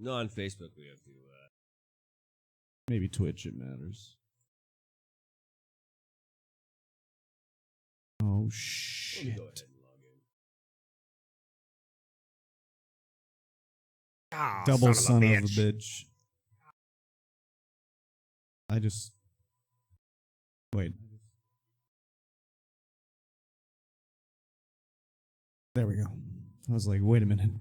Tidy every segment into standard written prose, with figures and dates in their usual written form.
No, on Facebook we have to. Maybe Twitch, it matters. Oh, shit. Let me go ahead and log in. Ah, Double son of a bitch. bitch. I just... Wait. There we go. I was like, wait a minute.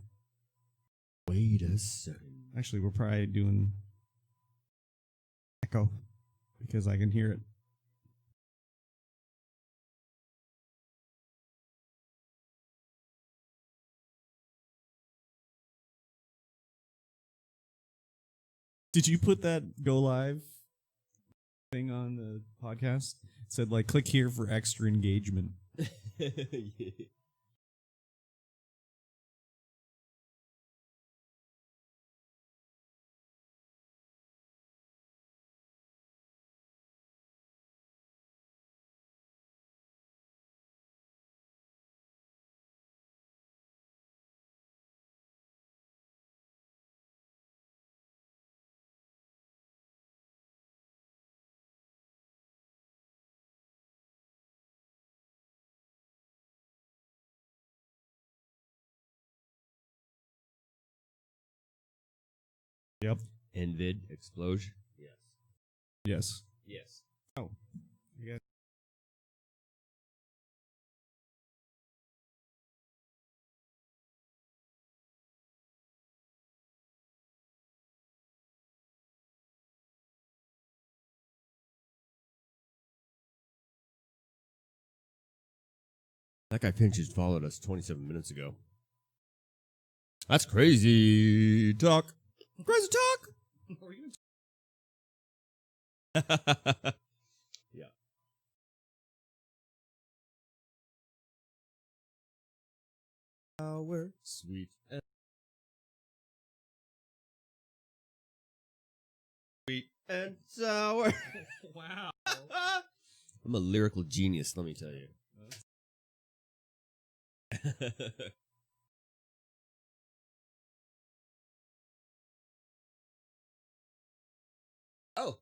Wait a second. Actually, we're probably doing echo because I can hear it. Did you put that go live thing on the podcast? It said, like, click here for extra engagement. Yeah. Yep. NVID explosion. Yes. Yes. Yes. Oh. I guess. That guy Finch just followed us 27 minutes ago. That's crazy talk. Crazy talk. Yeah. Sour, sweet, and sweet and sour. Wow. I'm a lyrical genius, let me tell you. Oh.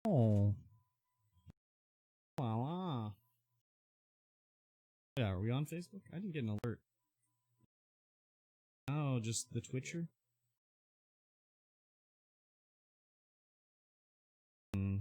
Oh. Wow. Yeah, are we on Facebook? I didn't get an alert. Oh, just the Twitcher? Hmm.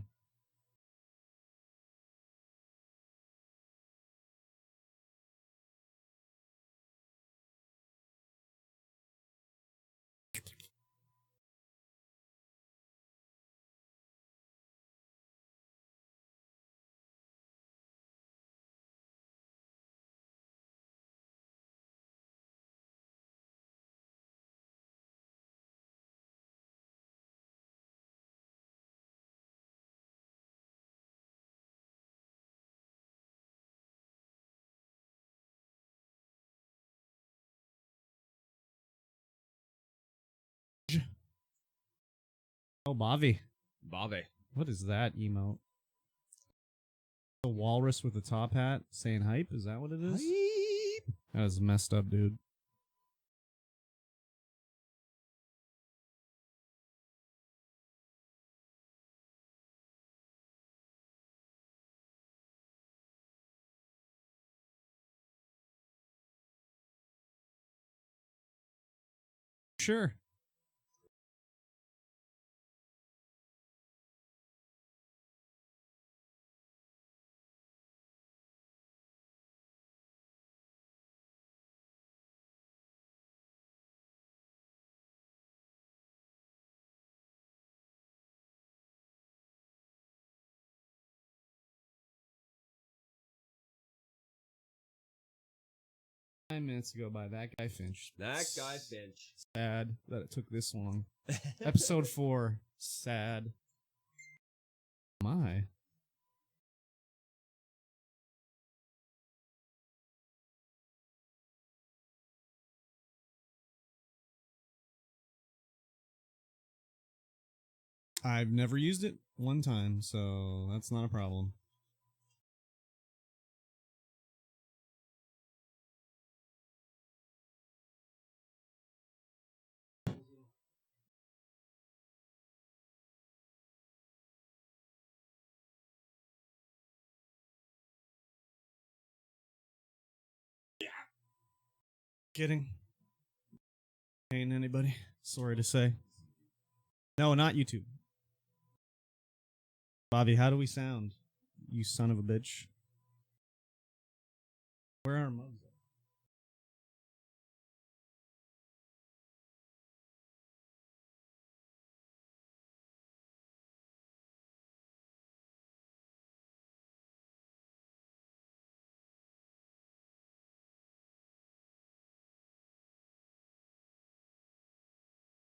Oh, Bobby. Bobby. What is that emote? A walrus with a top hat saying hype? Is that what it is? Hype. That is messed up, dude. Sure. Minutes ago by that guy Finch. That guy Finch. Sad that it took this long. Episode 4. Sad. My. I've never used it one time, so that's not a problem. Kidding. Ain't anybody. Sorry to say. No, not YouTube. Bobby, how do we sound? You son of a bitch. Where are our mugs at?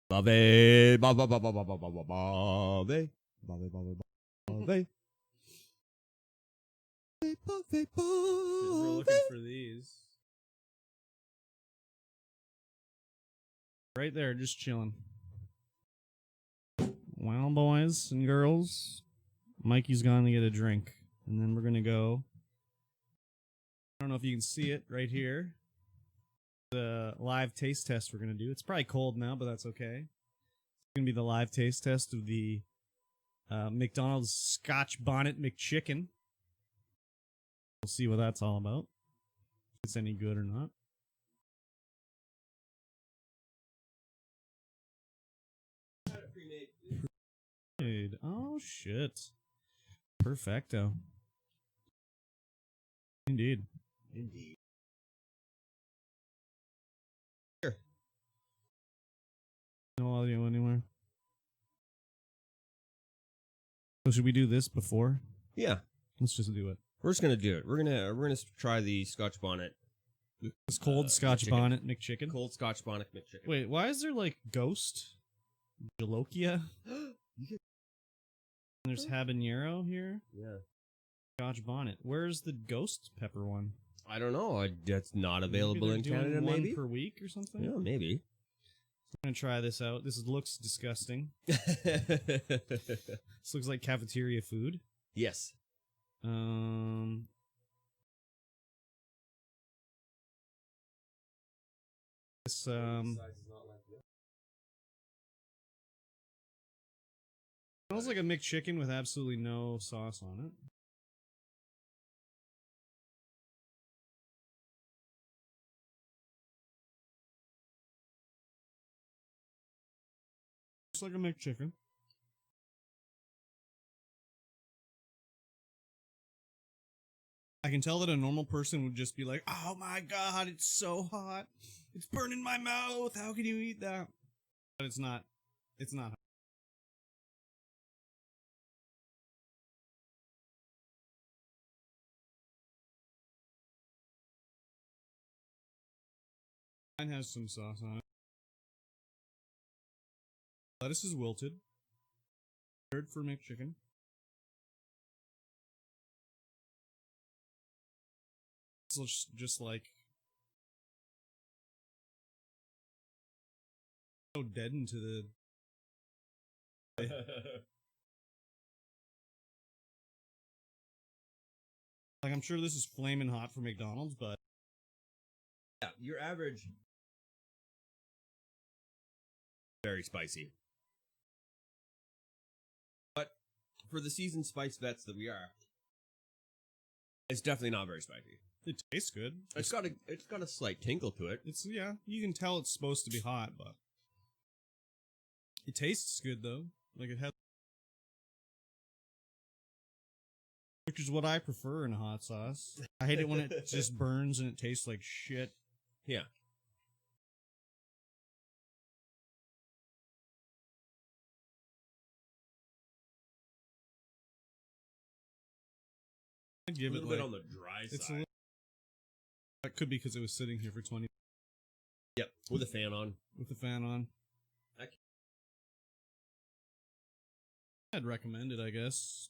Bobby, Bobby, Bobby, Bobby, Bobby, Bobby, Bobby, Bobby, Bobby. We're looking for these. Right there, just chilling. Well, boys and girls, Mikey's gone to get a drink. And then we're going to go. I don't know if you can see it right here. The live taste test we're going to do. It's probably cold now, but that's okay. It's going to be the live taste test of the McDonald's Scotch Bonnet McChicken. We'll see what that's all about. If it's any good or not. Dude, oh shit. Perfecto. Indeed. Indeed. Here. No audio anywhere. So should we do this before? Yeah. Let's just do it. We're just gonna do it. We're gonna try the Scotch Bonnet. This cold Scotch McChicken. Bonnet McChicken. Cold Scotch Bonnet McChicken. Wait, why is there like Ghost? Jalokia? There's habanero here. Yeah. Scotch Bonnet. Where's the Ghost pepper one? I don't know. That's not available in Maybe they're doing Canada. one Maybe per week or something. Yeah, maybe. I'm gonna try this out. This looks disgusting. Yes. This looks like cafeteria food. This smells like a McChicken with absolutely no sauce on it. Just like a McChicken. I can tell that a normal person would just be like, "Oh my god, it's so hot. It's burning my mouth. How can you eat that?" But it's not. It's not hot. Mine has some sauce on it. Lettuce is wilted. Third for McChicken. It's just like so dead into the. Like, I'm sure this is flaming hot for McDonald's, but Yeah, your average. Very spicy. But for the seasoned spice vets that we are, it's definitely not very spicy. it tastes good. It's got a slight tinkle to it. It's yeah, you can tell it's supposed to be hot, but it tastes good though. Like it has, which is what I prefer in a hot sauce. I hate it when it just burns and it tastes like shit. Yeah. I'd A give it little like, bit on the dry it's a side. little, that could be because it was sitting here for 20 Yep, with a fan on. with the fan on. I'd recommend it, I guess.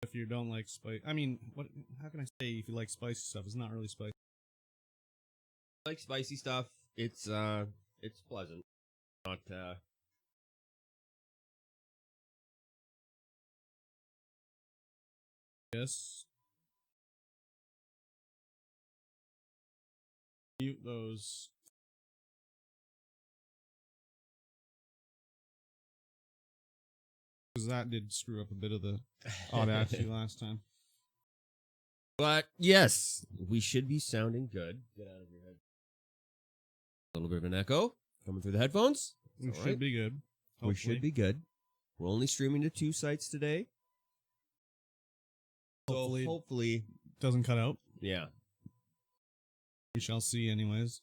If you don't like spice, I mean, what? How can I say if you like spicy stuff? It's not really spicy. like spicy stuff. It's pleasant. Not Yes. Mute those. Because that did screw up a bit of the Audacity last time. But yes, we should be sounding good. Get out of your head. A little bit of an echo coming through the headphones. We should be good. Hopefully. We should be good. We're only streaming to 2 sites today. Hopefully, so hopefully doesn't cut out. Yeah. We shall see anyways.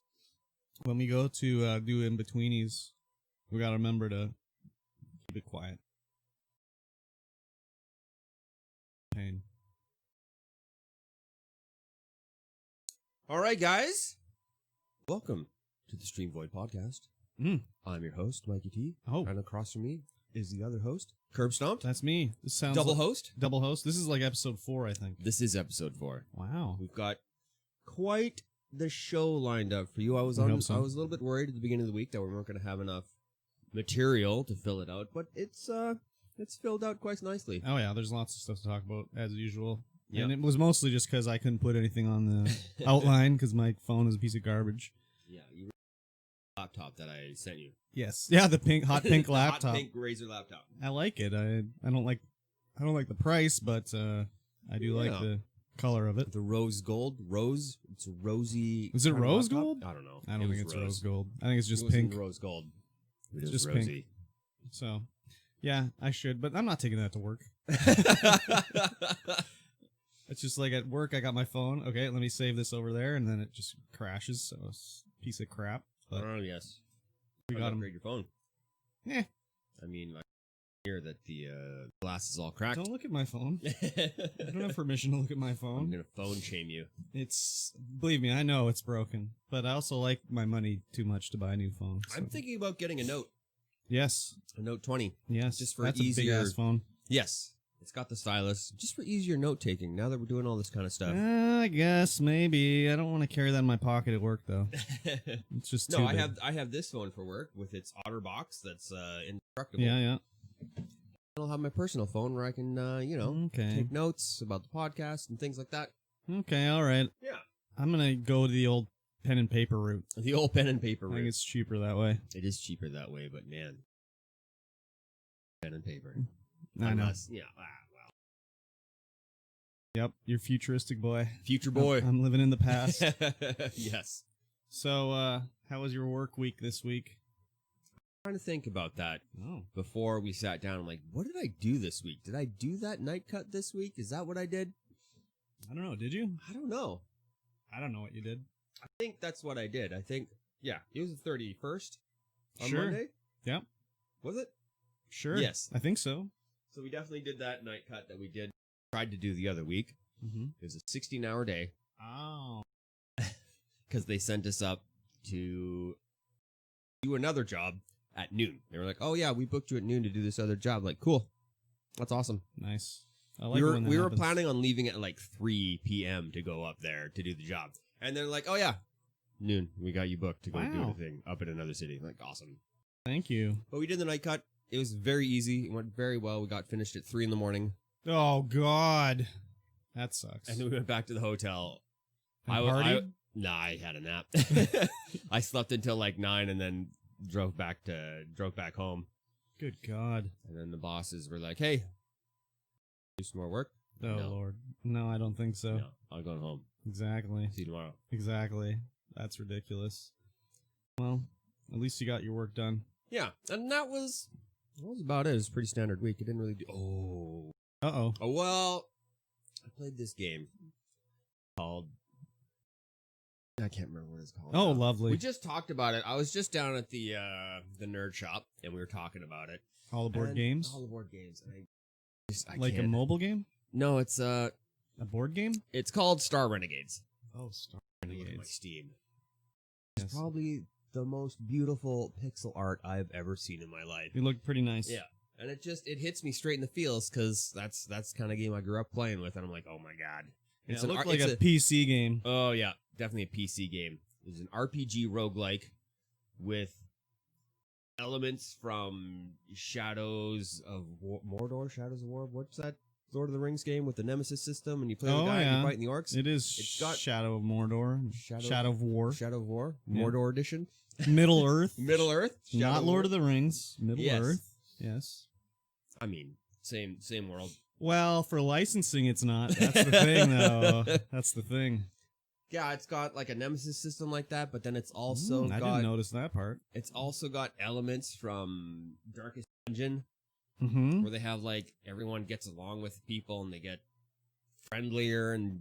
When we go to do in-betweenies, we gotta remember to keep it quiet. Pain. All right, guys. Welcome to the Stream Void Podcast. I'm your host, Mikey T. Oh. And across from me is the other host, Curb Stomped. That's me. This sounds Double like host. Double host. This is like episode 4, I think. This is episode 4. Wow. We've got quite the show lined up for you. I was a little bit worried at the beginning of the week that we weren't going to have enough material to fill it out, but it's filled out quite nicely. Oh yeah, there's lots of stuff to talk about as usual. Yep. And it was mostly just because I couldn't put anything on the outline because my phone is a piece of garbage. Yeah, you laptop that I sent you. Yes. Yeah, the hot pink laptop. Hot pink Razer laptop. I like it. I don't like the price, but I do like the color of it. The rose gold. It's a rosy. Is it rose laptop? gold? I don't know. I don't think it's rose gold. I think it's just it pink. Rose gold. It's just just rosy. pink. So, yeah, I should, but I'm not taking that to work. It's just like at work, I got my phone. Okay, let me save this over there, and then it just crashes. So it's a piece of crap. But Oh yes. we got 'em. Upgrade your phone. Yeah. I mean, I hear that the glass is all cracked. Don't look at my phone. I don't have permission to look at my I'm phone. gonna phone shame you. Believe me, I know it's broken, but I also like my money too much to buy a new phone. So. I'm thinking about getting a Note. Yes. A Note 20. Yes. Just for that's a big easier- ass phone. Yes. It's got the stylus. Just for easier note taking. Now that we're doing all this kind of stuff. I guess maybe. I don't want to carry that in my pocket at work though. It's just too No, big. I have this phone for work with its otter box that's indestructible. Yeah. I'll have my personal phone where I can Okay. take notes about the podcast and things like that. Okay. All right. Yeah. I'm gonna go to the old pen and paper route. The old pen and paper I think route. it's cheaper that way. It is cheaper that way, but man, pen and paper. I know. Unless- Yeah. Wow. Yep. You're futuristic boy. Future boy. I'm living in the past. Yes. So, how was your work week this week? Trying to think about that Oh. before we sat down. I'm like, what did I do this week? Did I do that night cut this week? Is that what I did? I don't know. Did you? I don't know. I don't know what you did. I think that's what I did. I think, yeah, it was the 31st on Sure. Monday. Yep. Was it? Sure. Yes. I think so. So we definitely did that night cut that we tried to do the other week. Mm-hmm. It was a 16-hour day Oh. because they sent us up to do another job at noon. They were like, "Oh yeah, we booked you at noon to do this other job." Like, cool, that's awesome. Nice. I like we were when that we were happens. planning on leaving at like 3 p.m. to go up there to do the job, and they're like, "Oh yeah, noon. We got you booked to go do Wow. a thing up in another city." Like, awesome. Thank you. But we did the night cut. It was very easy. It went very well. We got finished at 3 in the morning, Oh God, that sucks. and then we went back to the hotel. And I partied? I had a nap. I slept until like 9 and then drove back home. Good God. And then the bosses were like, "Hey, do some more work." Oh No. Lord. No, I don't think so. No, I'm going home. Exactly. See you tomorrow. Exactly. That's ridiculous. Well, at least you got your work done. Yeah, and that was about it. It was a pretty standard week. It didn't really do. Uh-oh. Oh well, I played this game called. I can't remember what it's called. Oh, now. lovely. We just talked about it. I was just down at the nerd shop, and we were talking about it. All the board And games? All the board games. And I Like a can't. mobile game? No, it's A board game? it's called Star Renegades. Oh, Star Look at my Renegades. Steam. Yes. It's probably the most beautiful pixel art I've ever seen in my life. It looked pretty nice. Yeah, and it hits me straight in the feels because that's the kind of game I grew up playing with, and I'm like, oh my god, It an looked art- like it's a PC game. Oh yeah, definitely a PC game. is an RPG roguelike with elements from Shadows of Mordor, Shadows of War. What's that Lord of the Rings game with the Nemesis system, and you play the guy and you're fighting the orcs? It is. It's got Shadow of Mordor, Shadow of War, Mordor edition, Middle Earth, Middle Earth, not Lord of the Rings, Middle Earth. Yes. I mean, same world. Well, for licensing, it's not. That's the thing, though. That's the thing. Yeah, it's got like a Nemesis system like that, but then it's also I didn't notice that part. It's also got elements from Darkest Dungeon, mm-hmm. where they have like everyone gets along with people and they get friendlier and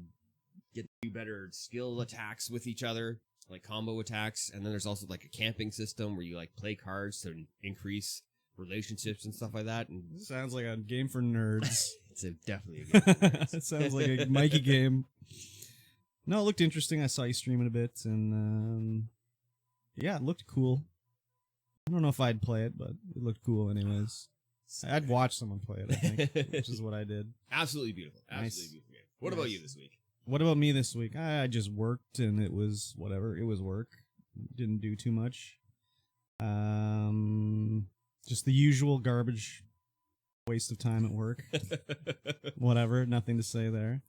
get to do better skill attacks with each other, like combo attacks. And then there's also like a camping system where you like play cards to increase relationships and stuff like that. And sounds like a game for nerds. It's definitely a game for nerds. It sounds like a Mikey game. No, it looked interesting. I saw you streaming a bit, and yeah, it looked cool. I don't know if I'd play it, but it looked cool anyways. I'd watch someone play it, I think, which is what I did. Absolutely beautiful. Absolutely beautiful game. What about you this week? What about me this week? I just worked, and it was whatever. It was work. Didn't do too much. Just the usual garbage, waste of time at work. Whatever, nothing to say there.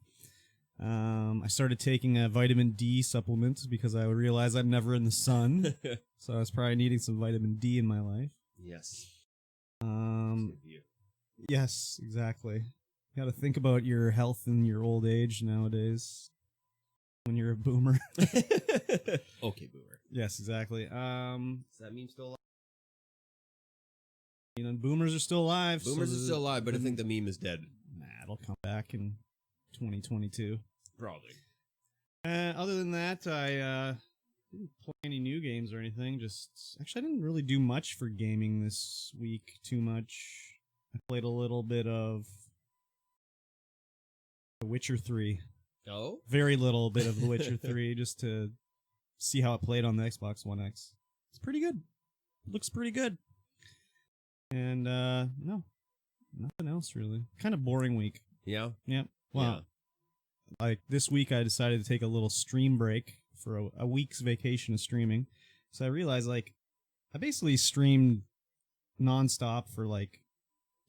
I started taking a vitamin D supplement because I realized I'm never in the sun. So I was probably needing some vitamin D in my life. Yes. Yes, exactly. You gotta think about your health in your old age nowadays when you're a boomer. Okay, boomer. Yes, exactly. Does that mean still alive? You know, boomers are still alive. Boomers are still alive, but I think the meme is dead. Nah, it'll come back in 2022. Probably. Other than that, I didn't play any new games or anything. Actually, I didn't really do much for gaming this week. Too much. I played a little bit of The Witcher 3. Oh? Very little bit of The Witcher 3, just to see how it played on the Xbox One X. It's pretty good. Looks pretty good. And, no. Nothing else, really. Kind of boring week. Yeah? Yeah. Well, yeah. Like, this week I decided to take a little stream break for a week's vacation of streaming. So I realized, like, I basically streamed nonstop for, like,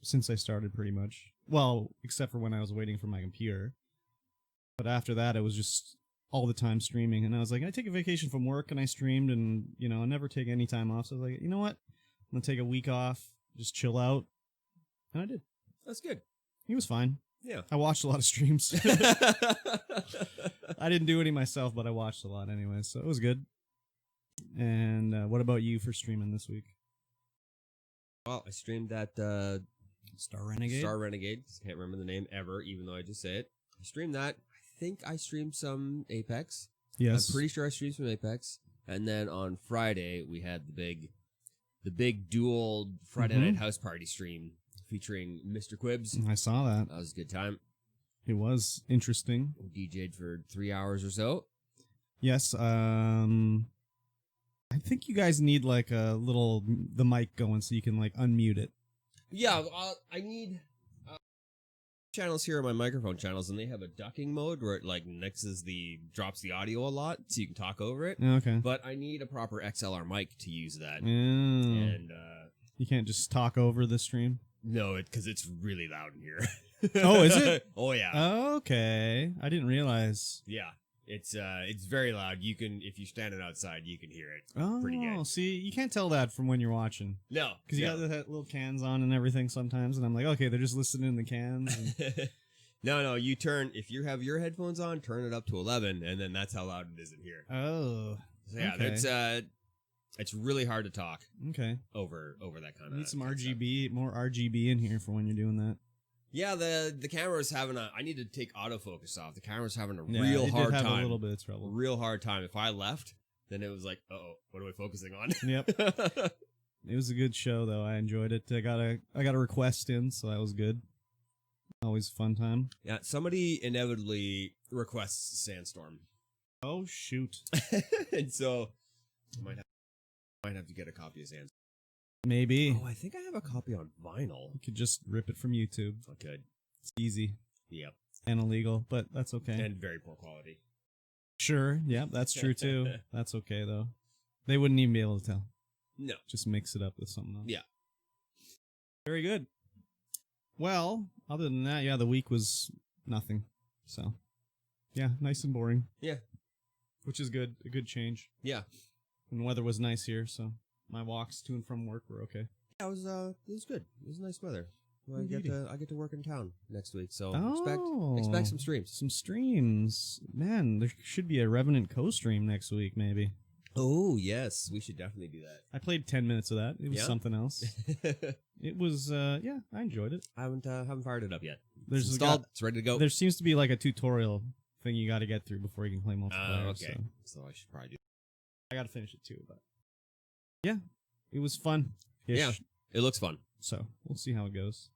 since I started pretty much. Well, except for when I was waiting for my computer. But after that, it was just all the time streaming. And I was like, I take a vacation from work, and I streamed, and, you know, I never take any time off. So I was like, you know what? I'm going to take a week off, just chill out. And I did. That's good. He was fine. Yeah. I watched a lot of streams. I didn't do any myself, but I watched a lot anyway, so it was good. And what about you for streaming this week? Well, I streamed that Star Renegade. Can't remember the name ever, even though I just say it. I streamed that. I think I streamed some Apex. Yes. I'm pretty sure I streamed some Apex. And then on Friday, we had the big dual Friday night house party stream featuring Mr. Quibbs. I saw that. That was a good time. It was interesting. We DJ'd for 3 hours or so. Yes. I think you guys need like the mic going so you can like unmute it. Yeah, I need channels here on my microphone channels, and they have a ducking mode where it like drops the audio a lot so you can talk over it. Okay. But I need a proper XLR mic to use that. And you can't just talk over the stream? No, because it's really loud in here. Oh, is it? Oh, yeah. Okay. I didn't realize. Yeah. It's very loud. You can, if you're standing outside, you can hear it. Oh, pretty good. See, you can't tell that from when you're watching. No. Because you got the little cans on and everything sometimes, and I'm like, okay, they're just listening in the cans. And... No, you turn, if you have your headphones on, turn it up to 11, and then that's how loud it is in here. Oh. So, yeah, okay. It's really hard to talk. Okay. Over that kind of. Need some RGB, more RGB in here for when you're doing that. Yeah, the camera's having I need to take autofocus off. The camera's having a real hard time. A little bit of trouble. Real hard time. If I left, then it was like, what am I focusing on? Yep. It was a good show though. I enjoyed it. I got a request in, so that was good. Always a fun time. Yeah, somebody inevitably requests Sandstorm. Oh shoot. And so I might have to get a copy of Sandstorm. Maybe. Oh, I think I have a copy on vinyl. You could just rip it from YouTube. I could. It's easy. Yep. And illegal, but that's okay. And very poor quality. Sure. Yeah, that's true too. That's okay though. They wouldn't even be able to tell. No. Just mix it up with something else. Yeah. Very good. Well, other than that, yeah, the week was nothing. So, yeah, nice and boring. Yeah. Which is good. A good change. Yeah. And the weather was nice here, so my walks to and from work were okay. Yeah, it was good. It was nice weather. Well, Indeedy. I get to work in town next week, so Oh. expect some streams. Some streams. Man, there should be a Revenant co-stream next week, maybe. Oh, yes. We should definitely do that. I played 10 minutes of that. It was Yeah? something else. It was, yeah, I enjoyed it. I haven't fired it up yet. There's It's installed. It's ready to go. There seems to be like a tutorial thing you got to get through before you can play multiplayer. Okay. So So I should probably do I got to finish it too, but yeah, it was fun. Yeah. It looks fun. So we'll see how it goes.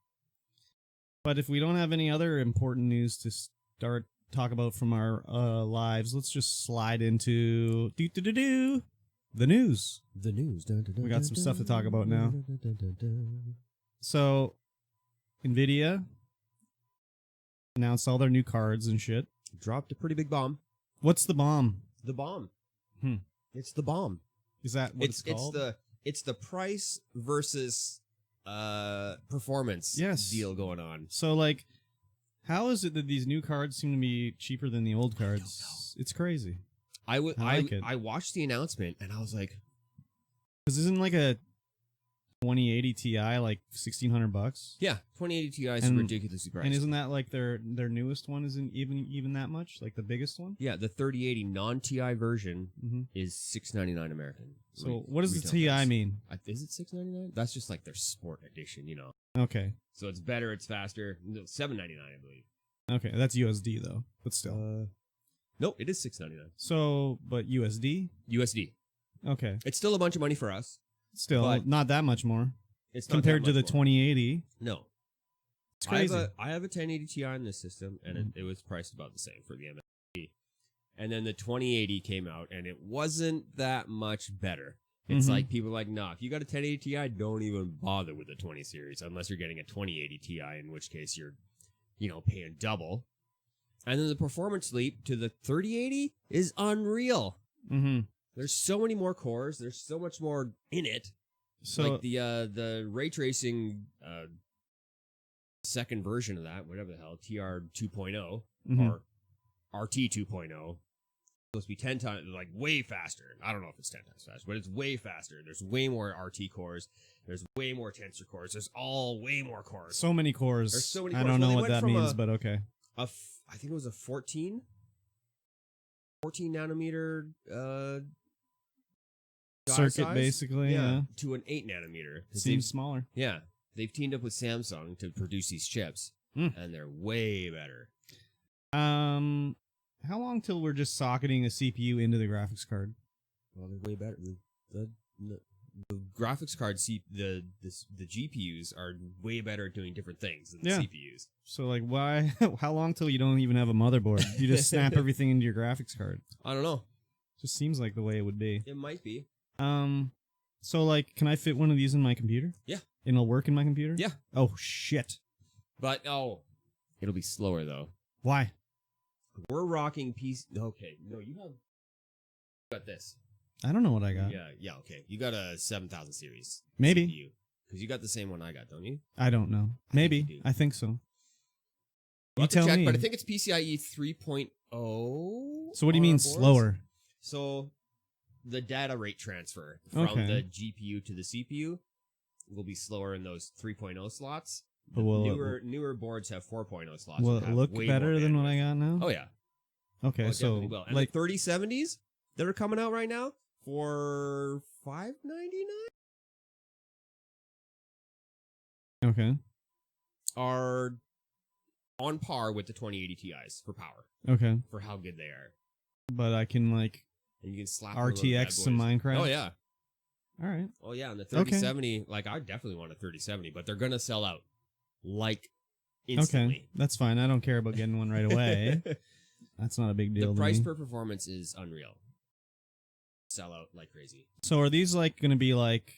But if we don't have any other important news to talk about from our lives, let's just slide into the news. The news. We got some stuff to talk about now. So, NVIDIA announced all their new cards and shit. Dropped a pretty big bomb. What's the bomb? The bomb. Hmm. It's the bomb. Is that what it's called? It's the price versus performance Yes. deal going on. So, like, how is it that these new cards seem to be cheaper than the old cards? I don't know. It's crazy. I like it. I watched the announcement and I was like, Because isn't like a 2080 Ti like $1,600? yeah, 2080 Ti is And- ridiculously priced. And isn't that like their newest one? Isn't even that much? Like the biggest one? Yeah, the 3080 non-Ti version Mm-hmm. is $699 American. So what does the retail Ti price. mean? Is it $699? That's just like their sport edition, you know. Okay, So it's better, it's faster. No, $799, I believe. okay, that's USD though, but still. Nope, it is $699 So, but USD? USD. Okay, It's still a bunch of money for us. still But- not that much more It's not compared that to the much more. 2080. No, It's crazy. I have a 1080 Ti in this system, and it was priced about the same for the MSP. And then the 2080 came out, and it wasn't that much better. It's Mhm. like people are like, nah, if you got a 1080 Ti, don't even bother with the 20 series unless you're getting a 2080 Ti, in which case you're, paying double. And then the performance leap to the 3080 is unreal. Mm-hmm. There's so many more cores. There's so much more in it. So Like the ray tracing second version of that, whatever the hell, TR 2.0 Mhm. or RT 2.0, supposed to be 10 times, like way faster. I don't know if it's 10 times faster, but it's way faster. There's way more RT cores. There's way more tensor cores. There's all way more cores. so many cores. There's so many I cores. don't Well, know they what went that from means, a- but okay. I think it was a 14 nanometer die Circuit size? basically. Yeah, to an 8 nanometer. 'Cause seems smaller. they've teamed up with Samsung to produce these chips, Mm. and they're way better. How long till we're just socketing a CPU into the graphics card? Well, they're way better. The graphics card, the GPUs are way better at doing different things than the Yeah. CPUs. So like, why? How long till you don't even have a motherboard? You just snap everything into your graphics card. I don't know. Just seems like the way it would be. It might be. So like, can I fit one of these in my computer? Yeah. And it'll work in my computer? Yeah. Oh shit! But, it'll be slower, though. Why? We're rocking PC. Okay, no, you got this. I don't know what I got. Yeah, okay. You got a 7000 series. Maybe. CPU. Because you got the same one I got, don't you? I don't know. I think Maybe. you do. I think so. We'll You have to tell check, me. but I think it's PCIe 3.0. So what do you mean on our boards. slower? So the data rate transfer from Okay. the GPU to the CPU will be slower in those 3.0 slots. But The will it- newer boards have 4.0 slots. Will that it have look way better more than what I bandwidth. got now? Oh yeah. Okay, Oh, it so definitely will. And like, the 3070s that are coming out right now for $599 okay, are on par with the 2080 Ti's for power, okay, for how good they are. but I can like And you can slap one of those bad RTX some boys. Minecraft. Oh yeah. All right. Oh yeah, and the Okay. 3070, like I definitely want a 3070, but they're gonna sell out like Okay, instantly. that's fine. I don't care about getting one right away. That's not a big deal. The to price me. per performance is unreal. Sell out like crazy. So are these like going to be like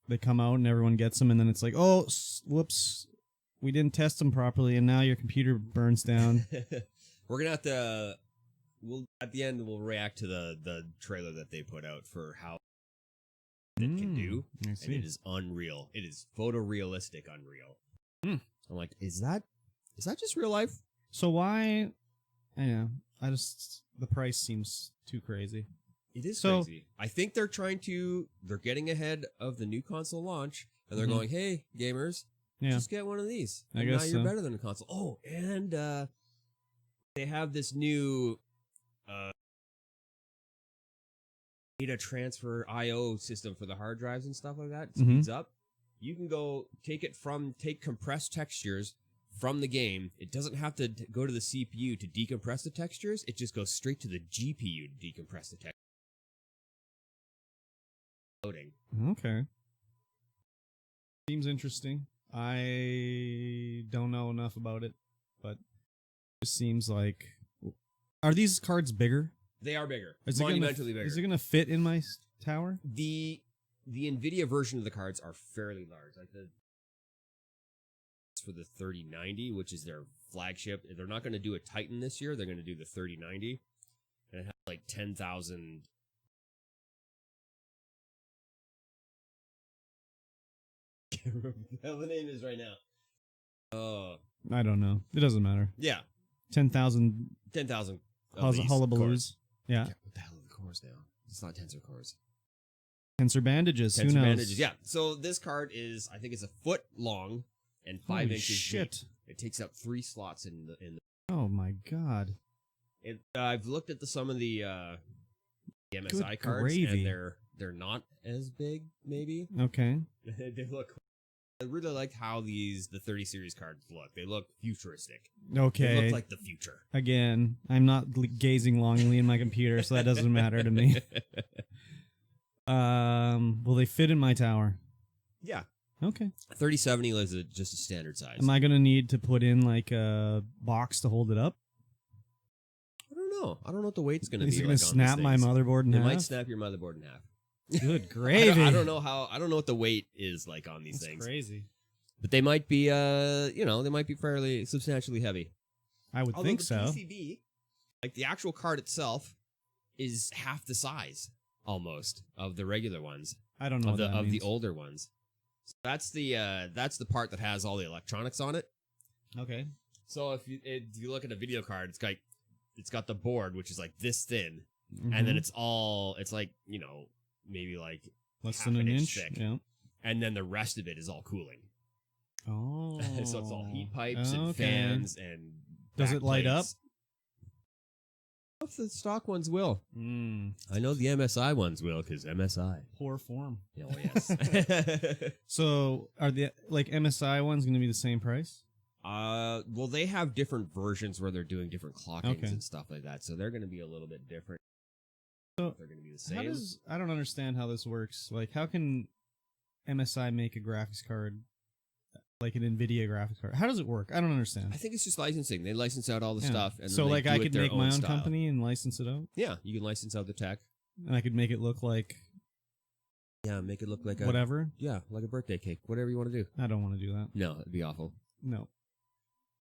they come out and everyone gets them and then it's like, oh, whoops, we didn't test them properly and now your computer burns down. We're gonna have to we'll at the end we'll react to the trailer that they put out for how it can do, and it is unreal. It is photorealistic unreal. I'm like, is that just real life? So why? Yeah, the price seems too crazy. It is crazy. I think they're getting ahead of the new console launch, and they're going, hey, gamers, just get one of these. I guess now you're better than a console. Oh, and they have this new data transfer I/O system for the hard drives and stuff like that. It speeds up. You can take compressed textures from the game. It doesn't have to go to the CPU to decompress the textures. It just goes straight to the GPU to decompress the textures. Loading. Okay. Seems interesting. I don't know enough about it, but it seems like... Are these cards bigger? They are bigger. Monumentally bigger. Is it going to fit in my tower? The NVIDIA version of the cards are fairly large. Like for the 3090, which is their flagship. They're not going to do a Titan this year. They're going to do the 3090. And it has like 10,000... I can't remember what the hell the name is right now. I don't know. It doesn't matter. Yeah. 10,000 hullabaloos. Yeah. What the hell are the cores now? It's not tensor cores. Tensor bandages. Who knows? Bandages. Yeah. So this card is, I think it's a foot long and 5 inches deep. It takes up 3 slots in the. Oh my god. I've looked at some of the MSI cards, and they're not as big. Maybe. Okay. They look. I really like how the 30 series cards look. They look futuristic. Okay. They look like the future. Again, I'm not gazing longingly in my computer, so that doesn't matter to me. Will they fit in my tower? Yeah. Okay. 3070 is just a standard size. Am I going to need to put in like a box to hold it up? I don't know. I don't know what the weight's going to be. Is it going to snap my motherboard in half? It might snap your motherboard in half. Good gravy. I don't know what the weight is like on these things. Crazy. But they might be they might be fairly substantially heavy. I would think so. The PCB, like the actual card itself, is half the size almost of the regular ones. I don't know of the older ones. So that's the part that has all the electronics on it. Okay. So if you look at a video card, it's got the board, which is like this thin, and then it's like, maybe like less than an inch thick. Yeah. And then the rest of it is all cooling. Oh. So it's all heat pipes and fans and does it light up? If the stock ones will. I know the MSI ones will, because MSI. Poor form. Oh, yes. So are the MSI ones going to be the same price? Well, they have different versions where they're doing different clockings and stuff like that, so they're going to be a little bit different. So they're going to be the same. I don't understand how this works. Like, how can MSI make a graphics card like an NVIDIA graphics card? How does it work? I don't understand. I think it's just licensing. They license out all the stuff. And so, like, I could make my own style. company and license it out? Yeah, you can license out the tech. And I could make it look like... Yeah, make it look like whatever? Yeah, like a birthday cake. Whatever you want to do. I don't want to do that. No, it'd be awful. No.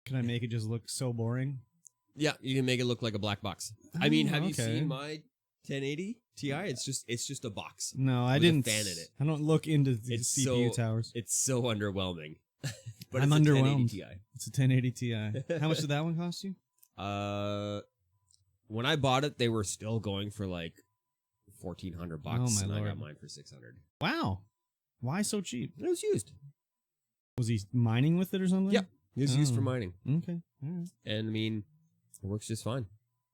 Can I make it just look so boring? Yeah, you can make it look like a black box. I mean, have you seen my 1080 Ti? It's just a box. No, I didn't. Fan in it. I don't look into the CPU towers. It's so underwhelming. But I'm it's underwhelmed. A 1080 Ti. It's a 1080 Ti. How much did that one cost you? When I bought it, they were still going for like $1,400, and I got mine for $600. Wow, why so cheap? It was used. Was he mining with it or something? Yeah, it was used for mining. Okay, all right. And I mean, it works just fine.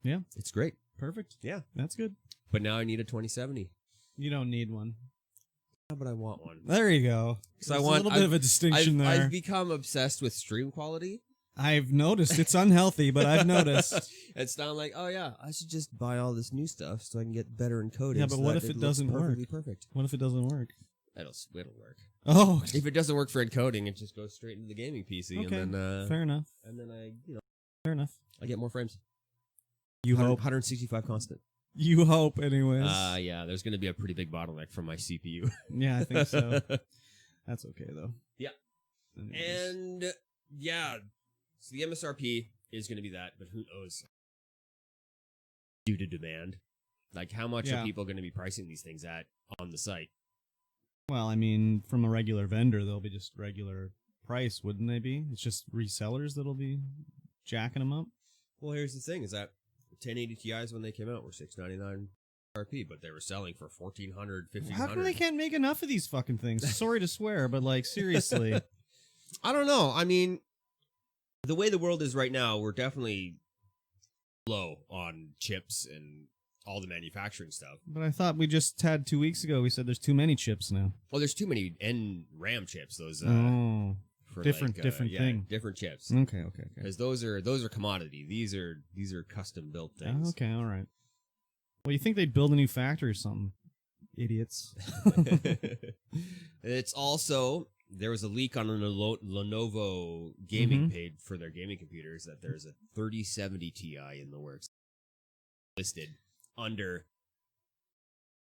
Yeah, it's great. Perfect. Yeah, that's good. But now I need a 2070. You don't need one. Yeah, but I want one. There you go. So I want a little bit of a distinction there. I've become obsessed with stream quality. I've noticed. It's unhealthy, but I've noticed. It's not like, oh yeah, I should just buy all this new stuff so I can get better encoding. Yeah, but what if it doesn't work? Perfect. What if it doesn't work? It'll work. Oh, if it doesn't work for encoding, it just goes straight into the gaming PC. Okay, and then, fair enough. And then fair enough. I get more frames. You hope 165 constant. You hope, anyways. Yeah, there's going to be a pretty big bottleneck from my CPU. Yeah, I think so. That's okay though. Yeah. Anyways. And yeah, so the MSRP is going to be that, but who knows? due to demand. Like, how much Yeah. are people going to be pricing these things at on the site? Well, I mean, from a regular vendor, they'll be just regular price, wouldn't they be? It's just resellers that'll be jacking them up. Well, here's the thing: is that 1080 Ti's when they came out were $699 RP, but they were selling for $1,400, $1,500. How come they can't make enough of these fucking things? Sorry to swear, but like seriously, I don't know. I mean, the way the world is right now, we're definitely low on chips and all the manufacturing stuff. but I thought we just had 2 weeks ago. We said there's too many chips now. Well, there's too many RAM chips. Those for different thing. different chips. Okay. Because those are commodity. These are custom built things. Okay, all right. Well, you think they'd build a new factory or something? Idiots. It's also, there was a leak on a Lenovo gaming page for their gaming computers that there's a 3070 Ti in the works listed under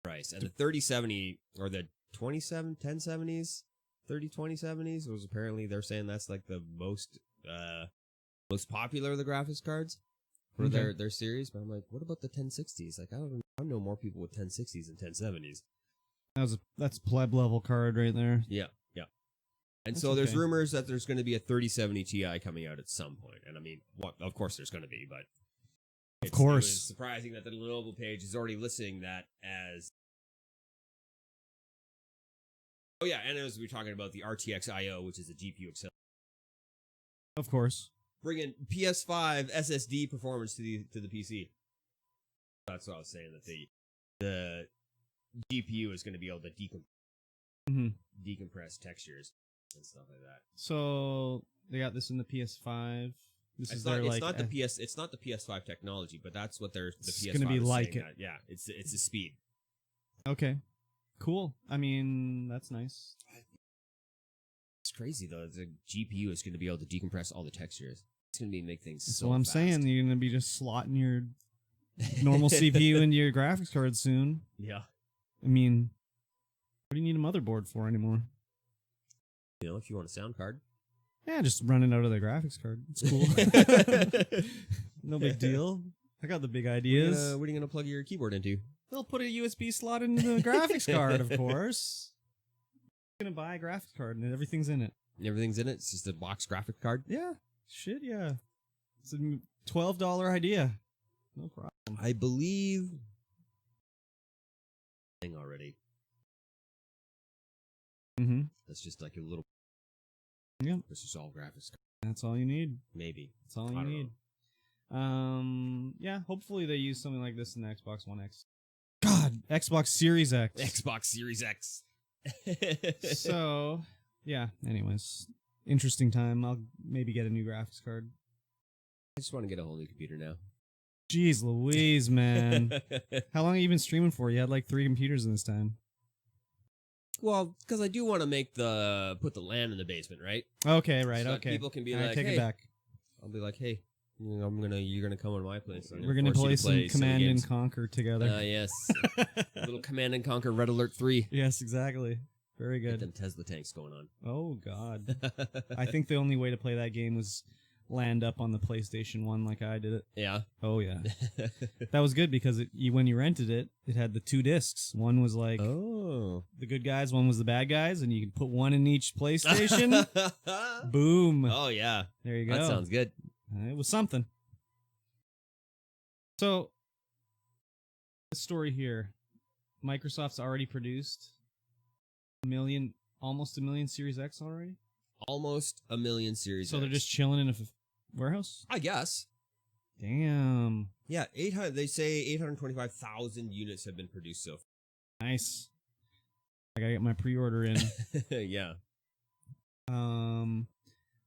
price. And the 3070 or the 1070s, 302070s was apparently, they're saying that's like the most popular of the graphics cards for their series. But I'm like, what about the 1060s? Like, I know more people with 1060s than 1070s. That's pleb level card right there. Yeah. And That's so there's okay. rumors that there's going to be a 3070 Ti coming out at some point. And I mean, of course there's going to be, but Of course. It was surprising that the Lenovo page is already listing that as. Oh yeah, and as we were talking about the RTX IO, which is a GPU accelerator, Of course. bringing PS5 SSD performance to the PC. That's what I was saying, that the GPU is going to be able to decompress textures and stuff like that. So they got this in the PS5. It's not the PS5 technology, but that's what the It's PS5 gonna be is like saying it. that. Yeah, it's the speed. Okay. Cool. I mean, that's nice. It's crazy though. The GPU is going to be able to decompress all the textures. It's going to make things That's so what I'm fast. saying. You're gonna be just slotting your normal CPU into your graphics card soon. Yeah. I mean, what do you need a motherboard for anymore? You know, if you want a sound card. Yeah, just running out of the graphics card. It's cool. No big deal. I got the big ideas. What are you going to plug your keyboard into? They'll put a USB slot into the graphics card, of course. I'm gonna buy a graphics card and everything's in it. Everything's in it? It's just a box graphic card? Yeah. Shit, yeah. It's a $12 idea. No problem. I believe... thing already. Mm-hmm. That's just like a little... Yep. This is all graphics card. That's all you need. Maybe. That's all I you don't need. know. Yeah, hopefully they use something like this in the Xbox One X. God, Xbox Series X. Xbox Series X. So, yeah, anyways. Interesting time. I'll maybe get a new graphics card. I just want to get a whole new computer now. Jeez Louise, man. How long have you been streaming for? You had like 3 computers in this time. Well, because I do want to put the LAN in the basement, right? Okay, right, So that okay. people can be All right, like, take hey. it back. I'll be like, hey, you're gonna come on my place. We're gonna play some Command and Conquer together. Yes. Little Command and Conquer Red Alert 3. Yes, exactly. Very Get good. them Tesla tanks going on. Oh God. I think the only way to play that game was land up on the PlayStation 1 like I did it. Yeah. Oh yeah. That was good because when you rented it, it had the 2 discs. One was like the good guys, one was the bad guys, and you could put one in each PlayStation. Boom. Oh yeah. There you go. That sounds good. It was something. So, this story here, Microsoft's already produced almost a million Series X already. Almost a million Series So X. they're just chilling in a warehouse. I guess. Damn. Yeah, 800. They say 825,000 units have been produced so far. Nice. I gotta get my pre-order in. Yeah.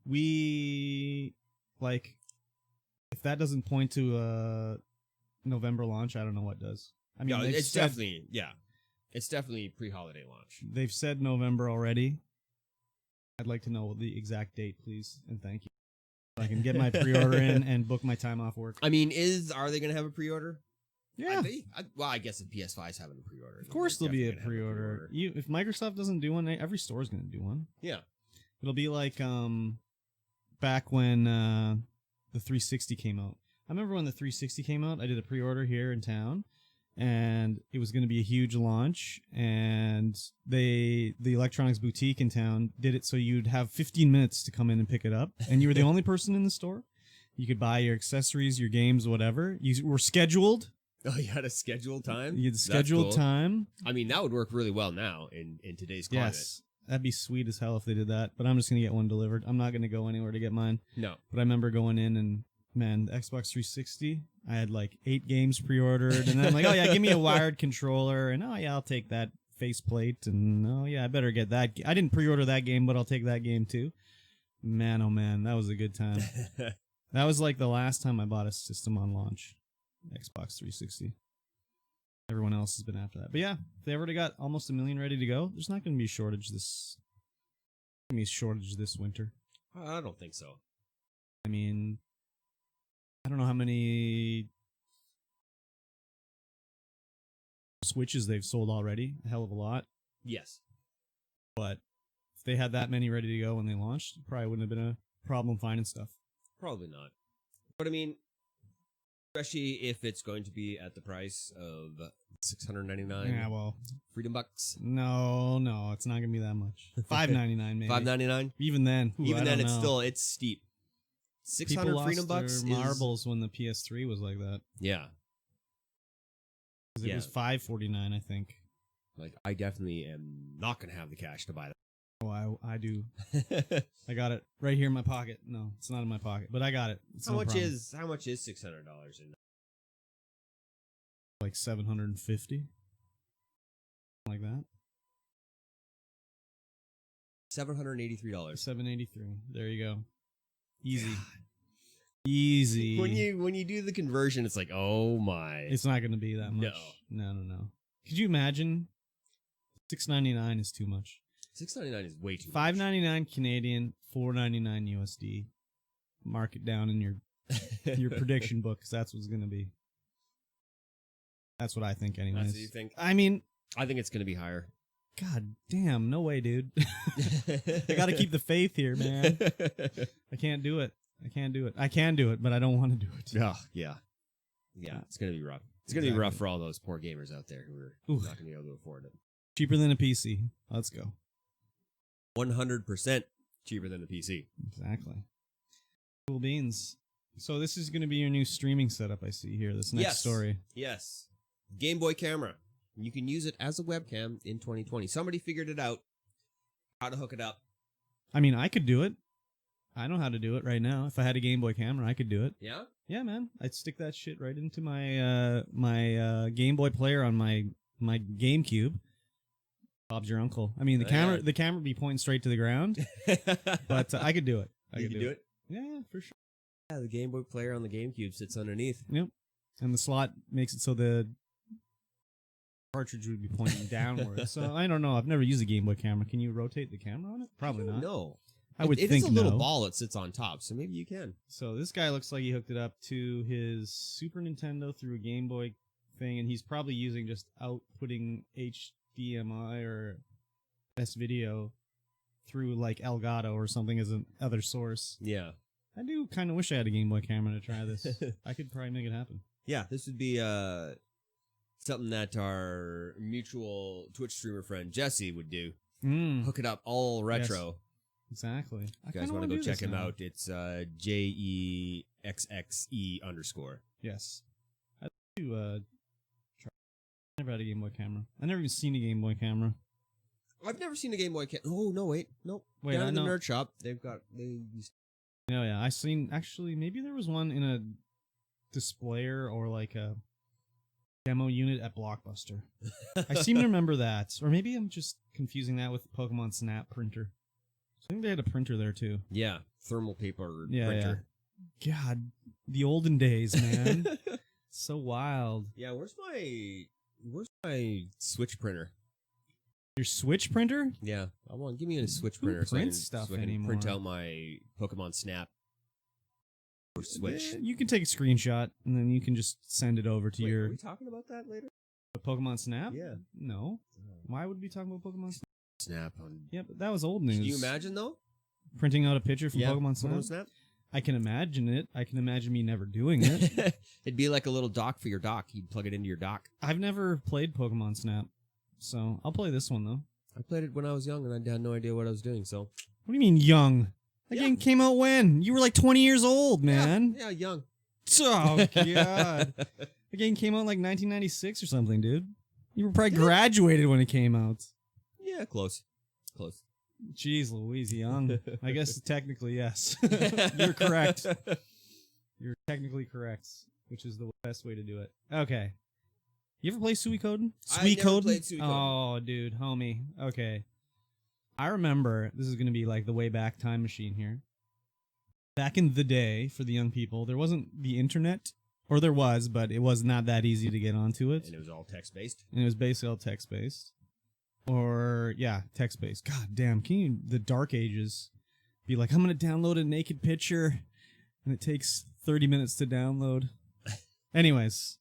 We like if that doesn't point to a November launch, I don't know what does. I mean, No, it's definitely pre-holiday launch. They've said November already. I'd like to know the exact date, please, and thank you. So I can get my pre-order in and book my time off work. I mean, are they going to have a pre-order? Yeah. I guess if PS5 is having a pre-order. Of course there'll be a pre-order. If Microsoft doesn't do one, every store's going to do one. Yeah. It'll be like back when the 360 came out. I remember when the 360 came out, I did a pre-order here in town, and it was going to be a huge launch, and the electronics boutique in town did it so you'd have 15 minutes to come in and pick it up, and you were the only person in the store. You could buy your accessories, your games, whatever. You were scheduled. Oh, you had a scheduled time? You had a scheduled time. I mean, that would work really well now in today's climate. Yes. That'd be sweet as hell if they did that, but I'm just going to get one delivered. I'm not going to go anywhere to get mine. No. But I remember going in and, man, the Xbox 360, I had like 8 games pre-ordered, and then I'm like, oh yeah, give me a wired controller, and oh yeah, I'll take that faceplate, and oh yeah, I better get that. I didn't pre-order that game, but I'll take that game too. Man, oh man, that was a good time. That was like the last time I bought a system on launch, Xbox 360. Everyone else has been after that. But yeah, if they already got almost 1 million ready to go, there's not going to be a shortage this winter. I don't think so. I mean, I don't know how many Switches they've sold already. A hell of a lot. Yes. But if they had that many ready to go when they launched, it probably wouldn't have been a problem finding stuff. Probably not. But I mean, especially if it's going to be at the price of $699. Yeah, well, Freedom Bucks. No, it's not gonna be that much. $5.99 maybe. $5.99. Even then, it's steep. 600 People Freedom lost Bucks. Their marbles when the PS3 was like that. Yeah. It was $5.49, I think. Like, I definitely am not gonna have the cash to buy that. Oh, I do. I got it right here in my pocket. No, it's not in my pocket, but I got it. It's how no much problem. is $600 in? Like $750, like that. $783. $783. There you go. Easy. Easy. When you do the conversion, it's like, oh my. It's not going to be that much. No. Could you imagine? $6.99 is too much. $6.99 is way too much. $5.99 Canadian, $4.99 USD. Mark it down in your prediction book, because that's what it's going to be. That's what I think, anyways. That's what you think? I mean, I think it's going to be higher. God damn, no way, dude. I got to keep the faith here, man. I can't do it. I can do it, but I don't want to do it. Yeah. It's going to be rough. It's going to be rough for all those poor gamers out there who are not going to be able to afford it. Cheaper than a PC. Let's go. 100% cheaper than a PC. Exactly. Cool beans. So this is going to be your new streaming setup, I see here. This next story. Yes. Game Boy camera. You can use it as a webcam in 2020. Somebody figured it out. How to hook it up. I mean, I could do it. I know how to do it right now. If I had a Game Boy camera, I could do it. Yeah? Yeah, man. I'd stick that shit right into my my Game Boy player on my GameCube. Bob's your uncle. I mean, the camera would be pointing straight to the ground, but I could do it. I could do it. Yeah, for sure. Yeah, the Game Boy player on the GameCube sits underneath. Yep. And the slot makes it so the cartridge would be pointing downward. So I don't know. I've never used a Game Boy camera. Can you rotate the camera on it? Probably not. No. I would think it is a little ball that sits on top, so maybe you can. So this guy looks like he hooked it up to his Super Nintendo through a Game Boy thing, and he's probably using just outputting HDMI or S-Video through like Elgato or something as an other source. Yeah. I do kind of wish I had a Game Boy camera to try this. I could probably make it happen. Yeah, this would be something that our mutual Twitch streamer friend Jesse would do. Hook it up all retro. Yes. Exactly. If you guys want to go check him out, it's JEXXE_. Yes. I do try. I never had a Game Boy camera. I never even seen a Game Boy camera. I've never seen a Game Boy camera. Oh, no, wait. Nope. Wait, down in the nerd shop, they Oh, yeah. I seen, actually, maybe there was one in a displayer or like a demo unit at Blockbuster. I seem to remember that. Or maybe I'm just confusing that with Pokemon Snap printer. I think they had a printer there too. Yeah, thermal paper printer. Yeah. God, the olden days, man. So wild. Yeah, where's my Switch printer? Your Switch printer? Yeah, give me a Switch printer so I can print out my Pokemon Snap for Switch. You can take a screenshot and then you can just send it over to your. Are we talking about that later? The Pokemon Snap? Yeah. No. Why would we be talking about Pokemon Snap? Snap on. Yeah, but that was old news. Can you imagine though? Printing out a picture from Pokemon Snap? I can imagine it. I can imagine me never doing it. It'd be like a little dock for your dock. You'd plug it into your dock. I've never played Pokemon Snap, so I'll play this one, though. I played it when I was young, and I had no idea what I was doing, so... What do you mean, young? That game came out when? You were like 20 years old, man. Yeah, young. Oh, God. The game came out in like 1996 or something, dude. You were probably graduated when it came out. Yeah, close. Close. Jeez Louise, young. I guess technically, yes. You're correct. You're technically correct, which is the best way to do it. Okay. You ever play Suikoden? I never played Suikoden. Oh, dude, homie. Okay. I remember, this is going to be like the way back time machine here. Back in the day, for the young people, there wasn't the internet, or there was, but it was not that easy to get onto it. And it was all text-based? And it was basically all text-based. Or, yeah, text-based. God damn, can you, the dark ages, be like, I'm going to download a naked picture, and it takes 30 minutes to download. Anyways,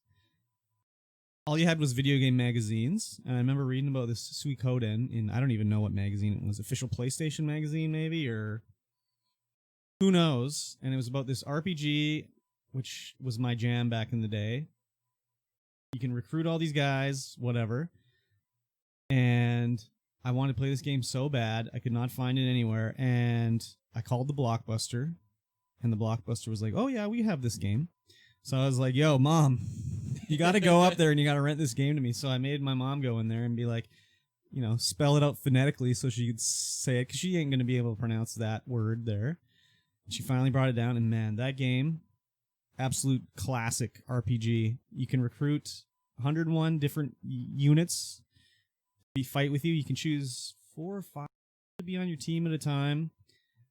all you had was video game magazines, and I remember reading about this Suikoden in, I don't even know what magazine it was, official PlayStation magazine maybe, or who knows, and it was about this RPG, which was my jam back in the day. You can recruit all these guys, whatever. And I wanted to play this game so bad, I could not find it anywhere, and I called the Blockbuster, and the Blockbuster was like, oh yeah, we have this game. So I was like, yo, Mom, you got to go up there and you got to rent this game to me. So I made my mom go in there and be like, you know, spell it out phonetically so she could say it, because she ain't going to be able to pronounce that word there. She finally brought it down, and man, that game, absolute classic RPG. You can recruit 101 different units fight with you. You can choose 4 or 5 to be on your team at a time.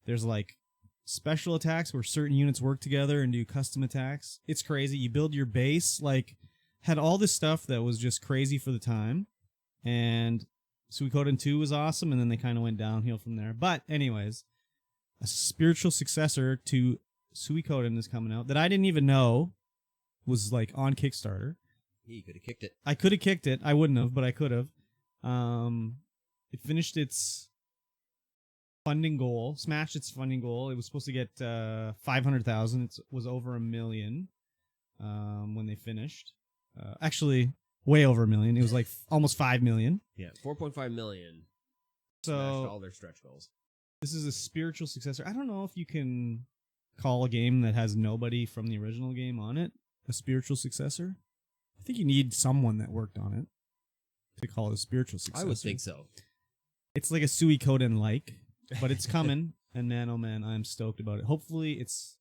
There's like special attacks where certain units work together and do custom attacks. It's crazy. You build your base, like, had all this stuff that was just crazy for the time. And Suikoden 2 was awesome, and then they kind of went downhill from there. But anyways, a spiritual successor to Suikoden is coming out that I didn't even know was like on Kickstarter. You could have kicked it. I could have kicked it. I wouldn't have, but I could have. It finished its funding goal, smashed its funding goal. It was supposed to get 500,000. It was over $1 million when they finished. Actually, way over $1 million. It was like almost $5 million. Yeah, 4.5 million. So smashed all their stretch goals. This is a spiritual successor. I don't know if you can call a game that has nobody from the original game on it a spiritual successor. I think you need someone that worked on it to call it a spiritual successor. I would think so. It's like a Suikoden-like, but it's coming, and man, oh man, I'm stoked about it. Hopefully it's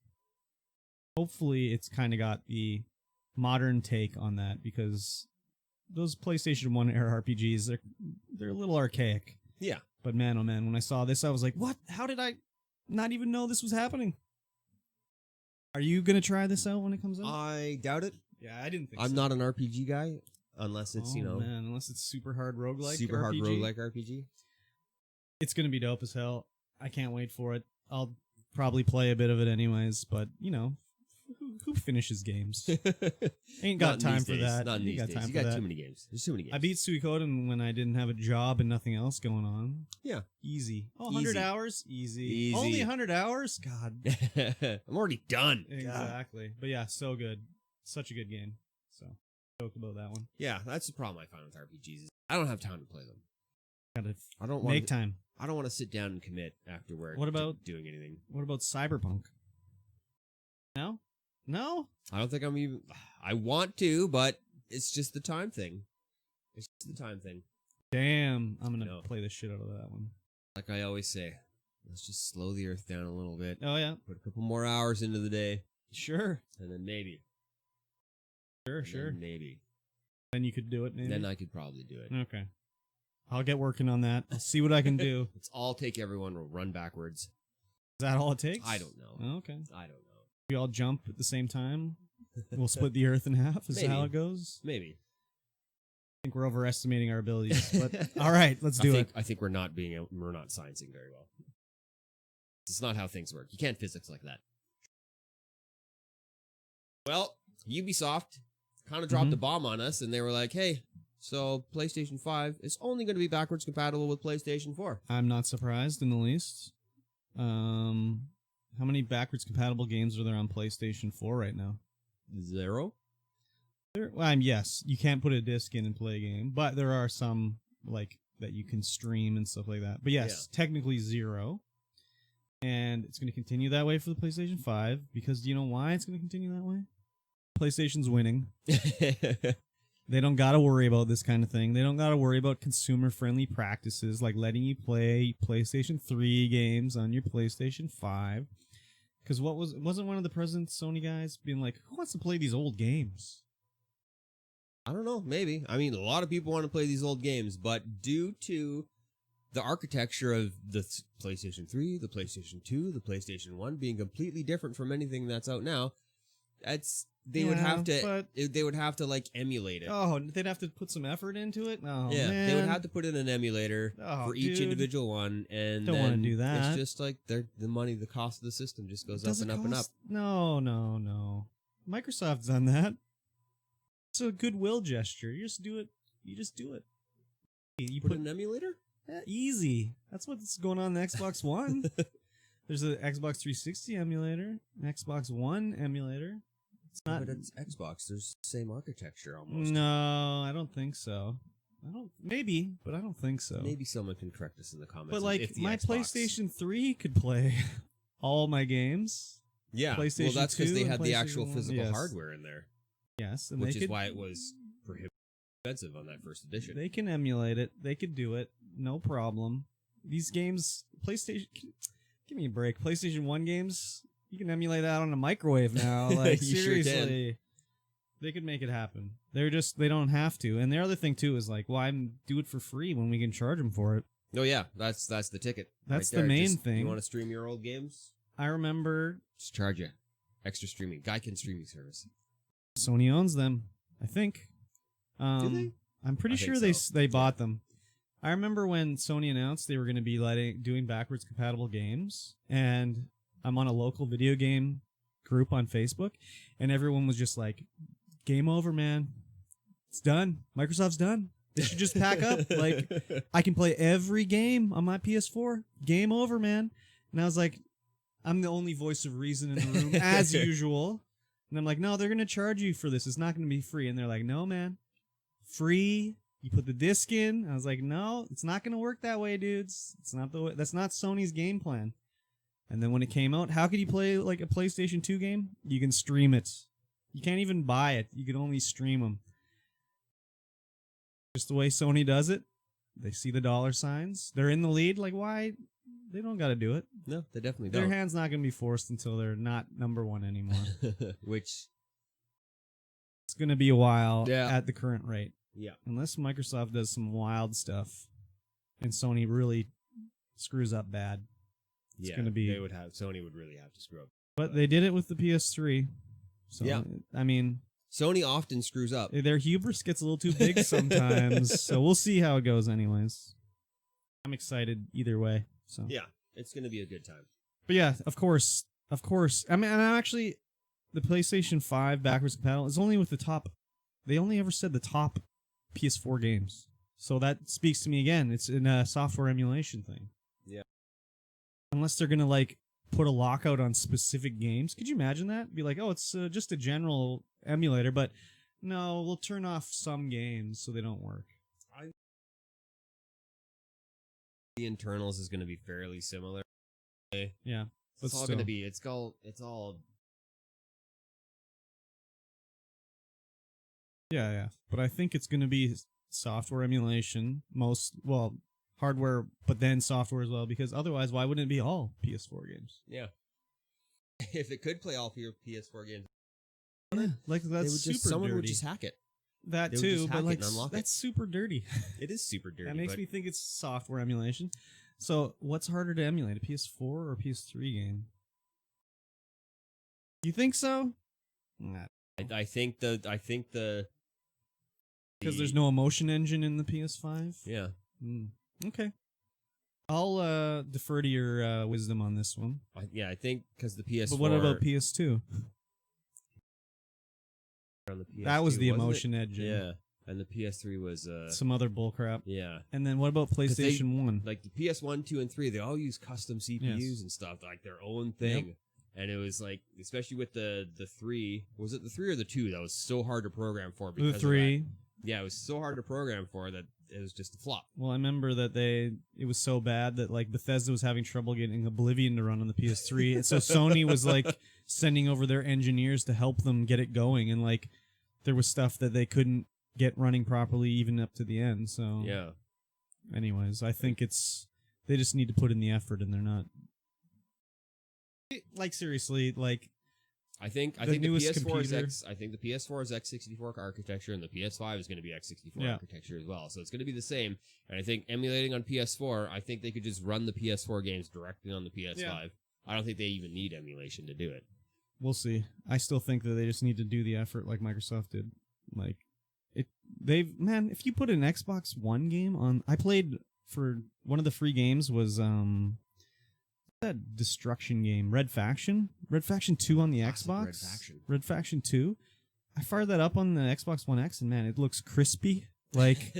kind of got the modern take on that, because those PlayStation 1 era RPGs, they're a little archaic. Yeah. But man, oh man, when I saw this, I was like, what? How did I not even know this was happening? Are you going to try this out when it comes out? I doubt it. Yeah, I didn't think I'm not an RPG guy, unless it's, man, unless it's super hard roguelike super RPG. hard roguelike RPG. It's going to be dope as hell. I can't wait for it. I'll probably play a bit of it anyways, but, you know, who finishes games? Ain't got time for that. Not these days. You got too many games. There's too many games. I beat Suikoden when I didn't have a job and nothing else going on. Yeah. Easy. Oh, 100 hours? Easy. Only 100 hours? God. I'm already done. Exactly. God. But yeah, so good. Such a good game. So, stoked about that one. Yeah, that's the problem I find with RPGs. Is I don't have time to play them. I don't make time. I don't want to sit down and commit after work. What about doing anything? What about Cyberpunk? No? No? I don't think I'm even... I want to, but it's just the time thing. It's just the time thing. Damn. I'm going to play the shit out of that one. Like I always say, let's just slow the earth down a little bit. Oh, yeah. Put a couple more hours into the day. Sure. And then maybe. Sure. Maybe. Then you could do it, maybe? Then I could probably do it. Okay. I'll get working on that. I'll see what I can do. Let's all take everyone. We'll run backwards. Is that all it takes? I don't know. Oh, okay. I don't know. We all jump at the same time? We'll split the earth in half? Is that how it goes? Maybe. I think we're overestimating our abilities. But all right, let's do it. I think we're not sciencing very well. It's not how things work. You can't physics like that. Well, Ubisoft kind of dropped a bomb on us, and they were like, hey, so PlayStation 5 is only going to be backwards compatible with PlayStation 4. I'm not surprised in the least. How many backwards compatible games are there on PlayStation 4 right now? 0. Yes, you can't put a disc in and play a game, but there are some like that you can stream and stuff like that. But yes, technically 0. And it's going to continue that way for the PlayStation 5 because do you know why it's going to continue that way? PlayStation's winning. They don't got to worry about this kind of thing. They don't got to worry about consumer-friendly practices like letting you play PlayStation 3 games on your PlayStation 5. Because wasn't one of the present Sony guys being like, who wants to play these old games? I don't know, maybe. I mean, a lot of people want to play these old games, but due to the architecture of the PlayStation 3, the PlayStation 2, the PlayStation 1 being completely different from anything that's out now, they would have to like emulate it. Oh, they'd have to put some effort into it? Oh, yeah, man. they would have to put in an emulator for each individual one, and don't want to do that. It's just like the cost of the system just goes up and up and up. No. Microsoft's done that. It's a goodwill gesture. You just do it. You put an emulator? Yeah, easy. That's what's going on in the Xbox One. There's an Xbox 360 emulator, an Xbox One emulator. It's not. But it's Xbox. There's the same architecture almost. No, I don't think so. Maybe, but I don't think so. Maybe someone can correct us in the comments. But like my Xbox. PlayStation 3 could play all my games. Yeah, PlayStation well, that's because they had the actual 1, physical hardware in there. Yes, and which is why it was prohibitively expensive on that first edition. They can emulate it. They could do it. No problem. These games, PlayStation, give me a break. PlayStation 1 games, you can emulate that on a microwave now. Like, seriously. Sure, they could make it happen. They don't have to. And the other thing, too, is like, why do it for free when we can charge them for it? Oh, yeah. That's the ticket. That's right the main thing. You want to stream your old games? I remember. Just charge you. Extra streaming. Gaiken streaming service. Sony owns them, I think. Do they? I'm pretty sure they bought them. I remember when Sony announced they were going to be doing backwards compatible games, and I'm on a local video game group on Facebook, and everyone was just like, "Game over, man. It's done. Microsoft's done. They should just pack up. Like, I can play every game on my PS4. Game over, man." And I was like, I'm the only voice of reason in the room, as usual. And I'm like, no, they're going to charge you for this. It's not going to be free. And they're like, no, man. Free. You put the disc in. I was like, no, it's not going to work that way, dudes. It's not the way. That's not Sony's game plan. And then when it came out, how could you play like a PlayStation 2 game? You can stream it. You can't even buy it. You can only stream them. Just the way Sony does it. They see the dollar signs. They're in the lead. Like, why? They don't got to do it. No, they definitely don't. Their hand's not going to be forced until they're not number one anymore. Which it's going to be a while at the current rate. Yeah. Unless Microsoft does some wild stuff and Sony really screws up bad. It's going to be. Sony would really have to screw up. But they did it with the PS3. So, yeah. I mean, Sony often screws up. Their hubris gets a little too big sometimes. So we'll see how it goes anyways. I'm excited either way. So yeah, it's going to be a good time. But yeah, of course. I mean, and actually, the PlayStation 5 backwards compatible is only with the top. They only ever said the top PS4 games. So that speaks to me again. It's in a software emulation thing. Yeah. Unless they're going to like put a lockout on specific games. Could you imagine that? Be like, oh, it's just a general emulator, but no, we'll turn off some games so they don't work. The internals is going to be fairly similar. Yeah. It's all going to be, it's all. Yeah. But I think it's going to be software emulation, hardware, but then software as well, because otherwise, why wouldn't it be all PS4 games? Yeah. If it could play all PS4 games. Yeah, like that's super dirty. Someone would just hack it. That too, but like that's super dirty. It is super dirty. That makes me think it's software emulation. So, what's harder to emulate, a PS4 or a PS3 game? You think so? Nah. I think the because there's no emotion engine in the PS5. Yeah. Okay. I'll defer to your wisdom on this one. I think because the PS4. But what about PS2? On the PS2, that was the emotion engine. Yeah, and the PS3 was some other bullcrap. Yeah. And then what about PlayStation 1? Like the PS1, 2, and 3, they all use custom CPUs and stuff, like their own thing. Yep. And it was like, especially with the 3, was it the 3 or the 2 that was so hard to program for? The Because 3. Of that. Yeah, it was so hard to program for that it was just a flop. Well, I remember that it was so bad that like Bethesda was having trouble getting Oblivion to run on the PS3. And so Sony was like sending over their engineers to help them get it going, and like there was stuff that they couldn't get running properly even up to the end. So yeah. Anyways, I think they just need to put in the effort, and they're not. Like seriously, like I think the PS4 is I think the PS4 is x64 architecture, and the PS5 is going to be x64 architecture as well. So it's going to be the same. And I think emulating on PS4, I think they could just run the PS4 games directly on the PS5. Yeah. I don't think they even need emulation to do it. We'll see. I still think that they just need to do the effort like Microsoft did. Like if you put an Xbox One game on, I played for one of the free games was that destruction game, Red Faction 2 on the Xbox. Red Faction 2. I fired that up on the Xbox One X, and man, it looks crispy. Like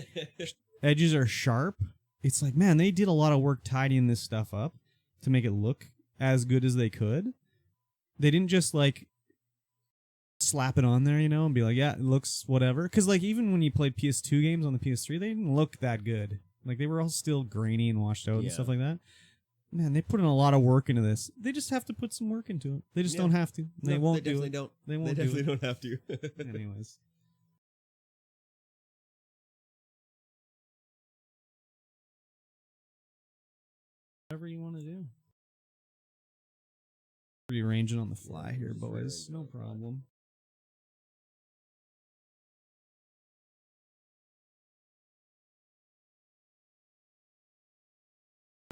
edges are sharp. It's like, man, they did a lot of work tidying this stuff up to make it look as good as they could. They didn't just like slap it on there, and be like, yeah, it looks whatever. Because like even when you played PS2 games on the PS3, they didn't look that good. Like they were all still grainy and washed out and stuff like that. Man, they put in a lot of work into this. They just have to put some work into it. They just don't have to. They won't do it. Don't. They won't. They definitely don't have to. Anyways. Whatever you want to do. Rearranging on the fly here, boys. No problem.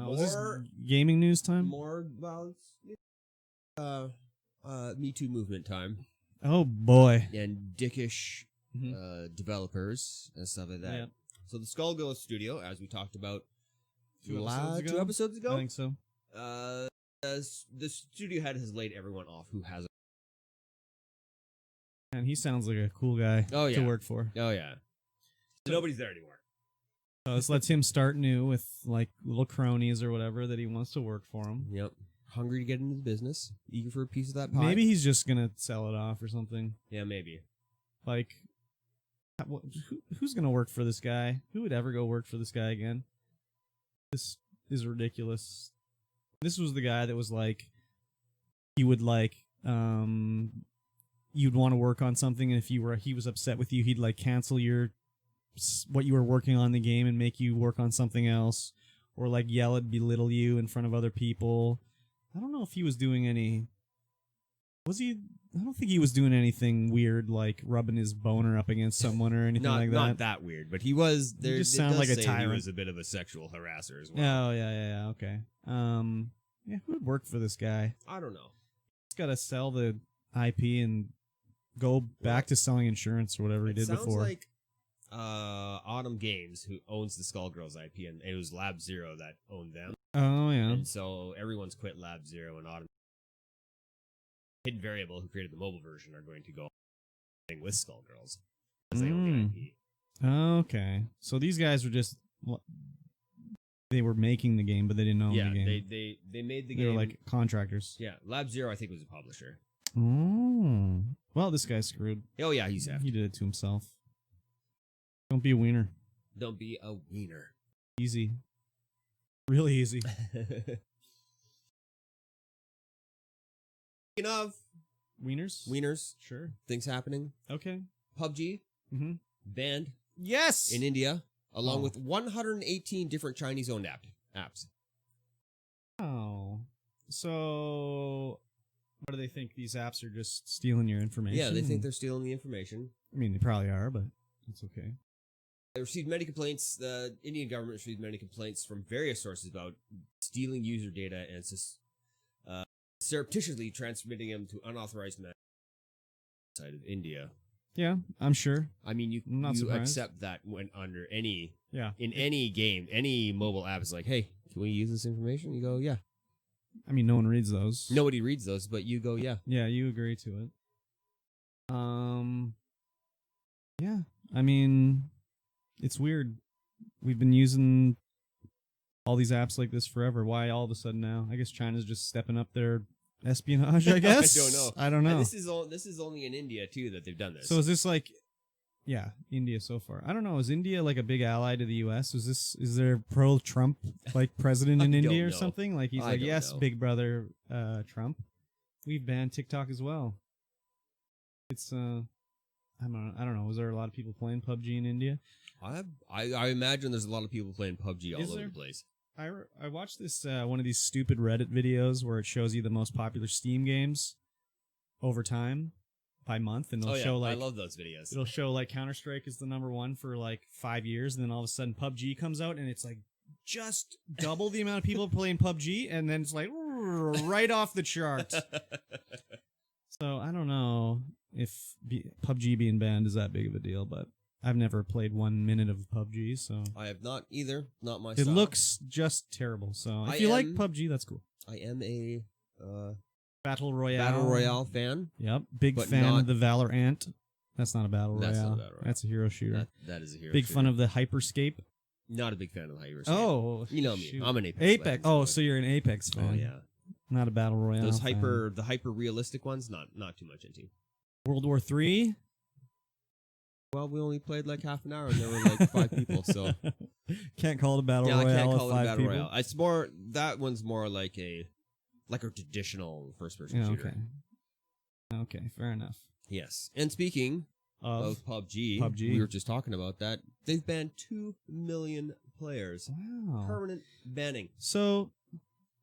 Was this gaming news time? More, well, Me Too movement time. Oh boy. And dickish developers and stuff like that. Yep. So the Skullgirls studio, as we talked about 2 episodes ago. I think so. The studio head has laid everyone off who has. And he sounds like a cool guy to work for. Oh yeah. So nobody's there anymore. So this lets him start new with like little cronies or whatever that he wants to work for him. Yep. Hungry to get into the business, eager for a piece of that pie. Maybe he's just gonna sell it off or something. Yeah, maybe. Like, who's gonna work for this guy? Who would ever go work for this guy again? This is ridiculous. This was the guy that was like, he would like, you'd want to work on something, and if he was upset with you, he'd like cancel what you were working on in the game and make you work on something else, or like yell and belittle you in front of other people. I don't know if he was doing any. Was he? I don't think he was doing anything weird, like rubbing his boner up against someone or anything like that. Not that weird, but he was. There, he just sounded like a tyrant. He was a bit of a sexual harasser as well. Oh yeah. Okay. Yeah, who would work for this guy? I don't know. He's got to sell the IP and go back to selling insurance or whatever he did before. Sounds like Autumn Games, who owns the Skullgirls IP, and it was Lab Zero that owned them. Oh yeah. And so everyone's quit Lab Zero, and Autumn Hidden Variable, who created the mobile version, are going to go with Skullgirls because they own the IP. Okay, so these guys were just they were making the game, but they didn't own the game. Yeah, they made the game. They were like contractors. Yeah, Lab Zero, I think, was a publisher. Oh, well, this guy's screwed. Oh yeah, he's effed. He did it to himself. Don't be a wiener. Don't be a wiener. Easy. Really easy. Speaking of wieners, sure. Things happening. Okay. PUBG banned. Yes, in India, along with 118 different Chinese-owned apps. Oh, so what do they think? These apps are just stealing your information? Yeah, they think they're stealing the information. I mean, they probably are, but it's okay. They received many complaints. The Indian government received many complaints from various sources about stealing user data and surreptitiously transmitting them to unauthorized men outside of India. Yeah, I'm sure. I mean, you accept that when under in any game, any mobile app is like, hey, can we use this information? You go, yeah. I mean, no one reads those. Nobody reads those, but you go, yeah. Yeah, you agree to it. Yeah, I mean, it's weird. We've been using all these apps like this forever. Why all of a sudden now? I guess China's just stepping up their espionage, I guess. I don't know. And this is only in India too that they've done this. So is this like, yeah, India so far? I don't know. Is India like a big ally to the U.S.? Is there pro-Trump like president in India or something? Like he's like, yes, big brother Trump. We've banned TikTok as well. It's I don't know. Was there a lot of people playing PUBG in India? I imagine there's a lot of people playing PUBG all over the place. I watched this one of these stupid Reddit videos where it shows you the most popular Steam games over time by month, and it'll show like, I love those videos. It'll show like Counter-Strike is the #1 for like 5 years, and then all of a sudden PUBG comes out and it's like just double the amount of people playing PUBG, and then it's like right off the chart. So I don't know if PUBG being banned is that big of a deal, but I've never played 1 minute of PUBG, so I have not either. Not my It style. looks just terrible. So if you like PUBG, that's cool. I am a Battle Royale fan. Yep, big fan of the Valorant. That's not a Battle Royale. That's not a Battle Royale. That's a hero shooter. That is a hero big shooter. fan of the Hyperscape. Not a big fan of the Hyperscape. Oh, you know me. shoot. I'm an Apex. Apex. Oh, so you're an Apex fan. Oh yeah. Not a Battle Royale. Those the hyper realistic ones, not too much into. World War III. Well, we only played like half an hour, and there were like 5 people, so can't call it a Battle Royale. I can't call it a 5 Battle people. Royale. It's more that one's more like a traditional first-person shooter. Okay, fair enough. Yes, and speaking of PUBG, we were just talking about that. They've banned 2 million players. Wow, permanent banning. So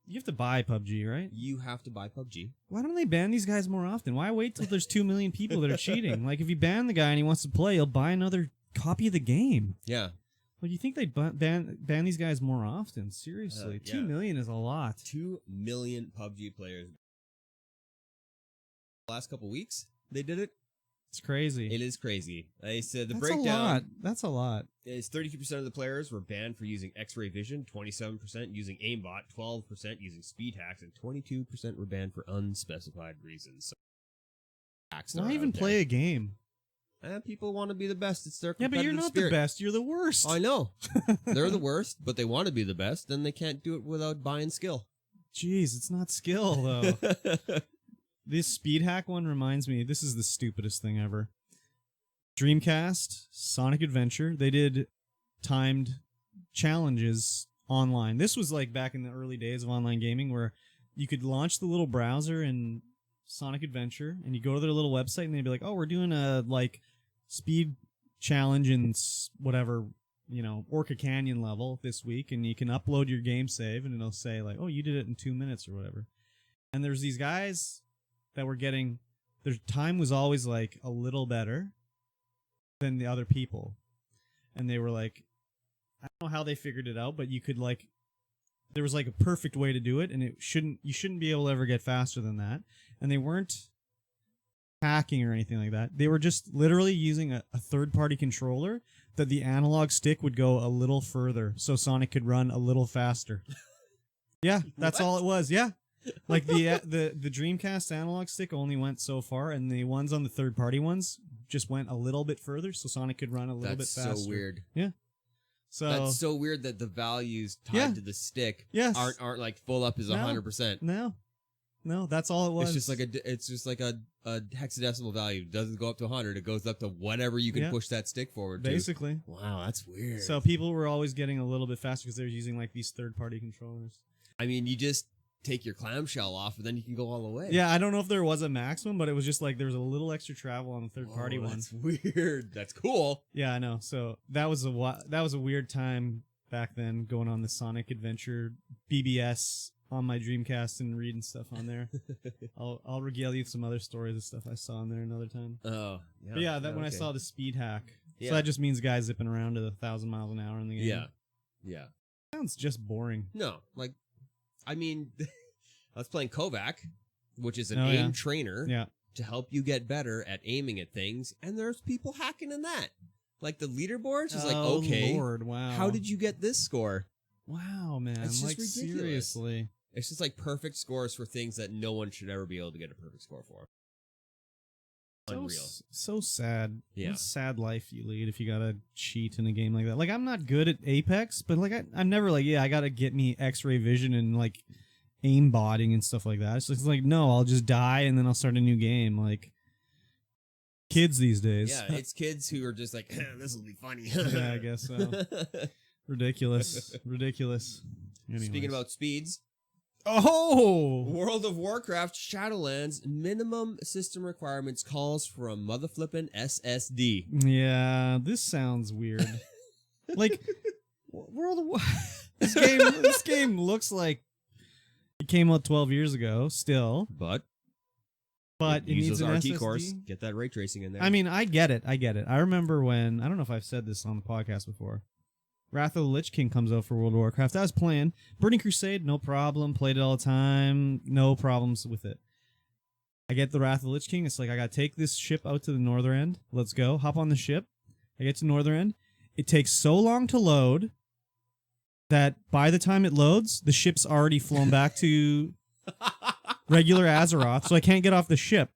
you have to buy PUBG, right? You have to buy PUBG. Why don't they ban these guys more often? Why wait till there's 2 million people that are cheating? Like, if you ban the guy and he wants to play, he'll buy another copy of the game. Yeah. Well, you think they'd ban these guys more often? Seriously, 2 million is a lot. 2 million PUBG players. Last couple weeks, they did it. It's crazy. It is crazy. They said the That's breakdown. A lot. That's a lot. Is 32% of the players were banned for using X-ray vision, 27% using aimbot, 12% using speed hacks, and 22% were banned for unspecified reasons. So, why even play a game? People want to be the best. It's their competitive but you're not spirit. The best. You're the worst. I know. They're the worst, but they want to be the best, and they can't do it without buying skill. Jeez, it's not skill, though. This speed hack one reminds me, this is the stupidest thing ever. Dreamcast, Sonic Adventure, they did timed challenges online. This was like back in the early days of online gaming where you could launch the little browser in Sonic Adventure and you go to their little website and they'd be like, oh, we're doing a like speed challenge in whatever, Orca Canyon level this week, and you can upload your game save and it'll say like, oh, you did it in 2 minutes or whatever. And there's these guys that were getting, their time was always like a little better than the other people. And they were like, I don't know how they figured it out, but you could like, there was like a perfect way to do it, and you shouldn't be able to ever get faster than that. And they weren't hacking or anything like that. They were just literally using a third-party controller that the analog stick would go a little further so Sonic could run a little faster. Yeah, that's all it was. Yeah. Like the Dreamcast analog stick only went so far, and the ones on the third-party ones just went a little bit further so Sonic could run a little bit faster. That's so weird. Yeah. So that's so weird that the values tied to the stick aren't like full up as 100%. No, that's all it was. It's just like a hexadecimal value. It doesn't go up to 100. It goes up to whatever you can push that stick forward to. Basically. Wow, that's weird. So people were always getting a little bit faster because they were using like these third-party controllers. I mean, you just take your clamshell off and then you can go all the way. Yeah, I don't know if there was a maximum, but it was just like there was a little extra travel on the third-party one. That's weird. That's cool. Yeah, I know. So that was a weird time back then, going on the Sonic Adventure BBS on my Dreamcast and reading stuff on there. I'll regale you with some other stories of stuff I saw on there another time. Oh, yeah. But yeah, when I saw the speed hack. Yeah. So that just means guys zipping around at 1,000 miles an hour in the game. Yeah. Yeah. Sounds just boring. No, like, I mean, I was playing Kovac, which is an aim trainer to help you get better at aiming at things, and there's people hacking in that. Like the leaderboards is like, okay, Lord, wow. How did you get this score? Wow, man. It's just like, ridiculous. Seriously. It's just like perfect scores for things that no one should ever be able to get a perfect score for. Unreal. So sad. Yeah. What a sad life you lead if you gotta cheat in a game like that. Like, I'm not good at Apex, but like I'm never like, I gotta get me X-ray vision and like aimbotting and stuff like that. It's just like, no, I'll just die and then I'll start a new game. Like kids these days. Yeah, it's kids who are just like, this will be funny. Yeah, I guess so. Ridiculous. Ridiculous. Anyways. Speaking about speeds, oh, World of Warcraft Shadowlands minimum system requirements calls for a motherflippin' SSD. yeah, this sounds weird. Like World of War. This game looks like it came out 12 years ago. Still, But it use needs those an RT SSD. cores, get that ray tracing in there. I mean, I get it. I remember when, I don't know if I've said this on the podcast before, Wrath of the Lich King comes out for World of Warcraft. I was playing Burning Crusade, no problem. Played it all the time, no problems with it. I get the Wrath of the Lich King. It's like, I gotta take this ship out to the northern end. Let's go. Hop on the ship. I get to northern end. It takes so long to load that by the time it loads, the ship's already flown back to regular Azeroth, so I can't get off the ship.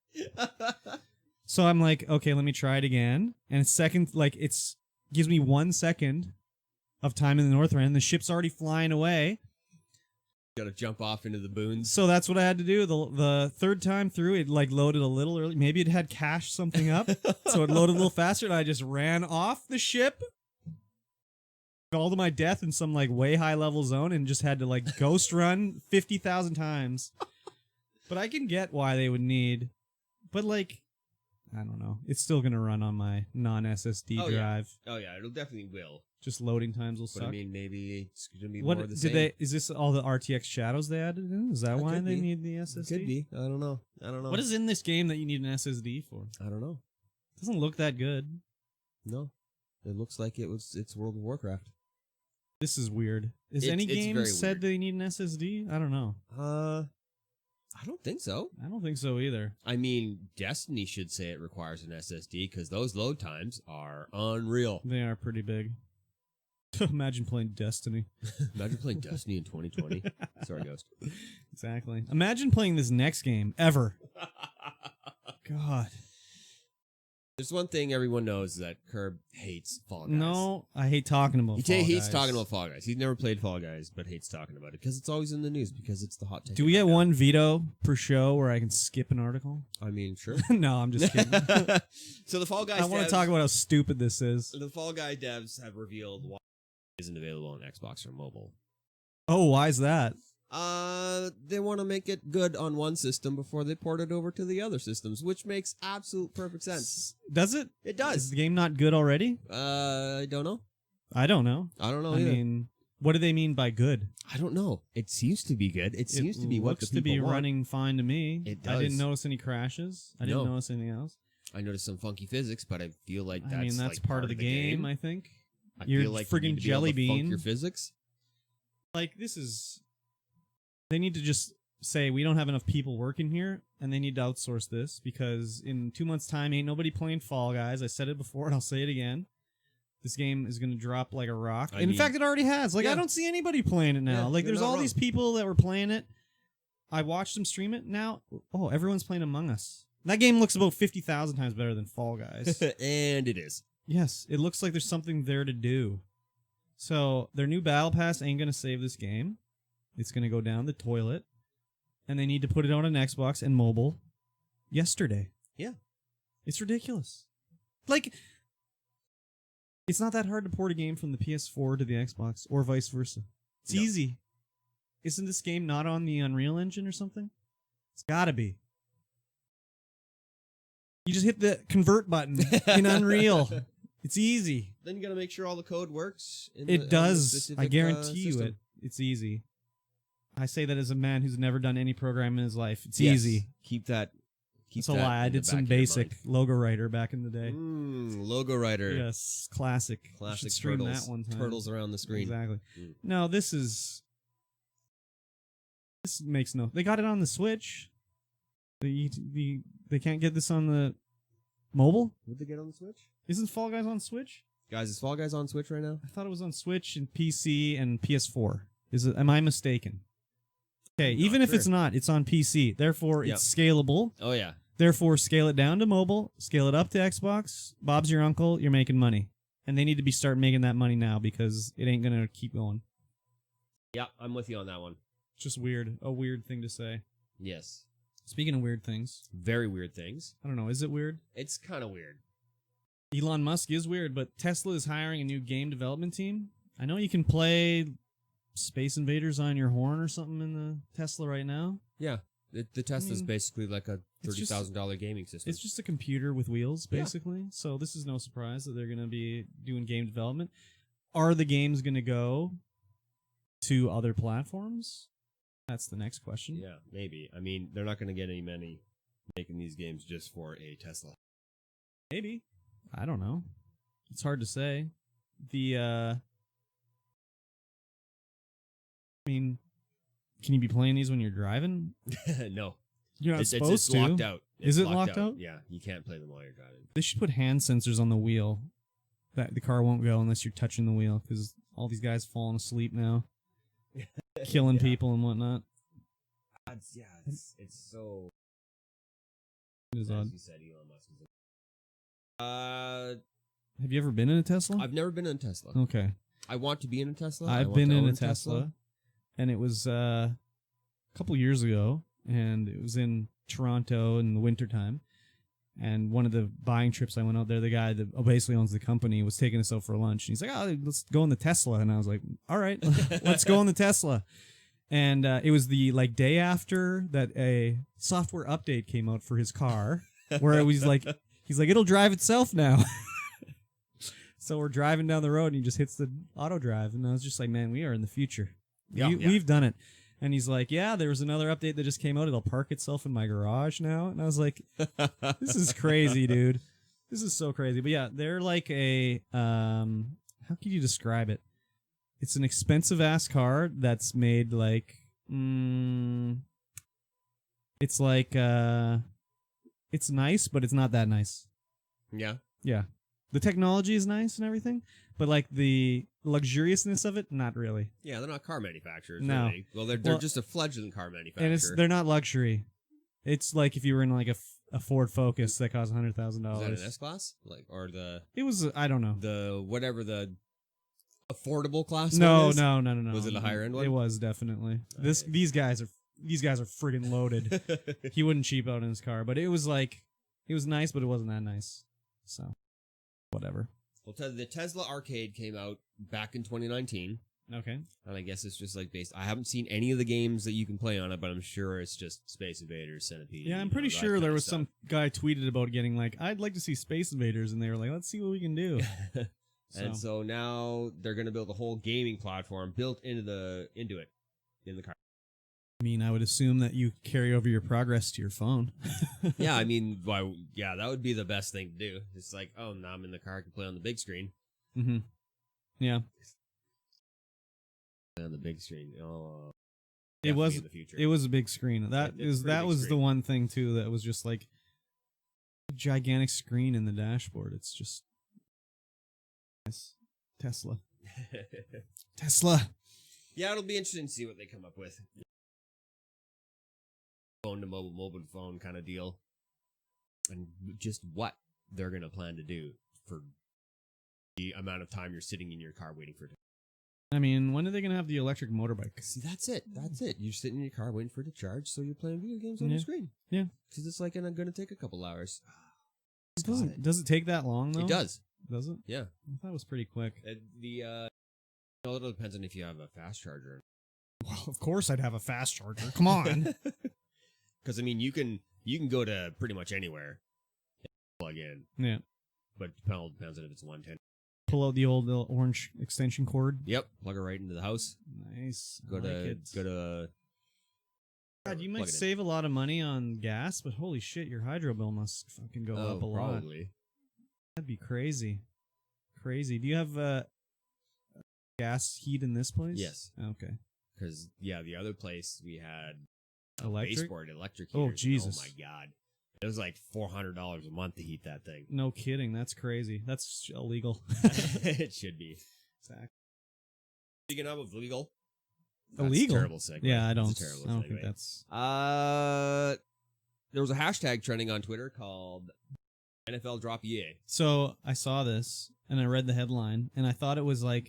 So I'm like, okay, let me try it again. And it's gives me 1 second of time in the north end. The ship's already flying away. Gotta jump off into the boons. So that's what I had to do. The third time through, it like loaded a little early. Maybe it had cached something up, so it loaded a little faster, and I just ran off the ship, fell to my death in some like way high level zone, and just had to like ghost run 50,000 times. But I can get why they would need, but like, I don't know. It's still gonna run on my non-SSD drive. Yeah. Oh yeah, it'll definitely will. Just loading times will suck. But I mean, maybe it's gonna be more of the did same. Is this all the RTX shadows they added in? Is that why they need the SSD? Could be. I don't know. What is in this game that you need an SSD for? I don't know. It doesn't look that good. No, it looks like it's World of Warcraft. This is weird. Is any game said they need an SSD? I don't know. I don't think so. I don't think so either. I mean, Destiny should say it requires an SSD because those load times are unreal. They are pretty big. Imagine playing Destiny. Imagine playing Destiny in 2020. Sorry, Ghost. Exactly. Imagine playing this next game ever. God. There's one thing everyone knows is that Curb hates Fall Guys. No, I hate talking about Fall Guys. He hates talking about Fall Guys. He's never played Fall Guys, but hates talking about it because it's always in the news because it's the hot take. Do we get one veto per show where I can skip an article? I mean, sure. No, I'm just kidding. So the Fall Guys I want to talk about how stupid this is. The Fall Guy devs have revealed why it isn't available on Xbox or mobile. Oh, why is that? They want to make it good on one system before they port it over to the other systems, which makes absolute perfect sense. Does it? It does. Is the game not good already? I don't know. I don't know. I don't know I either. mean, what do they mean by good? I don't know. It seems to be good. It seems to be what the people looks to be want. running fine to me. It does. I didn't notice any crashes. I didn't notice anything else. I noticed some funky physics, but I feel like that's that's like part of the game, I think. You're feel like friggin' you need to be jelly able to funk bean. your physics. Like, this is... They need to just say, we don't have enough people working here, and they need to outsource this, because in 2 months' time, ain't nobody playing Fall Guys. I said it before, and I'll say it again. This game is going to drop like a rock. In fact, it already has. Like, I don't see anybody playing it now. Yeah, like, there's all these people that were playing it. I watched them stream it. Now, everyone's playing Among Us. That game looks about 50,000 times better than Fall Guys. And it is. Yes, it looks like there's something there to do. So, their new Battle Pass ain't going to save this game. It's going to go down the toilet. And they need to put it on an Xbox and mobile yesterday. Yeah. It's ridiculous. Like, it's not that hard to port a game from the PS4 to the Xbox, or vice versa. It's easy. Isn't this game not on the Unreal Engine or something? It's gotta be. You just hit the convert button in Unreal. It's easy. Then you gotta make sure all the code works. It does. I guarantee you it. It's easy. I say that as a man who's never done any program in his life. It's easy. Keep that. It's a lie. I did some basic logo writer back in the day. Logo writer. Yes, classic. Classic stream turtles. that one time. Turtles around the screen. Exactly. No, this makes no. They got it on the Switch. They can't get this on the mobile. Would they get on the Switch? Isn't Fall Guys on Switch? Guys, is Fall Guys on Switch right now? I thought it was on Switch and PC and PS4. Am I mistaken? Okay, even if it's not, it's on PC. Therefore, it's scalable. Oh, yeah. Therefore, scale it down to mobile, scale it up to Xbox. Bob's your uncle, you're making money. And they need to start making that money now because it ain't going to keep going. Yeah, I'm with you on that one. Just weird. A weird thing to say. Yes. Speaking of weird things. Very weird things. I don't know. Is it weird? It's kind of weird. Elon Musk is weird, but Tesla is hiring a new game development team. I know you can play Space Invaders on your horn or something in the Tesla right now. Yeah. The Tesla's basically like a $30,000 gaming system. It's just a computer with wheels, basically. Yeah. So this is no surprise that they're going to be doing game development. Are the games going to go to other platforms? That's the next question. Yeah, maybe. I mean, they're not going to get any money making these games just for a Tesla. Maybe. I don't know. It's hard to say. I mean, can you be playing these when you're driving? No. You're not supposed it's to. Locked out. Is it locked out? Yeah, you can't play them while you're driving. They should put hand sensors on the wheel. That the car won't go unless you're touching the wheel, because all these guys falling asleep now. Killing people and whatnot. It's so... It is odd. As you said, Elon Musk is Have you ever been in a Tesla? I've never been in a Tesla. Okay. I want to be in a Tesla. I've been in a Tesla, and it was a couple years ago, and it was in Toronto in the wintertime. And one of the buying trips I went out there, the guy that basically owns the company was taking us out for lunch. And he's like, "Oh, let's go in the Tesla." And I was like, "All right, let's go in the Tesla." And it was the day after that a software update came out for his car, where it was like, he's like, "It'll drive itself now." So we're driving down the road, and he just hits the auto drive, and I was just like, "Man, we are in the future. We've done it." And he's like, "Yeah, there was another update that just came out. It'll park itself in my garage now." And I was like, "This is crazy, dude. This is so crazy." But yeah, they're like a how can you describe it? It's an expensive ass car that's made like it's like it's nice, but it's not that nice. Yeah. Yeah. The technology is nice and everything, but like the luxuriousness of it, not really. Yeah, they're not car manufacturers. No. Really. Well, they're just a fledgling car manufacturer. And they're not luxury. It's like if you were in like a Ford Focus that costs $100,000. Is that an S-Class? It was, I don't know. The affordable class? No. Was it a higher end one? It was definitely. These guys are friggin' loaded. He wouldn't cheap out in his car, but it was nice, but it wasn't that nice. So, whatever. Well, the Tesla Arcade came out back in 2019. Okay. And I guess it's just I haven't seen any of the games that you can play on it, but I'm sure it's just Space Invaders, Centipede. Yeah, I'm pretty sure there was some guy tweeted about getting I'd like to see Space Invaders, and they were like, let's see what we can do. And so now they're going to build a whole gaming platform built into it in the car. I mean, I would assume that you carry over your progress to your phone. Yeah, I mean, that would be the best thing to do. It's like, oh, now I'm in the car, I can play on the big screen. Mm-hmm. Yeah. On the big screen. Oh, it was in the future. It was a big screen. That was the one thing too that was just like a gigantic screen in the dashboard. It's just nice. Tesla. Yeah, it'll be interesting to see what they come up with. Phone to mobile to phone kind of deal, and just what they're going to plan to do for the amount of time you're sitting in your car waiting for it. I mean, when are they going to have the electric motorbike? See, that's it. You're sitting in your car waiting for it to charge, so you're playing video games on the screen. Yeah. Because it's going to take a couple hours. Does it take that long, though? It does. Does it? Yeah. I thought it was pretty quick. It depends on if you have a fast charger. Well, of course I'd have a fast charger. Come on. Because, I mean, you can go to pretty much anywhere and plug in. Yeah. But it depends on if it's 110. Pull out the old orange extension cord. Yep, plug it right into the house. Nice. Go to. God, you might save a lot of money on gas, but holy shit, your hydro bill must fucking go up a lot. Probably. That'd be crazy. Crazy. Do you have gas heat in this place? Yes. Okay. Because the other place we had electric heaters. Oh Jesus! Oh my God. It was like $400 a month to heat that thing. No kidding. That's crazy. That's illegal. It should be. Exactly. Speaking of illegal. Illegal? Terrible segue. Yeah, I don't segue. think that's... There was a hashtag trending on Twitter called NFL Drop EA. So I saw this, and I read the headline, and I thought it was I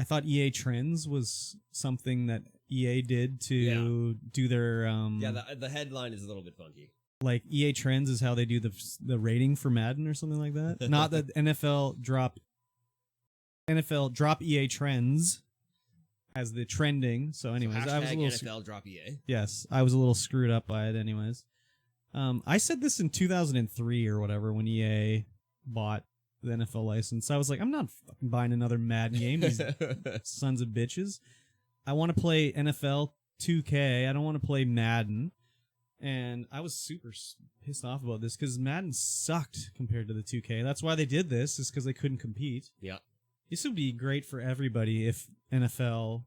thought EA Trends was something that EA did to do their the headline is a little bit funky. Like EA Trends is how they do the rating for Madden or something like that. Not that NFL drop EA Trends as the trending. So anyways, So I was a little NFL drop EA. Yes, I was a little screwed up by it anyways. I said this in 2003 or whatever when EA bought the NFL license. I was like, I'm not fucking buying another Madden game, these sons of bitches. I want to play NFL 2K. I don't want to play Madden. And I was super pissed off about this because Madden sucked compared to the 2K. That's why they did this, is because they couldn't compete. Yeah. This would be great for everybody if NFL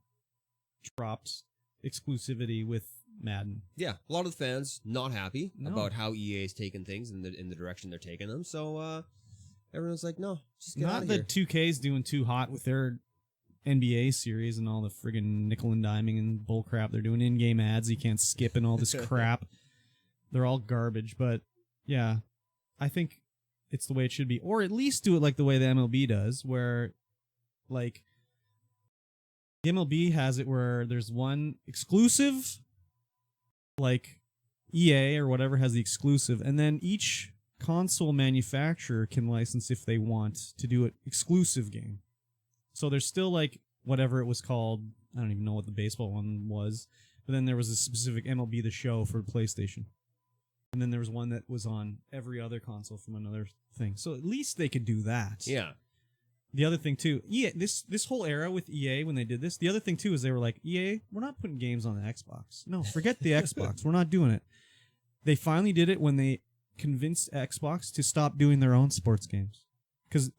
dropped exclusivity with Madden. Yeah, a lot of the fans not happy about how EA is taking things in the direction they're taking them. So everyone's like, no, just get out Not of that here. 2K's doing too hot with their NBA series and all the friggin' nickel and diming and bullcrap. They're doing in-game ads you can't skip and all this crap. They're all garbage, but yeah, I think it's the way it should be. Or at least do it like the way the MLB does, where like the MLB has it where there's one exclusive, like EA or whatever has the exclusive, and then each console manufacturer can license if they want to do an exclusive game. So there's still like whatever it was called. I don't even know what the baseball one was, but then there was a specific MLB The Show for PlayStation. And then there was one that was on every other console from another thing. So at least they could do that. Yeah. The other thing too, EA, this whole era with EA when they did this, the other thing too is they were like, EA, we're not putting games on the Xbox. No, forget the Xbox. We're not doing it. They finally did it when they convinced Xbox to stop doing their own sports games. Because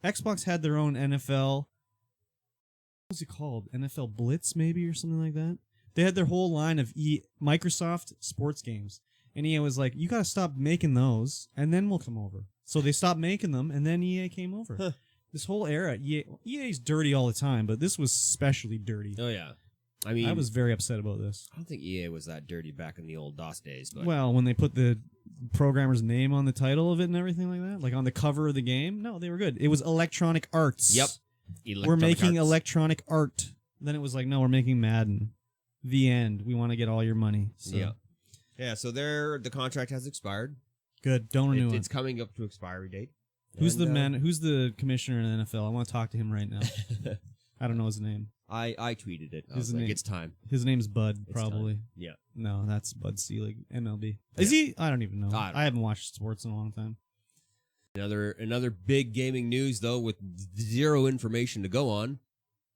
Xbox had their own NFL, what was it called? NFL Blitz maybe or something like that? They had their whole line of Microsoft sports games. And EA was like, you got to stop making those, and then we'll come over. So they stopped making them, and then EA came over. Huh. This whole era, EA's dirty all the time, but this was especially dirty. Oh, yeah. I mean, I was very upset about this. I don't think EA was that dirty back in the old DOS days. But Well, when they put the programmer's name on the title of it and everything like that, like on the cover of the game, no, they were good. It was Electronic Arts. Yep. We're making electronic art. Then it was like, no, we're making Madden. The end. We want to get all your money. So. Yeah. Yeah, so the contract has expired. Good. Don't renew it. It's coming up to expiry date. Who's the commissioner in the NFL? I want to talk to him right now. I don't know his name. I tweeted it. I was like, it's time. His name's Bud, probably. Time. Yeah. No, that's Bud Selig, MLB. Yeah. Is he? I don't even know. I haven't watched sports in a long time. Another big gaming news, though, with zero information to go on.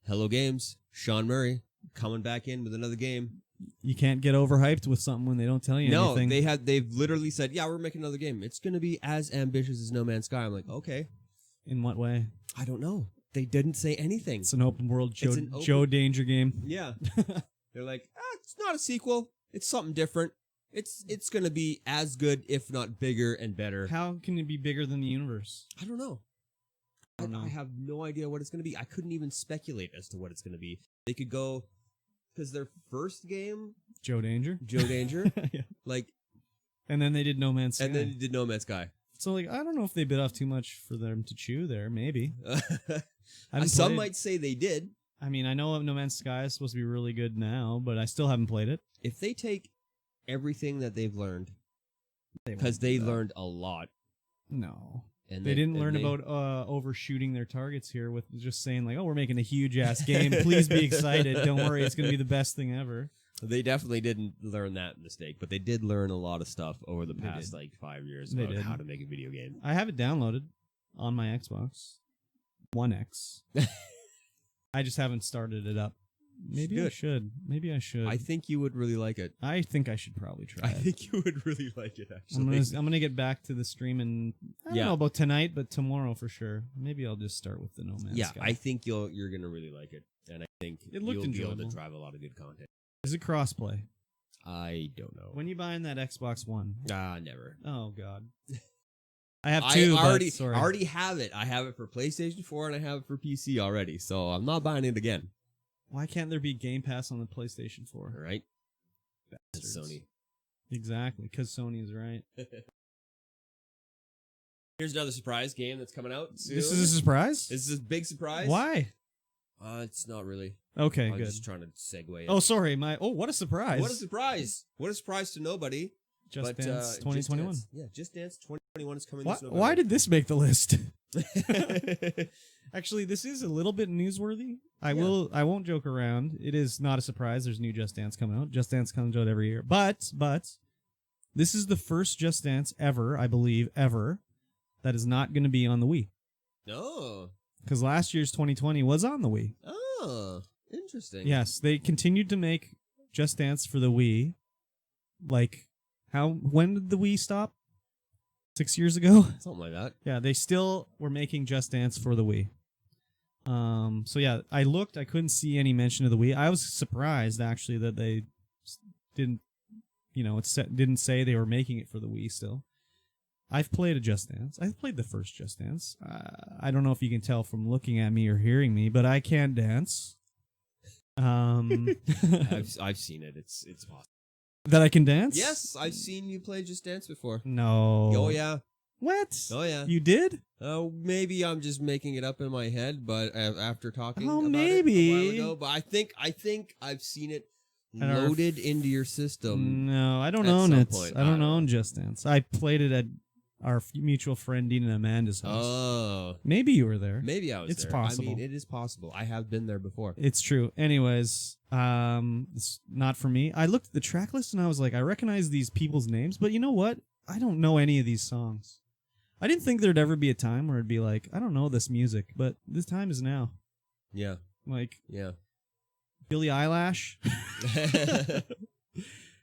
Hello Games, Sean Murray, coming back in with another game. You can't get overhyped with something when they don't tell you anything. No, they've literally said, yeah, we're making another game. It's going to be as ambitious as No Man's Sky. I'm like, okay. In what way? I don't know. They didn't say anything. It's an open world Joe Danger game. Yeah. They're like, it's not a sequel. It's something different. It's going to be as good, if not bigger and better. How can it be bigger than the universe? I don't know. I have no idea what it's going to be. I couldn't even speculate as to what it's going to be. They could go, because their first game, Joe Danger, yeah. Like, and then they did No Man's Sky. And then they did No Man's Sky. So, like, I don't know if they bit off too much for them to chew there. Maybe. Some might say they did. I mean, I know No Man's Sky is supposed to be really good now, but I still haven't played it. If they take everything that they've learned, because they learned a lot. No. And they didn't learn about overshooting their targets here with just saying, like, oh, we're making a huge-ass game. Please be excited. Don't worry. It's going to be the best thing ever. They definitely didn't learn that mistake, but they did learn a lot of stuff over the past, 5 years about how to make a video game. I have it downloaded on my Xbox One X. I just haven't started it up. Maybe I should. I think you would really like it. I think I should probably try it. I think you would really like it, actually. I'm gonna get back to the stream and I don't know about tonight, but tomorrow for sure. Maybe I'll just start with the No Man's Sky. I think you're gonna really like it, and I think you'll be able to drive a lot of good content. Is it crossplay? I don't know. When you buying that Xbox One? Never. Oh God. I have two. I already have it. I have it for PlayStation 4 and I have it for PC already, so I'm not buying it again. Why can't there be Game Pass on the PlayStation 4? Right? Bastards. Sony. Exactly, because Sony is right. Here's another surprise game that's coming out soon. This is a surprise? This is a big surprise. Why? It's not really. Okay, I was good. just trying to segue. Oh, sorry. What a surprise. What a surprise! What a surprise to nobody. Just Dance 2021. Yeah, Just Dance 2021 is coming this November. Why did this make the list? Actually, this is a little bit newsworthy. I won't joke around. It is not a surprise. There's new Just Dance coming out. Just Dance comes out every year. But this is the first Just Dance ever, I believe, that is not going to be on the Wii. No. Because last year's 2020 was on the Wii. Oh, interesting. Yes, they continued to make Just Dance for the Wii. Like, when did the Wii stop? 6 years ago? Something like that. Yeah, they still were making Just Dance for the Wii. So yeah, I looked, I couldn't see any mention of the Wii. I was surprised, actually, that they didn't, didn't say they were making it for the Wii still. I've played a Just Dance. I've played the first Just Dance. I don't know if you can tell from looking at me or hearing me, but I can dance. I've seen it. It's possible. That I can dance? Yes, I've seen you play Just Dance before. No. Oh, yeah. What? Oh, yeah. You did? Oh, maybe I'm just making it up in my head, but after talking about maybe. it a while ago, but I think I've seen it loaded into your system. No, I don't at own some it. point. I don't own Just Dance. I played it at our mutual friend Dean and Amanda's house. Oh. Maybe you were there. Maybe I was It's there. possible. I mean, it is possible. I have been there before. It's true. Anyways, it's not for me. I looked at the track list and I was like, I recognize these people's names, but you know what? I don't know any of these songs. I didn't think there'd ever be a time where it'd be like, I don't know this music, but this time is now. Yeah. Like, yeah. Billie Eilish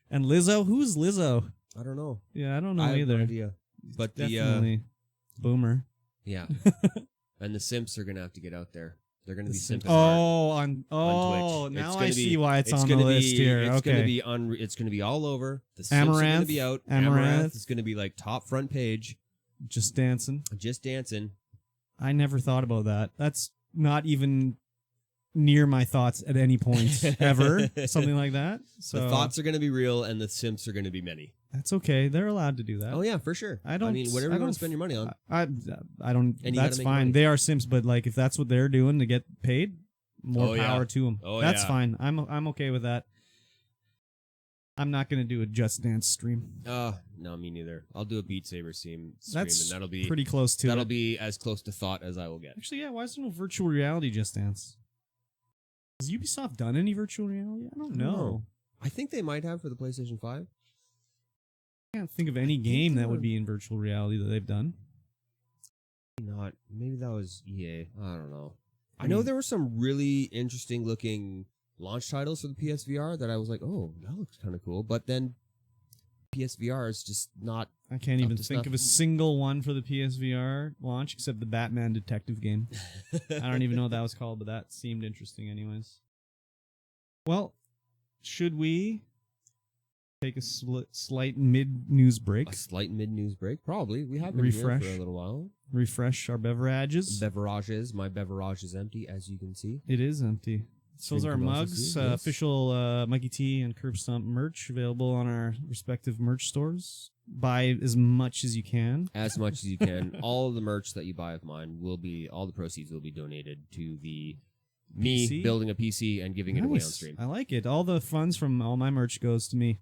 and Lizzo. Who's Lizzo? I don't know. Yeah, I don't know I have either. no idea. But Definitely boomer. Yeah. And the simps are gonna have to get out there. They're gonna be simping on Twitch. now It's I gonna see be, why it's on the list here. It's okay. gonna be it's gonna be all over. The simps are gonna be out. Amaranth is gonna be like top front page. Just dancing. Just dancing. I never thought about that. That's not even near my thoughts at any point ever. Something like that. So the thoughts are gonna be real, and the simps are gonna be many. That's okay. They're allowed to do that. Oh yeah, for sure. I mean, whatever you want to spend your money on. I don't. And that's fine. They are simps, but like if that's what they're doing to get paid, more power to them. Oh, that's fine. I'm okay with that. I'm not gonna do a Just Dance stream. No, me neither. I'll do a Beat Saber stream, That's and that'll be pretty close to. That'll be as close to thought as I will get. Actually, yeah. Why is there no virtual reality Just Dance? Has Ubisoft done any virtual reality? I don't know. I think they might have for the PlayStation 5. I can't think of any game that would be in virtual reality that they've done. Not. Maybe that was EA. I don't know. I know there were some really interesting looking launch titles for the PSVR that I was like, oh, that looks kind of cool. But then PSVR is just not. I can't even think of a single one for the PSVR launch except the Batman detective game. I don't even know what that was called, but that seemed interesting anyways. Well, should we take a slight mid-news break? A slight mid-news break? Probably. We have been here for a little while. Refresh our beverages. My beverage is empty, as you can see. It is empty. So is our mugs, official Mikey T and Curb Stomp merch available on our respective merch stores. Buy as much as you can. As much as you can. All the merch that you buy of mine all the proceeds will be donated to me PC? building a PC and giving it away on stream. I like it. All the funds from all my merch goes to me.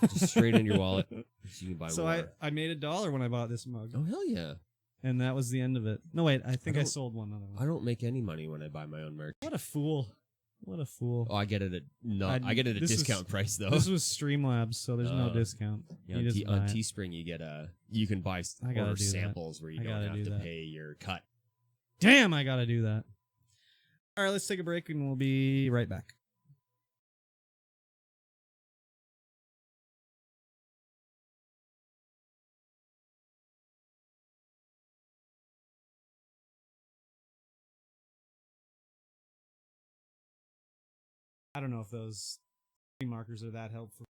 Just straight in your wallet. So you can buy more. I made $1 when I bought this mug. Oh, hell yeah. And that was the end of it. No, wait. I think I sold one other one. I don't make any money when I buy my own merch. What a fool. What a fool. Oh, I get it at I get it at a discount price though. This was Streamlabs, so there's no discount. Yeah, on Teespring you can buy samples where you don't have to pay your cut. Damn, I gotta do that. All right, let's take a break and we'll be right back. I don't know if those markers are that helpful.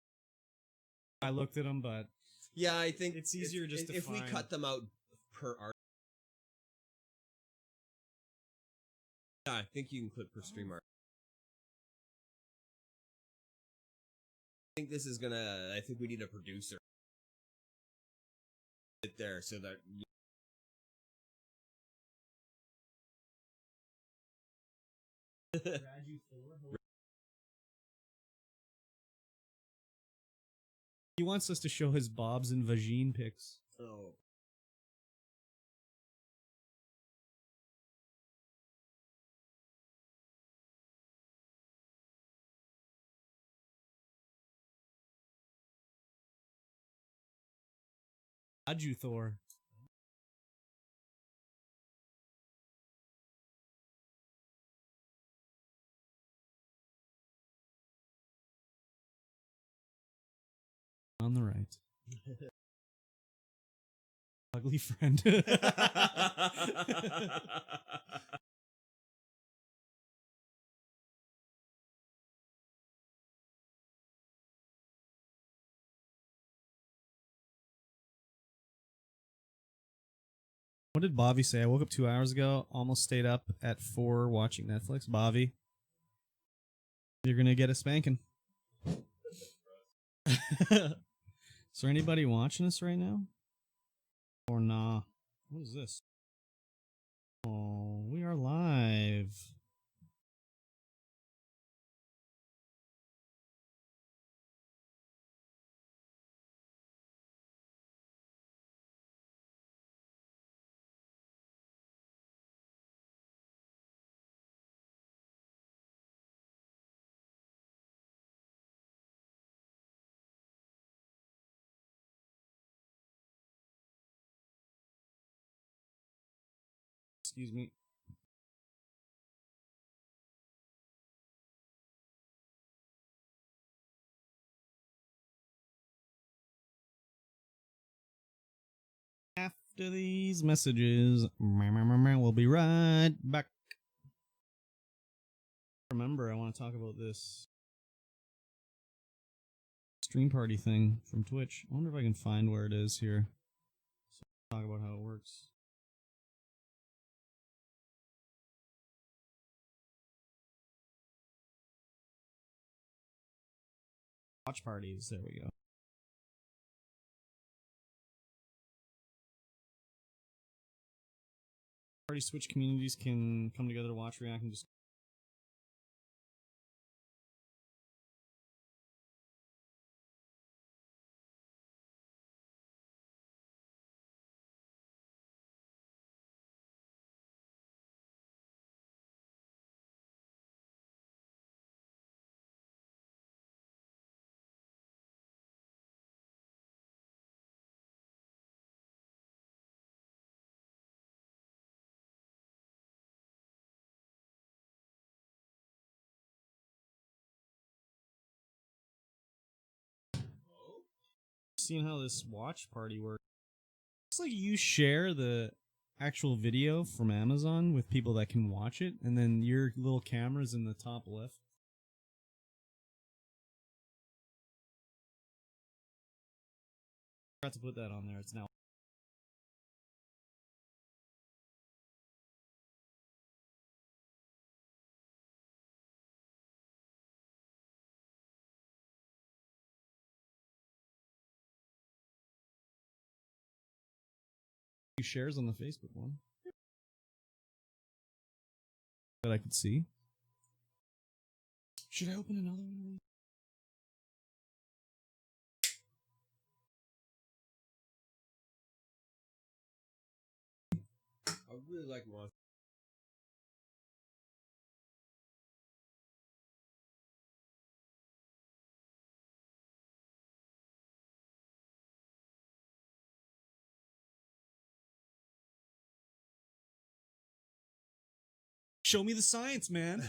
I looked at them, but yeah, I think it's easier just to if we cut them out per art. Yeah, I think you can clip per stream art. I think this is gonna. I think we need a producer sit there so that. He wants us to show his bobs and vagine pics. Oh. Adjuthor. On the right. Ugly friend. What did Bobby say? I woke up 2 hours ago, almost stayed up at 4 watching Netflix. Bobby, you're going to get a spanking. Is there anybody watching us right now? Or nah? What is this? Oh, we are live. Excuse me. After these messages, we'll be right back. Remember, I want to talk about this stream party thing from Twitch. I wonder if I can find where it is here. So talk about how it works. Watch parties. There we go. Party Switch communities can come together to watch, react, and just. Seeing how this watch party works. Looks like you share the actual video from Amazon with people that can watch it, and then your little camera's in the top left. I forgot to put that on there. It's now. Shares on the Facebook one that I could see. Should I open another one? I really like one. Show me the science, man.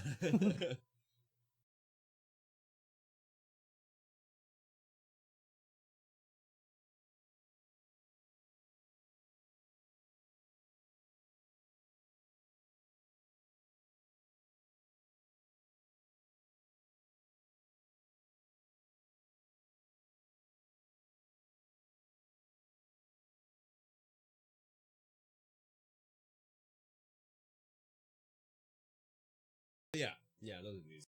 Yeah, those are these.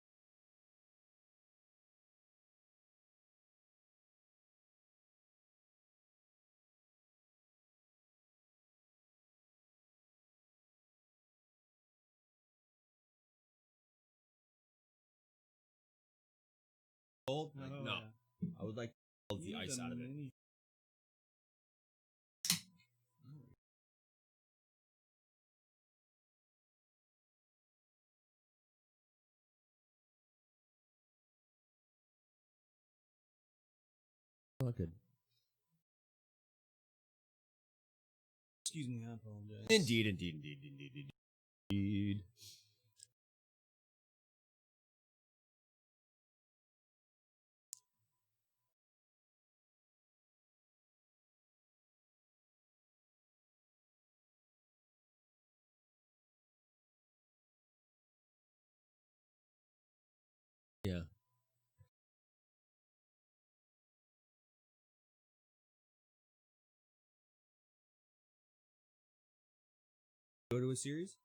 Cold? Like, Oh, no. yeah. I would like to pull the ice out of it. Oh, good. Excuse me, I apologize. Indeed. Yeah. Go to a series?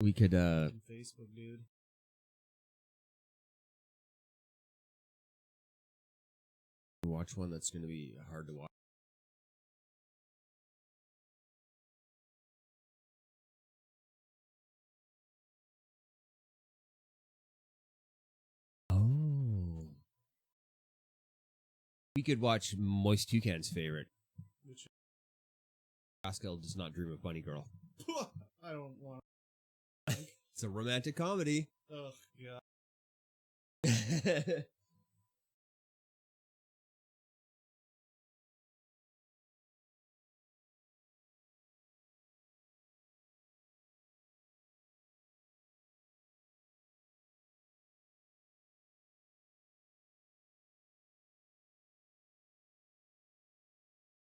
We could Facebook, dude. watch one that's going to be hard to watch. Oh. We could watch Moist Toucan's favorite. Which Pascal Does Not Dream of Bunny Girl. I don't want. It's a romantic comedy. Oh yeah.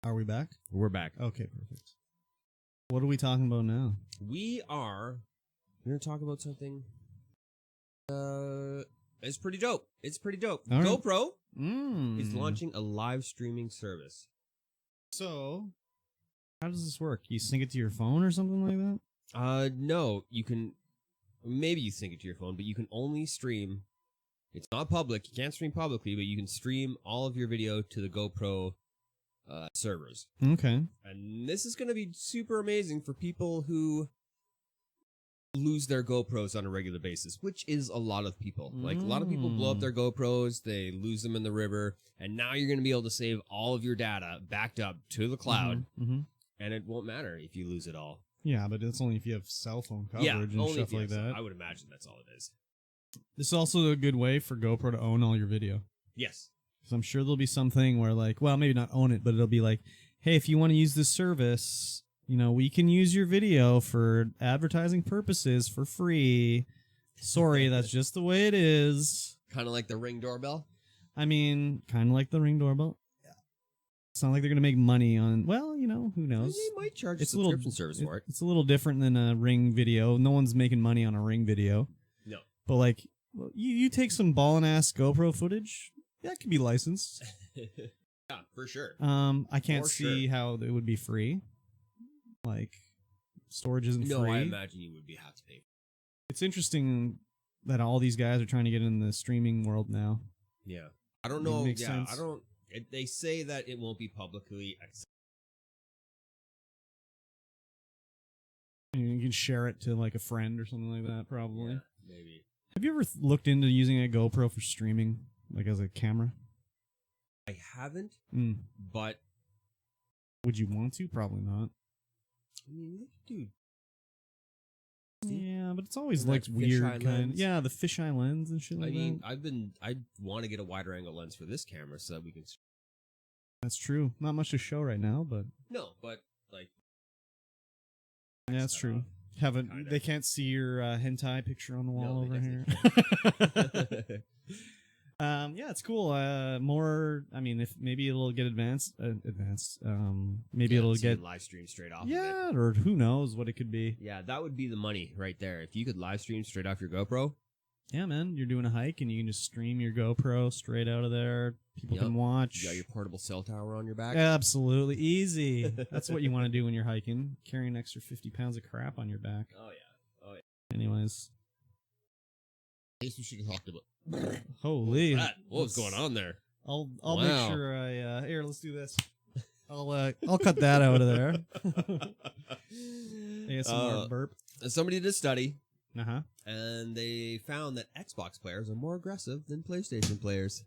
Are we back? We're back. Okay, perfect. What are we talking about now? We are going to talk about something. It's pretty dope. All right. GoPro is launching a live streaming service. So, how does this work? You sync it to your phone or something like that? No, you can. Maybe you sync it to your phone, but you can only stream. It's not public. You can't stream publicly, but you can stream all of your video to the GoPro servers. Okay. And this is going to be super amazing for people who lose their GoPros on a regular basis, which is a lot of people. Like, a lot of people blow up their GoPros, they lose them in the river, and now you're going to be able to save all of your data backed up to the cloud, and it won't matter if you lose it all. Yeah, but it's only if you have cell phone coverage and only stuff if you like have that. I would imagine that's all it is. This is also a good way for GoPro to own all your video. Yes. Because I'm sure there'll be something where, like, well, maybe not own it, but it'll be like, hey, if you want to use this service, you know, we can use your video for advertising purposes for free. Sorry, that's just the way it is. Kind of like the Ring doorbell? I mean, kind of like the Ring doorbell. Yeah. It's not like they're going to make money on, well, you know, who knows? They might charge a subscription service for it. It's a little different than a Ring video. No one's making money on a Ring video. No. But, like, well, you take some ballin'-ass GoPro footage, that could be licensed. Yeah, for sure. I can't see how it would be free. Like, storage isn't free. No, I imagine you would have to pay. It's interesting that all these guys are trying to get in the streaming world now. Yeah. I don't know. Makes sense. I don't. They say that it won't be publicly accessible. You can share it to, like, a friend or something like that, probably. Yeah, maybe. Have you ever looked into using a GoPro for streaming, like as a camera? I haven't, but would you want to? Probably not. I mean, dude. Yeah, but it's always like weird kind. Yeah, the fisheye lens and shit like that. I mean, I want to get a wider angle lens for this camera so that we can. That's true. Not much to show right now, but no, but like. Yeah, that's true. They can't see your hentai picture on the wall over here. Yeah, it's cool. More. I mean, if maybe it'll get advanced. Maybe it'll get live stream straight off. Yeah, or who knows what it could be. Yeah, that would be the money right there. If you could live stream straight off your GoPro. Yeah, man, you're doing a hike and you can just stream your GoPro straight out of there. People can watch. You got your portable cell tower on your back. Absolutely easy. That's what you want to do when you're hiking. Carry an extra 50 pounds of crap on your back. Oh yeah. Oh yeah. Anyways. I guess we should have talked about. Holy! What was going on there? I'll make sure I here. Let's do this. I'll cut that out of there. ASMR burp. Somebody did a study, and they found that Xbox players are more aggressive than PlayStation players.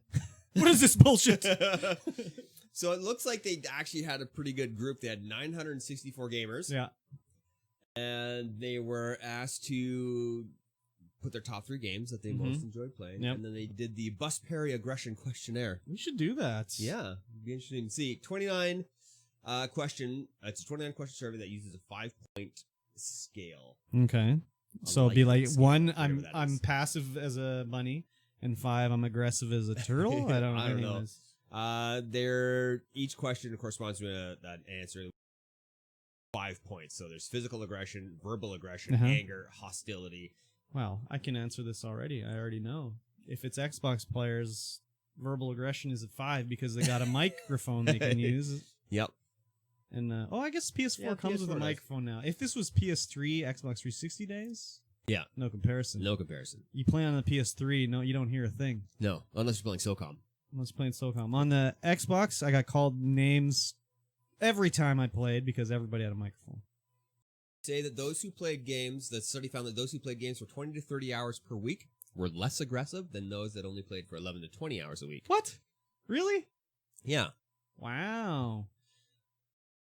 What is this bullshit? So it looks like they actually had a pretty good group. They had 964 gamers. Yeah. And they were asked to put their top 3 games that they most enjoyed playing. Yep. And then they did the Bus Perry Aggression Questionnaire. We should do that. Yeah. It'd be interesting to see. 29 question. It's a 29 question survey that uses a 5-point scale. Okay. So it'd be like scale, 1, I'm passive as a bunny, and 5, I'm aggressive as a turtle. I don't know. Each question corresponds to that answer. 5 points. So there's physical aggression, verbal aggression, anger, hostility. Wow, I can answer this already. I already know. If it's Xbox players, verbal aggression is at 5 because they got a microphone they can use. Yep. And I guess PS4 comes with a microphone now. If this was PS3, Xbox 360 days, no comparison. No comparison. You play on the PS3, no, you don't hear a thing. No, unless you're playing SOCOM. Unless playing SOCOM. On the Xbox, I got called names every time I played because everybody had a microphone. Say that those who played games, the study found that those who played games for 20 to 30 hours per week were less aggressive than those that only played for 11 to 20 hours a week. What? Really? Yeah. Wow.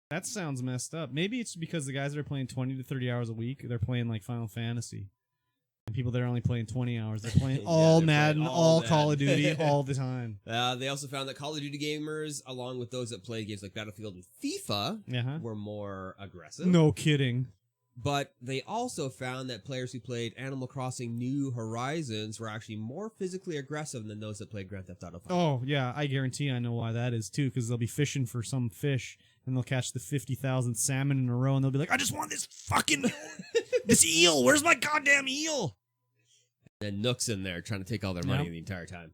That sounds messed up. Maybe it's because the guys that are playing 20 to 30 hours a week, they're playing like Final Fantasy. And people that are only playing 20 hours, they're playing all Madden, all Call of Duty, all the time. They also found that Call of Duty gamers, along with those that play games like Battlefield and FIFA, were more aggressive. No kidding. But they also found that players who played Animal Crossing New Horizons were actually more physically aggressive than those that played Grand Theft Auto 5. Oh, yeah, I guarantee I know why that is, too, because they'll be fishing for some fish, and they'll catch the 50,000th salmon in a row, and they'll be like, I just want this fucking... this eel! Where's my goddamn eel? And Nook's in there trying to take all their money the entire time.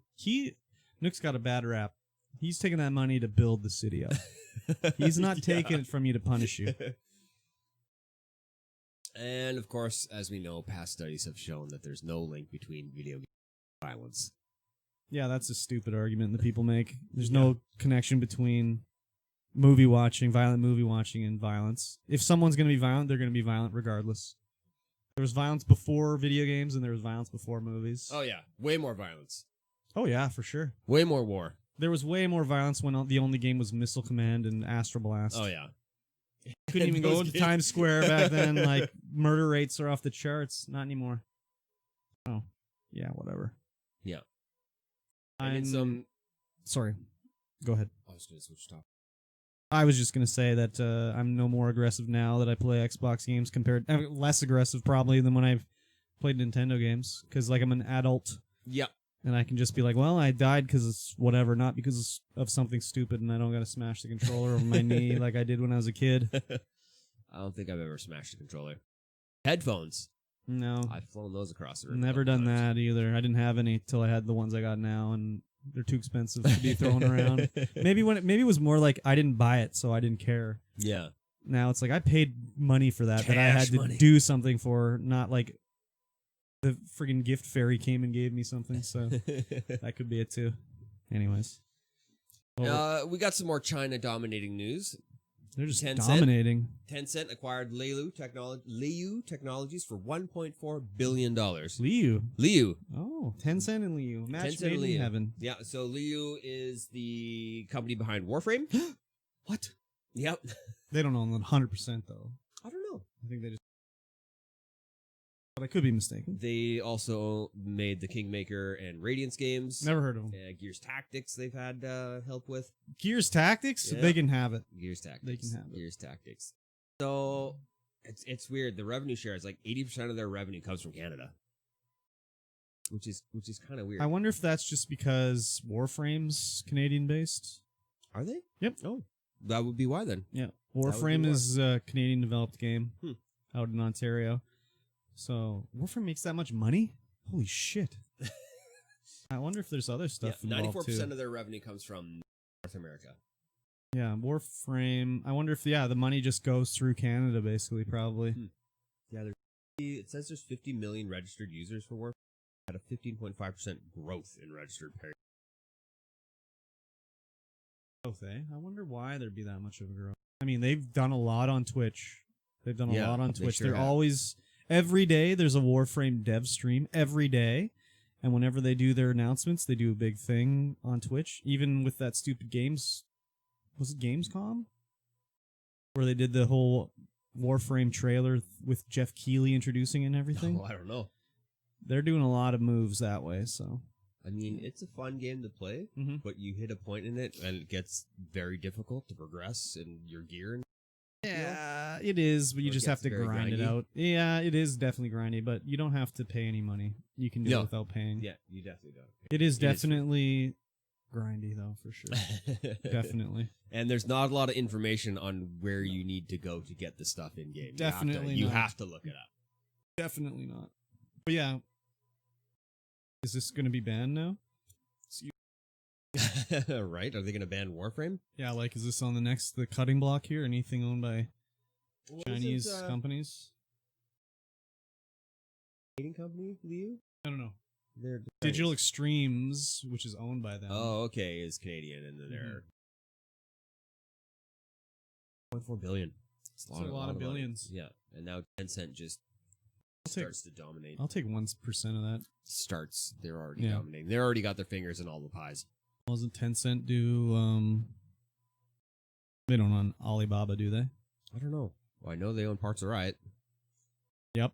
Nook's got a bad rap. He's taking that money to build the city up. He's not taking it from you to punish you. And, of course, as we know, past studies have shown that there's no link between video game and violence. Yeah, that's a stupid argument that people make. There's no connection between violent movie watching, and violence. If someone's going to be violent, they're going to be violent regardless. There was violence before video games, and there was violence before movies. Oh, yeah. Way more violence. Oh, yeah, for sure. Way more war. There was way more violence when the only game was Missile Command and Astro Blast. Oh, yeah. Couldn't even go to Times Square back then. Like, murder rates are off the charts. Not anymore. Oh, yeah, whatever. Yeah. Sorry. Go ahead. I was going to switch topics. I was just going to say that I'm no more aggressive now that I play Xbox games less aggressive probably than when I've played Nintendo games. Because, like, I'm an adult. Yeah. And I can just be like, well, I died because it's whatever, not because of something stupid, and I don't got to smash the controller over my knee like I did when I was a kid. I don't think I've ever smashed a controller. Headphones. No. I've flown those across the room. Never done that either. I didn't have any till I had the ones I got now, and they're too expensive to be thrown around. Maybe it was more like I didn't buy it, so I didn't care. Yeah. Now it's like I paid money for that I had to money. do something for, not like the friggin' gift fairy came and gave me something, so that could be it too. Anyways. We got some more China dominating news. They're just dominating. Tencent acquired Liu Technologies for $1.4 billion. Liu. Oh, Tencent and Liu. Match made in heaven. Yeah, so Liu is the company behind Warframe. What? Yep. They don't own them 100% though. I don't know. I think they just... But I could be mistaken. They also made the Kingmaker and Radiance games. Never heard of them. Gears Tactics they've had help with. Gears Tactics? Yeah. They can have it. Gears Tactics. They can have it. Gears Tactics. So, it's weird. The revenue share is like 80% of their revenue comes from Canada. Which is kind of weird. I wonder if that's just because Warframe's Canadian-based. Are they? Yep. Oh, that would be why then. Yeah. Warframe is a Canadian-developed game out in Ontario. So, Warframe makes that much money? Holy shit. I wonder if there's other stuff involved 94% too. of their revenue comes from North America. Yeah, Warframe. I wonder if, the money just goes through Canada, basically, probably. Yeah, it says there's 50 million registered users for Warframe. Had a 15.5% growth in registered players. Growth, eh? I wonder why there'd be that much of a growth. I mean, they've done a lot on Twitch. They've done a lot on Twitch. Sure They're have. always, every day, there's a Warframe dev stream every day. And whenever they do their announcements, they do a big thing on Twitch. Even with that stupid games, was it Gamescom? Where they did the whole Warframe trailer with Jeff Keighley introducing it and everything. Oh, I don't know. They're doing a lot of moves that way, so. I mean, it's a fun game to play, Mm-hmm. but you hit a point in it and it gets very difficult to progress in your gear. Yeah, it is, but you Or it just have gets to very grind it grindy. out. Yeah, it is definitely grindy, but you don't have to pay any money. You can do it without paying. Yeah, you definitely don't. It is definitely grindy, though, for sure. Definitely. And there's not a lot of information on where you need to go to get the stuff in game. Definitely you not. have to look it up. Definitely not. But yeah. Is this going to be banned now? Right? Are they going to ban Warframe? Yeah, like, is this on the cutting block here? Anything owned by Chinese companies? Canadian company, Liu? I don't know. They're Digital Extremes, which is owned by them. Oh, okay, is Canadian, and then they're 0.4 billion. It's a lot of money. billions. Yeah, and now Tencent just starts to dominate. I'll take 1% of that. They're already dominating. They already got their fingers in all the pies. Doesn't Tencent do, they don't own Alibaba, do they? I don't know. Well, I know they own parts of Riot. Yep.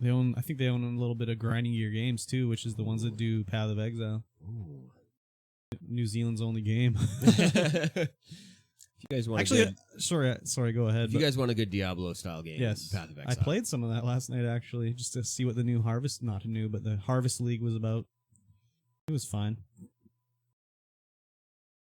I think they own a little bit of Grinding Gear Games, too, which is the ones that do Path of Exile. Ooh. New Zealand's only game. If you guys want sorry, go ahead. If you guys want a good Diablo style game, yes, Path of Exile. I played some of that last night, actually, just to see what the new the Harvest League was about. It was fine.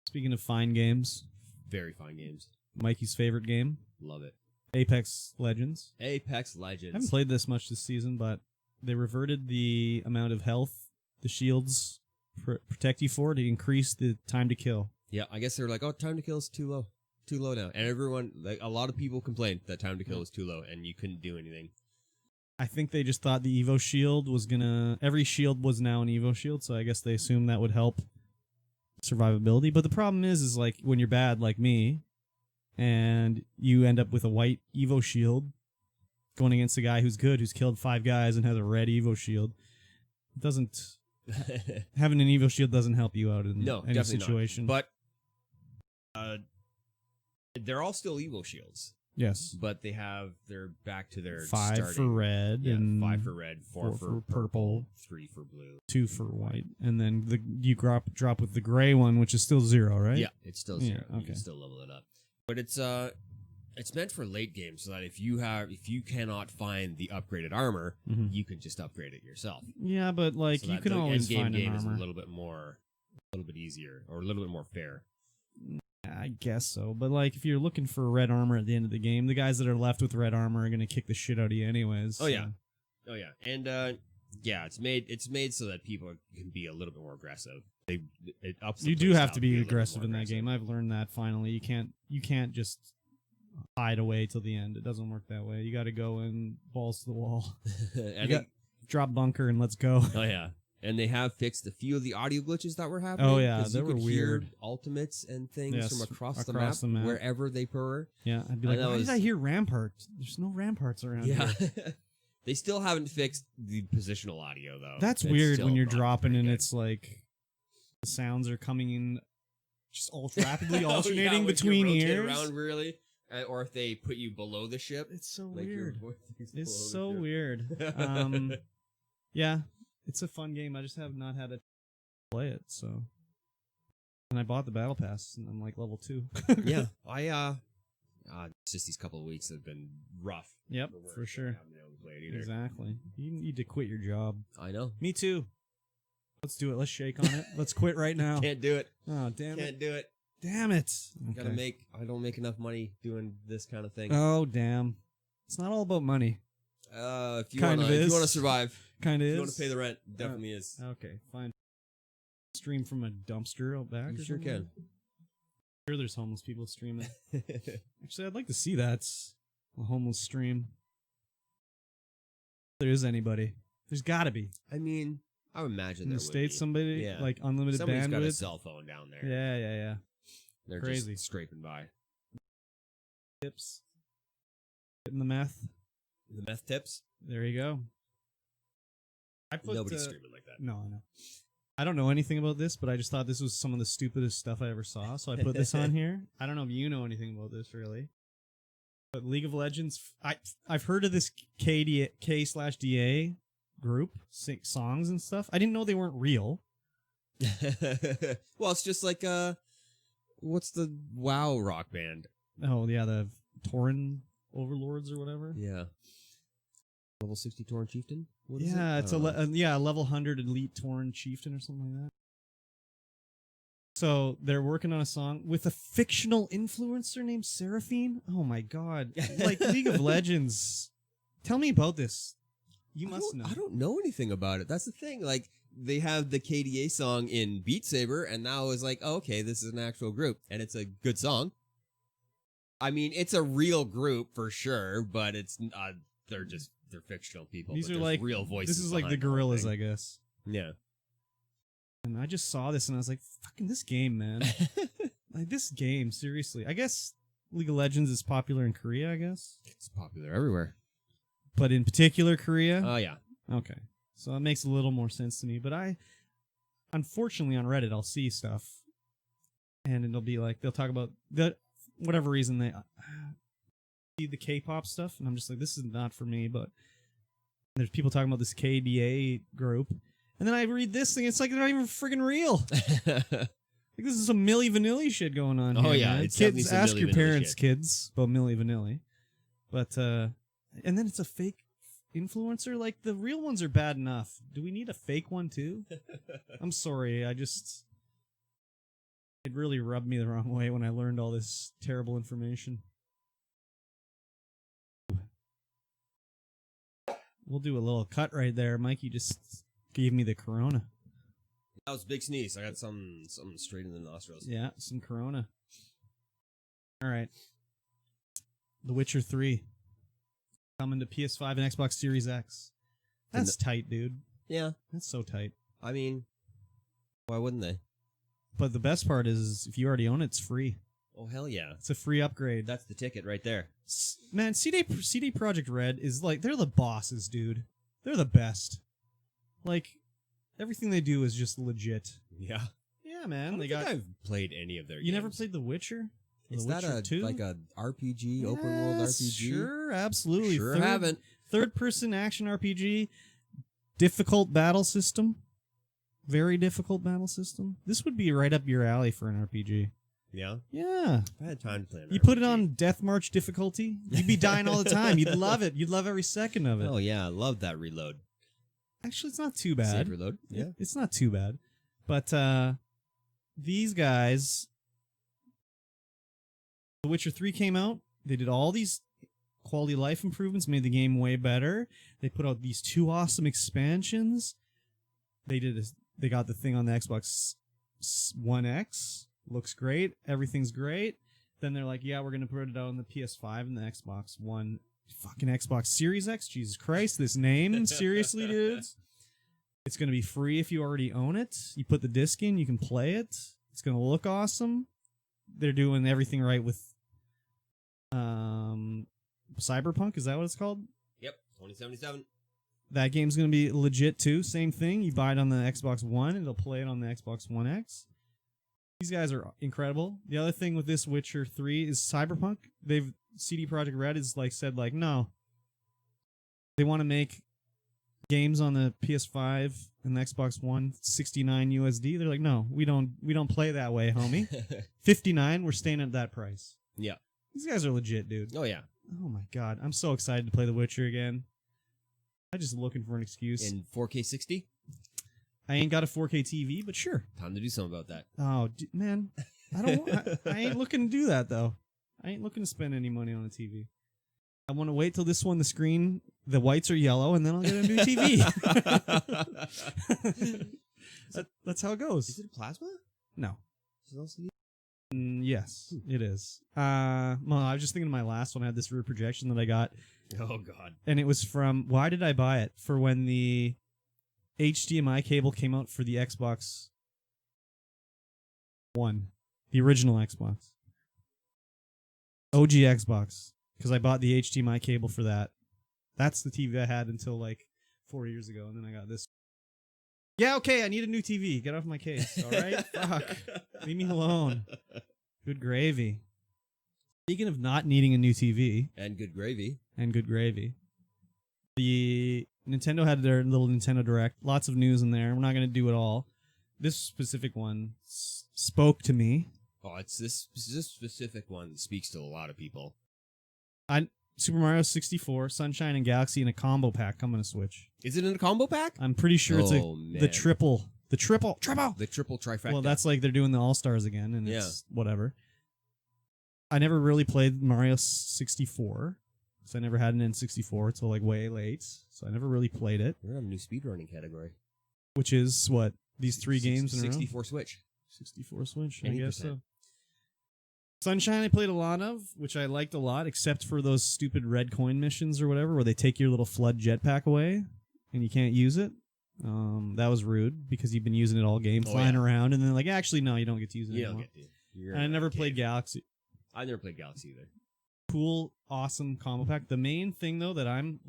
Speaking of fine games, Very fine games. Mikey's favorite game, Love it. Apex Legends. Apex Legends. I haven't played this much this season, but they reverted the amount of health the shields protect you for to increase the time to kill. Yeah, I guess they're like, oh, time to kill is too low. Too low now. And everyone, like, a lot of people complained that time to kill was too low and you couldn't do anything. I think they just thought the Evo shield was every shield was now an Evo shield, so I guess they assumed that would help survivability. But the problem is like, when you're bad like me, and you end up with a white Evo shield going against a guy who's good, who's killed 5 guys and has a red Evo shield, it doesn't... having an Evo shield doesn't help you out in any situation. Not. But they're all still Evo shields. Yes. But they're back to their 5 starting, for red, and 5 for red, 4 for purple, 3 for blue, 2 for white, and then you drop with the gray one, which is still 0, right? Yeah, it's still 0. Yeah, okay. You can still level it up. But it's meant for late game, so that if you cannot find the upgraded armor, you can just upgrade it yourself. Yeah, but like, so you can always find an armor. Is a little bit easier, or a little bit more fair. I guess so, but like, if you're looking for red armor at the end of the game, the guys that are left with red armor are going to kick the shit out of you anyways. Oh yeah, and it's made so that people can be a little bit more aggressive. It ups. You do have to be aggressive in that game. I've learned that finally. You can't just hide away till the end. It doesn't work that way. You got to go in balls to the wall. Drop bunker and let's go. Oh yeah. And they have fixed a few of the audio glitches that were happening. Oh yeah, they you were could weird. hear ultimates and things Yes, from across the the map, map, wherever they were. Yeah, I'd be like, why did I hear ramparts? There's no ramparts around here. They still haven't fixed the positional audio though. That's weird when you're dropping and it's like the sounds are coming in just rapidly alternating between ears. Around really. Or if they put you below the ship. It's so like weird. It's so ship. weird. Yeah, it's a fun game. I just have not had to play it, so. And I bought the battle pass, and I'm like level 2. Yeah, it's just these couple of weeks have been rough. Yep, for sure. I haven't been able to play it either. Exactly. You need to quit your job. I know. Me too. Let's do it. Let's shake on it. Let's quit right now. Can't do it. Oh, damn it. Can't do it. Damn it. Okay. I don't make enough money doing this kind of thing. Oh, damn. It's not all about money. If you want to survive, kind of is. If you want to pay the rent, definitely is. Okay, fine. Stream from a dumpster out back. You sure can. I'm sure there's homeless people streaming. Actually, I'd like to see that. A homeless stream. If there is anybody. There's got to be. I mean, I would imagine in there the would States, be. somebody like unlimited Somebody's bandwidth. got a cell phone down there. Yeah. They're Crazy. just scraping by. Tips. Getting the meth. The meth tips? There you go. Nobody's screaming like that. No, I know. I don't know anything about this, but I just thought this was some of the stupidest stuff I ever saw, so I put this on here. I don't know if you know anything about this, really. But League of Legends, I've heard of this K/DA group, sing songs and stuff. I didn't know they weren't real. Well, it's just like, what's the WoW rock band? Oh, yeah, the Tauren Overlords or whatever. Yeah. Level 60 Tauren Chieftain? What is Yeah, it? it's a level 100 Elite Tauren Chieftain or something like that. So they're working on a song with a fictional influencer named Seraphine. Oh my god! Like League of Legends. Tell me about this. You must know. I don't know anything about it. That's the thing. Like, they have the KDA song in Beat Saber, and now it's like, oh, okay, this is an actual group, and it's a good song. I mean, it's a real group for sure, but it's they're fictional people. These but are like real voices. This is like the Gorillas, I guess. Yeah. And I just saw this and I was like, fucking this game, man. Like, this game, seriously. I guess League of Legends is popular in Korea, I guess. It's popular everywhere. But in particular, Korea? Oh, yeah. Okay. So that makes a little more sense to me. But unfortunately, on Reddit, I'll see stuff. And it'll be like, they'll talk about, whatever reason, they see the K-pop stuff. And I'm just like, this is not for me. But there's people talking about this KDA group. And then I read this thing, it's like they're not even friggin' real. Like, this is some Milli Vanilli shit going on here. Oh, yeah. Man. It's kids, ask Milli your Vanilli parents, shit. kids, about Milli Vanilli. But, and then it's a fake influencer. Like, the real ones are bad enough. Do we need a fake one, too? I'm sorry. It really rubbed me the wrong way when I learned all this terrible information. We'll do a little cut right there. Mikey just gave me the Corona. That was a big sneeze. I got something straight in the nostrils. Yeah, some Corona. All right. The Witcher 3. Coming to PS5 and Xbox Series X. That's tight, dude. Yeah. That's so tight. I mean, why wouldn't they? But the best part is, if you already own it, it's free. Oh, hell yeah. It's a free upgrade. That's the ticket right there. Man, CD Projekt Red is like, they're the bosses, dude. They're the best. Like, everything they do is just legit. Yeah. Yeah, man. I don't think I've played any of their games. You never played The Witcher? Is The that Witcher 2? like a RPG, open world RPG? Sure, absolutely. Sure haven't. Third-person action RPG. Difficult battle system. Very difficult battle system. This would be right up your alley for an RPG. Yeah? Yeah. I had time to play an You RPG. put it on Death March difficulty, you'd be dying all the time. You'd love it. You'd love every second of it. Oh, yeah. I love that reload. Actually, it's not too bad. Save reload? Yeah. It's not too bad. But these guys, The Witcher 3 came out. They did all these quality of life improvements, made the game way better. They put out these 2 awesome expansions. They got the thing on the Xbox One X. Looks great. Everything's great. Then they're like, yeah, we're going to put it out on the PS5 and the Xbox One. Fucking Xbox Series X. Jesus Christ, this name. Seriously, dudes. It's going to be free if you already own it. You put the disc in, you can play it. It's going to look awesome. They're doing everything right with Cyberpunk. Is that what it's called? Yep. 2077. That game's going to be legit too. Same thing. You buy it on the Xbox One, and they'll play it on the Xbox One X. These guys are incredible. The other thing with this Witcher 3 is Cyberpunk. CD Projekt Red is said no. They want to make games on the PS5 and the Xbox One $69 USD. They're like, no, we don't play that way, homie. $59, we're staying at that price. Yeah. These guys are legit, dude. Oh, yeah. Oh my god, I'm so excited to play The Witcher again. I'm just looking for an excuse. In 4K 60? I ain't got a 4K TV, but sure. Time to do something about that. Oh, man. I ain't looking to do that, though. I ain't looking to spend any money on a TV. I want to wait till this one, the screen, the whites are yellow, and then I'll get a new TV. That's how it goes. Is it a plasma? No. Is it LCD? Yes, it is. Well, I was just thinking of my last one. I had this rear projection that I got. Oh, God. And it was from... Why did I buy it? For when the HDMI cable came out for the Xbox One. The original Xbox. OG Xbox. Because I bought the HDMI cable for that. That's the TV I had until like 4 years ago, and then I got this. Yeah, okay, I need a new TV. Get off my case, all right? Fuck. Leave me alone. Good gravy. Speaking of not needing a new TV. And good gravy. The Nintendo had their little Nintendo Direct. Lots of news in there. We're not going to do it all. This specific one spoke to me. Oh, it's this specific one speaks to a lot of people. Super Mario 64, Sunshine, and Galaxy in a combo pack coming to Switch. Is it in a combo pack? I'm pretty sure it's the triple trifecta. Well, that's like they're doing the All-Stars again, and it's whatever. I never really played Mario 64, because I never had an N64 until like way late, so I never really played it. We're going to have a new speedrunning category. Which is, what, these 3 games in a row? 64 Switch. 64 Switch, 80%. I guess so. Sunshine I played a lot of, which I liked a lot, except for those stupid red coin missions or whatever, where they take your little flood jetpack away, and you can't use it. That was rude, because you've been using it all game, flying around, and then like, actually, no, you don't get to use it anymore. You don't get to. And I never played Galaxy. I never played Galaxy either. Cool, awesome combo pack. The main thing, though, that I'm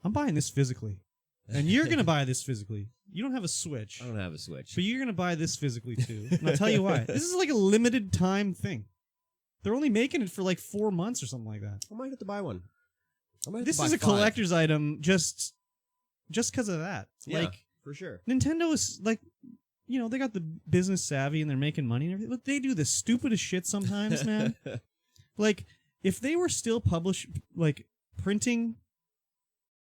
buying this physically. And you're going to buy this physically. You don't have a Switch. I don't have a Switch. But you're going to buy this physically, too. And I'll tell you why. This is like a limited time thing. They're only making it for like 4 months or something like that. I might have to buy one. This is a collector's item just because of that. Yeah, like, for sure. Nintendo is like, you know, they got the business savvy and they're making money and everything, but they do the stupidest shit sometimes, man. Like, if they were still printing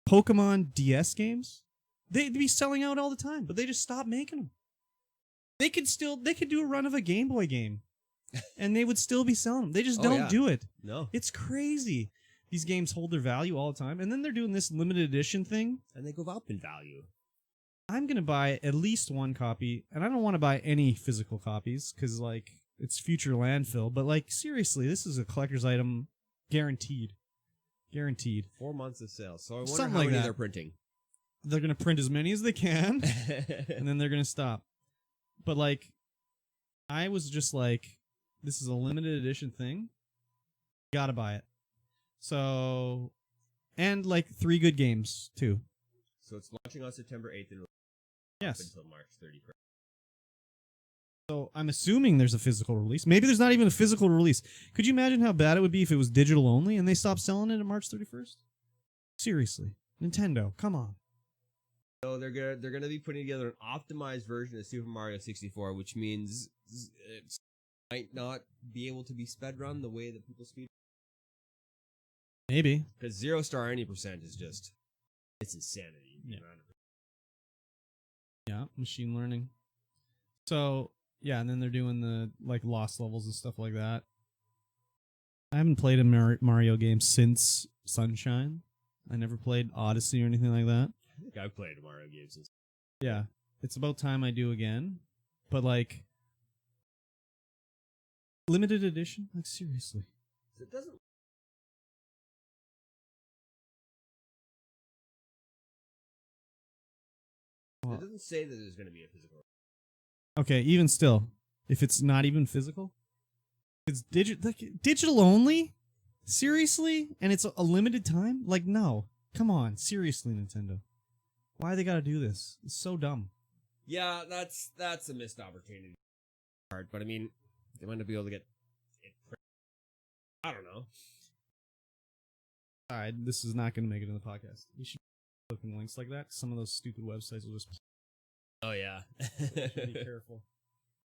Pokemon DS games, they'd be selling out all the time, but they just stopped making them. They could do a run of a Game Boy game, and they would still be selling them. They just don't do it. No. It's crazy. These games hold their value all the time, and then they're doing this limited edition thing. And they go up in value. I'm going to buy at least one copy, and I don't want to buy any physical copies, because, like, it's future landfill, but, like, seriously, this is a collector's item guaranteed. Guaranteed. 4 months of sales. So I wonder Something how like many that. they're printing. They're going to print as many as they can, and then they're going to stop. But, like, I was just like, this is a limited edition thing. Gotta buy it. So, and, like, 3 good games, too. So it's launching on September 8th and yes. Until March 31st. So I'm assuming there's a physical release. Maybe there's not even a physical release. Could you imagine how bad it would be if it was digital only and they stopped selling it on March 31st? Seriously. Nintendo, come on. So they're gonna be putting together an optimized version of Super Mario 64, which means it might not be able to be sped run the way that people speed. Maybe. Because 0-star any percent is just, it's insanity. Yeah, machine learning. So, yeah, and then they're doing the, like, lost levels and stuff like that. I haven't played a Mario game since Sunshine. I never played Odyssey or anything like that. I think I've played Mario games since. Yeah, it's about time I do again. But, like, limited edition? Like, seriously. It doesn't. It doesn't say that there's going to be a physical. Okay, even still, if it's not even physical, it's digital only? Seriously? And it's a limited time? Like, no. Come on, seriously, Nintendo. Why they gotta do this? It's so dumb. Yeah, that's a missed opportunity. But I mean, they might not be able to get it. I don't know. Alright, this is not gonna make it in the podcast. We should be clicking links like that. Some of those stupid websites will just. Oh yeah. Be careful.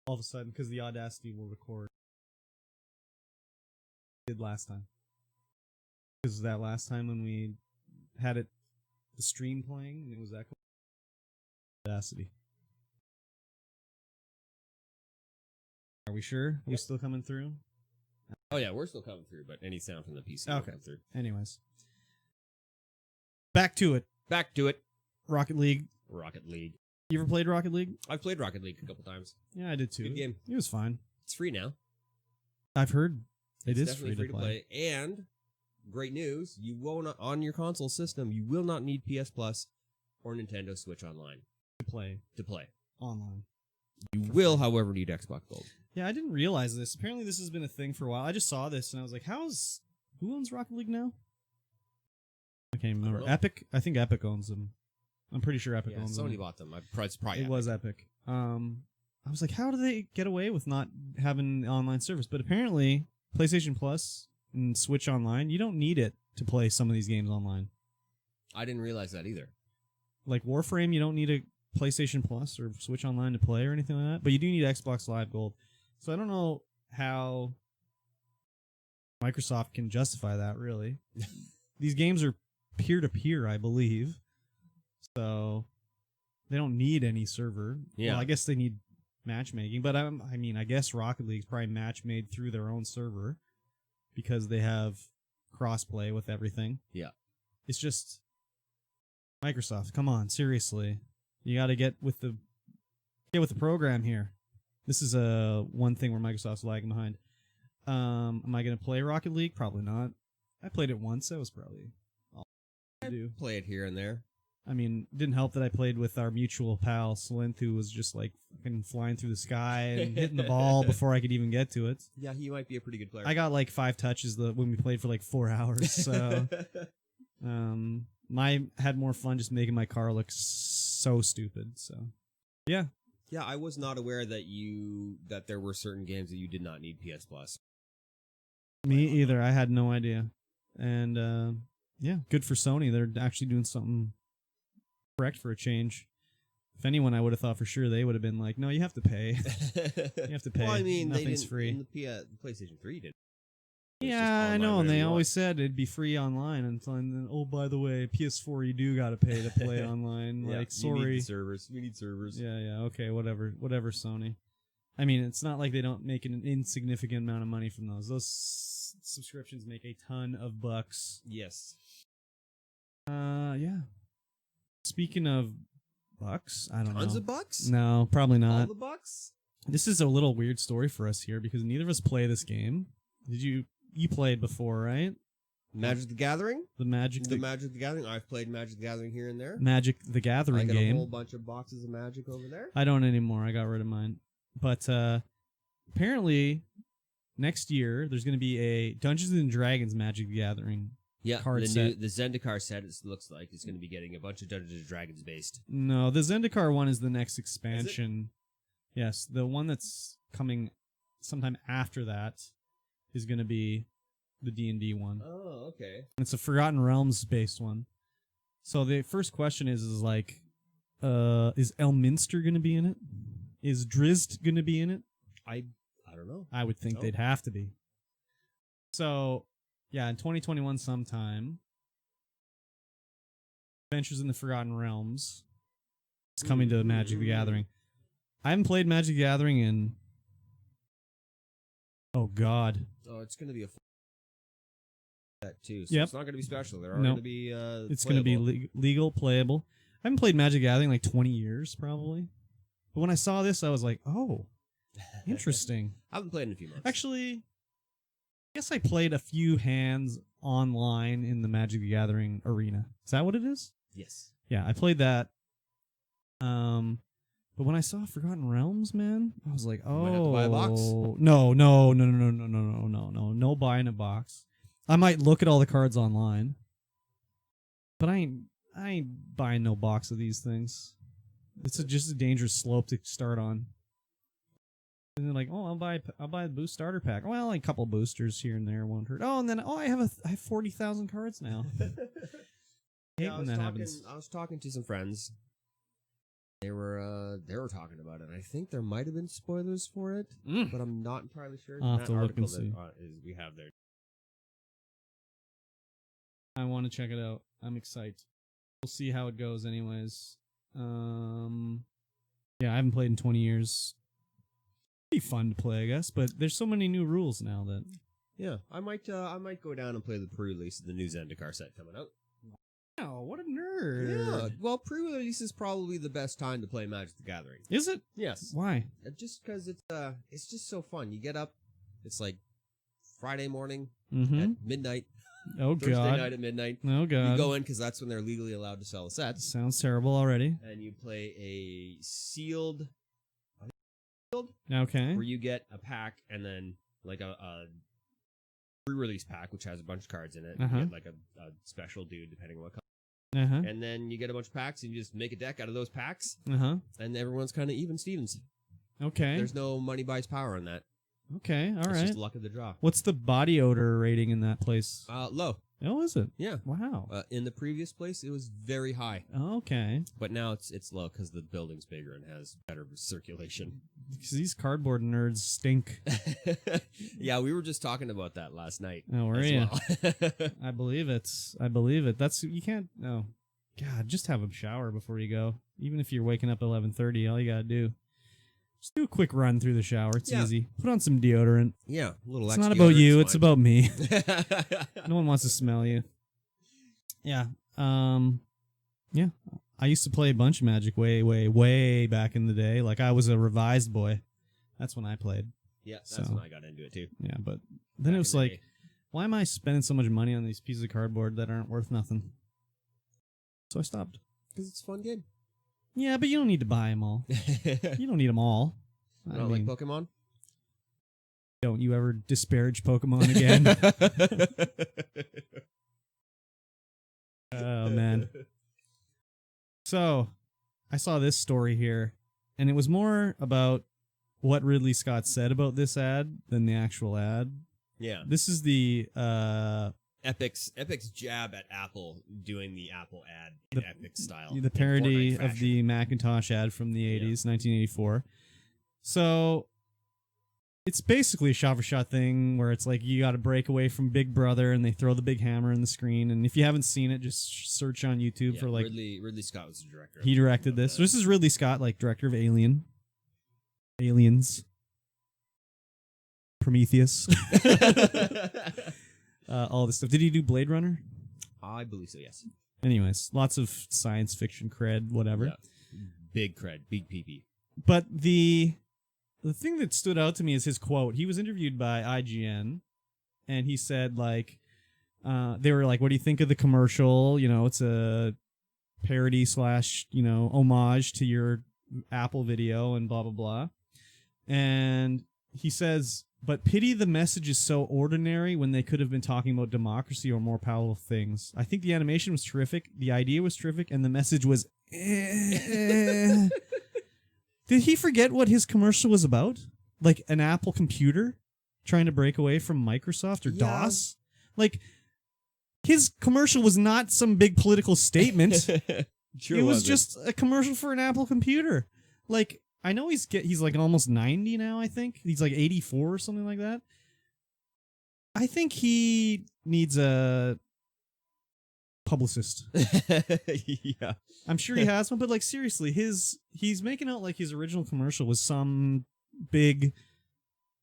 All of a sudden, because the Audacity will record. Did last time. Because that last time when we had it, the stream playing, and it was echoing. Audacity. Are we sure? Are we still coming through? Oh yeah, we're still coming through, but any sound from the PC will come through. Anyways. Back to it. Back to it. Rocket League. Rocket League. You ever played Rocket League? I've played Rocket League a couple times. Yeah, I did too. Good game. It was fine. It's free now. I've heard it is definitely free to play. And great news, you won't on your console system, you will not need PS Plus or Nintendo Switch Online to play online. online. You will, however, need Xbox Gold. Yeah, I didn't realize this. Apparently this has been a thing for a while. I just saw this and I was like, who owns Rocket League now? I can't remember. Epic? I think Epic owns them. I'm pretty sure Epic owns them. Sony bought them. It's probably It was Epic. I was like, how do they get away with not having online service? But apparently, PlayStation Plus and Switch Online, you don't need it to play some of these games online. I didn't realize that either. Like Warframe, you don't need a PlayStation Plus or Switch Online to play or anything like that, but you do need Xbox Live Gold. So I don't know how Microsoft can justify that, really. These games are peer-to-peer, I believe. So they don't need any server. Yeah. Well, I guess they need matchmaking, but I mean, I guess Rocket League's probably match made through their own server because they have crossplay with everything. Yeah. It's just Microsoft, come on, seriously. You got to get with the program here. This is one thing where Microsoft's lagging behind. Am I going to play Rocket League? Probably not. I played it once. That was probably all I do. Play it here and there. I mean, it didn't help that I played with our mutual pal, Slint, who was just like fucking flying through the sky and hitting the ball before I could even get to it. Yeah, he might be a pretty good player. I got like 5 touches when we played for like 4 hours. So, I had more fun just making my car look so stupid. So, yeah. Yeah, I was not aware that there were certain games that you did not need PS Plus. Me either. I had no idea. And, yeah, good for Sony. They're actually doing something correct for a change. If anyone, I would have thought for sure they would have been like, no, you have to pay. You have to pay. Well, I mean, nothing's free. In the PlayStation 3 did. Yeah, I know, and they always said it'd be free online, and then, oh, by the way, PS4 you do got to pay to play online. Yeah, like, sorry, need servers. We need servers. Yeah, okay, whatever, Sony. I mean, it's not like they don't make an insignificant amount of money from those. Those subscriptions make a ton of bucks. Yes. Yeah. Speaking of bucks, I don't know. Tons of bucks? No, probably not. All the bucks? This is a little weird story for us here because neither of us play this game. Did you? You played before, right? Magic the Gathering? The Magic the Gathering. I've played Magic the Gathering here and there. Magic the Gathering game. I got a whole bunch of boxes of Magic over there. I don't anymore. I got rid of mine. But apparently, next year, there's going to be a Dungeons & Dragons Magic the Gathering card set. The Zendikar set, it looks like, is going to be getting a bunch of Dungeons & Dragons based. No, the Zendikar one is the next expansion. Yes, the one that's coming sometime after that is going to be the D&D one. Oh, okay. It's a Forgotten Realms based one. So the first question is like, is Elminster going to be in it? Is Drizzt going to be in it? I don't know. I would think they'd have to be. So, yeah, in 2021 sometime, Adventures in the Forgotten Realms is coming to Magic the Gathering. I haven't played Magic the Gathering in... Oh, God. Oh, it's going to be a that too. So Yep. It's not going to be special. They're all going to be it's going to be legal, playable. I haven't played Magic the Gathering in like 20 years, probably. But when I saw this, I was like, oh, interesting. I haven't played in a few months. Actually, I guess I played a few hands online in the Magic the Gathering arena. Is that what it is? Yes. Yeah, I played that. But when I saw Forgotten Realms, man, I was like, oh. You might have to buy a box? No buying a box. I might look at all the cards online, but I ain't buying no box of these things. It's just a dangerous slope to start on. And they're like, oh, I'll buy the boost starter pack. Well, like a couple boosters here and there won't hurt. Oh, and then I have 40,000 cards now. Yeah, when that happens. I was talking to some friends. They were talking about it. I think there might have been spoilers for it, but I'm not entirely sure. I'll have to look and see. We have there. I want to check it out. I'm excited. We'll see how it goes anyways. Yeah, I haven't played in 20 years. It'd be fun to play, I guess, but there's so many new rules now that... Yeah, I might go down and play the pre-release of the new Zendikar set coming out. Wow, what a nerd. Yeah, well, pre-release is probably the best time to play Magic the Gathering. Is it? Yes. Why? Just because it's just so fun. You get up, it's like Friday morning Mm-hmm. at midnight. Oh, Thursday God. night at midnight. Oh, God. You go in because that's when they're legally allowed to sell the sets. Sounds terrible already. And you play a sealed Okay. where you get a pack and then like a pre-release pack, which has a bunch of cards in it. You get like a special dude, depending on what color. And then you get a bunch of packs, and you just make a deck out of those packs. And everyone's kind of even Stevens. Okay. There's no money buys power on that. Okay, all right. It's just luck of the draw. What's the body odor rating in that place? Low. Oh, is it? Yeah. Wow. In the previous place, it was very high. Okay. But now it's low because the building's bigger and has better circulation. Because these cardboard nerds stink. Yeah, we were just talking about that last night. Oh, were you? Well. I believe it. I believe it. That's you can't. No, God, just have a shower before you go. Even if you're waking up at 11:30, all you gotta do. Just do a quick run through the shower. It's easy. Put on some deodorant. Yeah, a little. It's not about you. It's about me. No one wants to smell you. Yeah. Yeah. I used to play a bunch of Magic way back in the day. Like I was a revised boy. That's when I played. Yeah, that's when I got into it too. Yeah, but then it was like, why am I spending so much money on these pieces of cardboard that aren't worth nothing? So I stopped. Because it's a fun game. Yeah, but you don't need to buy them all. You don't need them all. I don't like Pokemon? Don't you ever disparage Pokemon again? Oh, man. So, I saw this story here, and it was more about what Ridley Scott said about this ad than the actual ad. Yeah. This is the Epic's jab at Apple doing the Apple ad in Epic style. The parody of the Macintosh ad from the 80s, 1984. So it's basically a shot-for-shot thing where it's like you got to break away from Big Brother and they throw the big hammer in the screen. And if you haven't seen it, just search on YouTube for like... Ridley Scott was the director. He directed this. So this is Ridley Scott, like director of Aliens. Prometheus. All this stuff. Did he do Blade Runner? I believe so, yes. Anyways, lots of science fiction cred, whatever. Yeah. Big cred, big PP. But the thing that stood out to me is his quote. He was interviewed by IGN, and he said, like, they were like, what do you think of the commercial? You know, it's a parody / homage to your Apple video and blah, blah, blah. And he says, but pity the message is so ordinary when they could have been talking about democracy or more powerful things. I think the animation was terrific, the idea was terrific, and the message was Did he forget what his commercial was about? Like an Apple computer trying to break away from Microsoft or DOS? Like, his commercial was not some big political statement. Sure it was just a commercial for an Apple computer. Like, I know he's like almost 90 now, I think. He's like 84 or something like that. I think he needs a publicist. Yeah. I'm sure he has one, but like seriously, he's making out like his original commercial was some big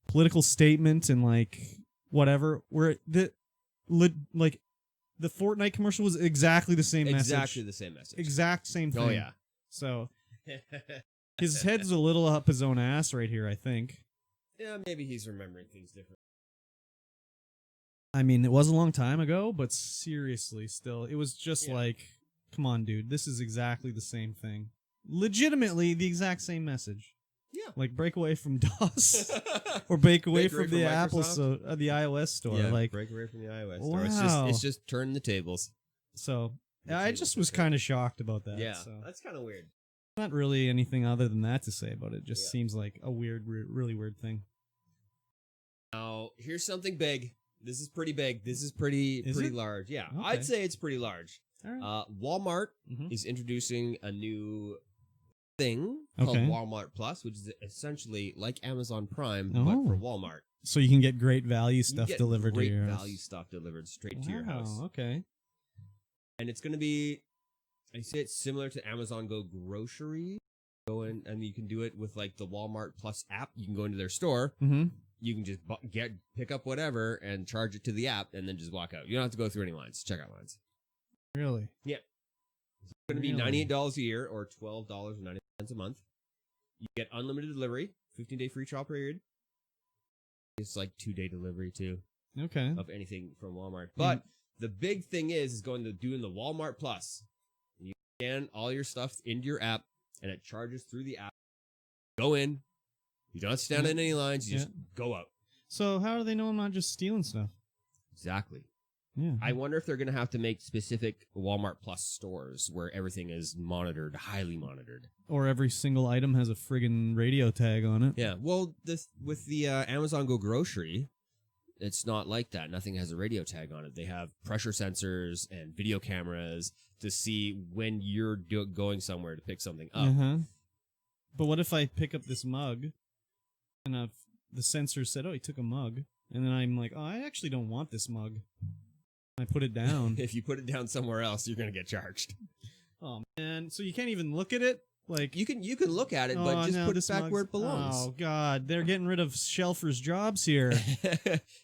political statement and like whatever, where the Fortnite commercial was exactly the same message. Exactly the same message. Exact same thing. Oh yeah. So his head's a little up his own ass right here, I think. Yeah, maybe he's remembering things different. I mean, it was a long time ago, but seriously, still, it was just like, come on, dude, this is exactly the same thing. Legitimately, the exact same message. Yeah. Like, break away from DOS. Or break away from the Apple, the iOS store. Yeah, like, break away from the iOS wow. store. It's just turning the tables. So, I just was kind of shocked about that. Yeah, so. that's kind of weird. Not really anything other than that to say about it. Just seems like a weird, really weird thing. Now, here's something big. This is pretty big. This is pretty large. Yeah, okay. I'd say it's pretty large. All right. Walmart is introducing a new thing called Walmart Plus, which is essentially like Amazon Prime, but for Walmart. So you can get great value stuff delivered to your house. Great value stuff delivered straight to your house. Okay. And it's going to be, I say it's similar to Amazon Go Grocery. Go in and you can do it with like the Walmart Plus app. You can go into their store. You can just pick up whatever and charge it to the app and then just walk out. You don't have to go through any lines, checkout lines. Really? Yeah. It's going to be $98 a year or $12.90 a month. You get unlimited delivery, 15-day free trial period. It's like 2-day delivery too. Okay. Of anything from Walmart. But the big thing is going to doing the Walmart Plus. You scan all your stuff into your app and it charges through the app. Go in, You don't have to stand in any lines. You just go out. So how do they know I'm not just stealing stuff? Exactly. Yeah. I wonder if they're going to have to make specific Walmart Plus stores where everything is monitored, highly monitored. Or every single item has a friggin' radio tag on it. Yeah. Well, with the Amazon Go Grocery, it's not like that. Nothing has a radio tag on it. They have pressure sensors and video cameras to see when you're going somewhere to pick something up. Uh-huh. But what if I pick up this mug and the sensor said, oh, he took a mug. And then I'm like, oh, I actually don't want this mug. I put it down. If you put it down somewhere else, you're going to get charged. Oh, man. So you can't even look at it? Like you can look at it, but just put it back where it belongs. Oh, God. They're getting rid of shelfers' jobs here.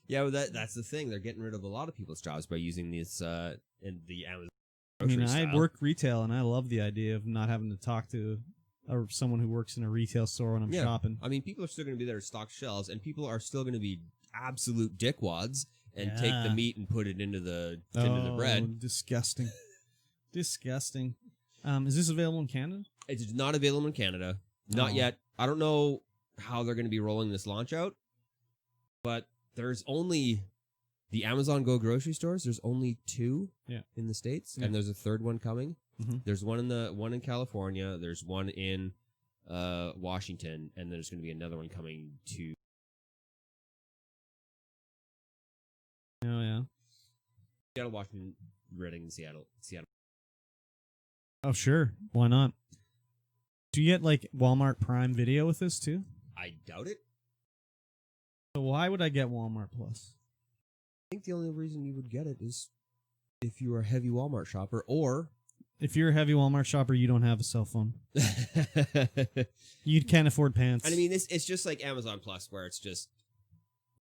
Yeah, well, that's the thing. They're getting rid of a lot of people's jobs by using this in the Amazon. I mean, I work retail, and I love the idea of not having to talk to someone who works in a retail store when I'm shopping. I mean, people are still going to be there to stock shelves, and people are still going to be absolute dickwads and take the meat and put it into the bread. Disgusting. Disgusting. Is this available in Canada? It's not available in Canada. Not yet. I don't know how they're going to be rolling this launch out, but there's only the Amazon Go grocery stores. There's only 2 in the States, and there's a third one coming. Mm-hmm. There's one in California. There's one in Washington, and there's going to be another one coming to. Oh yeah. Seattle, Washington, Reading, and Seattle. Oh sure, why not? Do you get like Walmart Prime Video with this too? I doubt it. So why would I get Walmart Plus? I think the only reason you would get it is if you are a heavy Walmart shopper, or if you're a heavy Walmart shopper, you don't have a cell phone. You can't afford pants. And I mean, it's just like Amazon Plus, where it's just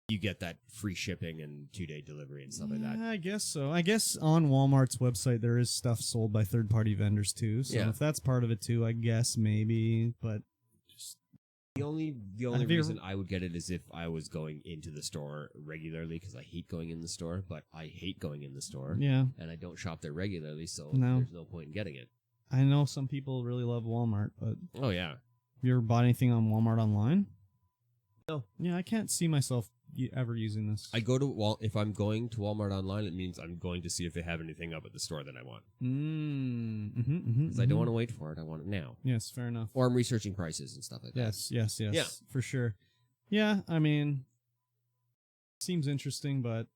you get that free shipping and 2-day delivery and stuff like that. I guess so. I guess on Walmart's website there is stuff sold by third-party vendors too. So if that's part of it too, I guess maybe. But just the only reason I would get it is if I was going into the store regularly, because I hate going in the store. But I hate going in the store. Yeah. And I don't shop there regularly, so there's no point in getting it. I know some people really love Walmart, but oh yeah. Have you ever bought anything on Walmart online? No. Yeah, I can't see myself ever using this. I go to if I'm going to Walmart online, it means I'm going to see if they have anything up at the store that I want. Because I don't want to wait for it. I want it now. Yes, fair enough. Or I'm researching prices and stuff like that. Yes. Yeah, for sure. Yeah, I mean, seems interesting, but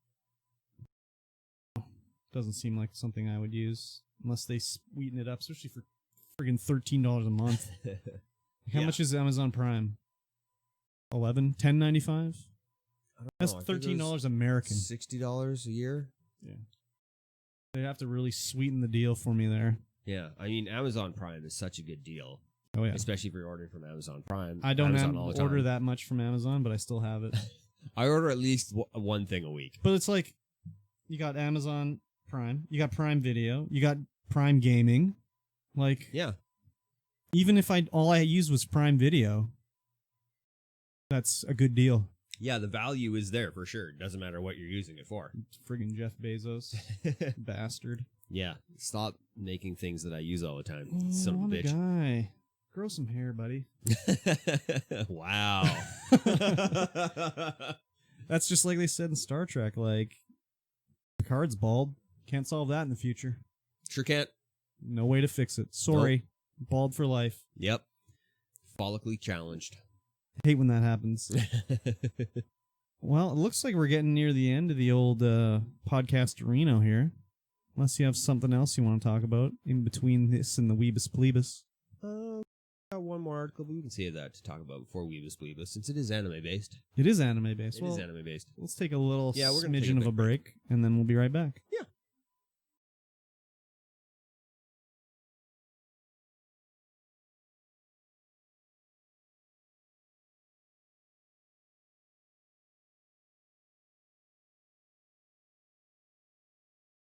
doesn't seem like something I would use unless they sweeten it up, especially for friggin' $13 a month. How much is Amazon Prime? $10.95? That's $13 American. $60 a year? Yeah. They have to really sweeten the deal for me there. Yeah. I mean, Amazon Prime is such a good deal. Oh, yeah. Especially if you're ordering from Amazon Prime. I don't order that much from Amazon, but I still have it. I order at least one thing a week. But it's like, you got Amazon Prime, you got Prime Video, you got Prime Gaming. Like, yeah. Even if all I used was Prime Video, that's a good deal. Yeah, the value is there for sure. It doesn't matter what you're using it for. It's friggin' Jeff Bezos. Bastard. Yeah. Stop making things that I use all the time. Son of a bitch. Guy. Grow some hair, buddy. Wow. That's just like they said in Star Trek, like, Picard's bald. Can't solve that in the future. Sure can't. No way to fix it. Sorry. Nope. Bald for life. Yep. Follically challenged. Hate when that happens. Well, it looks like we're getting near the end of the old podcast Reno here. Unless you have something else you want to talk about in between this and the Weebus Plebus. Got one more article, but we can save that to talk about before Weebus Plebus, since it is anime based. It is anime based. It is anime based. Let's take a little smidgen of a break, and then we'll be right back. Yeah.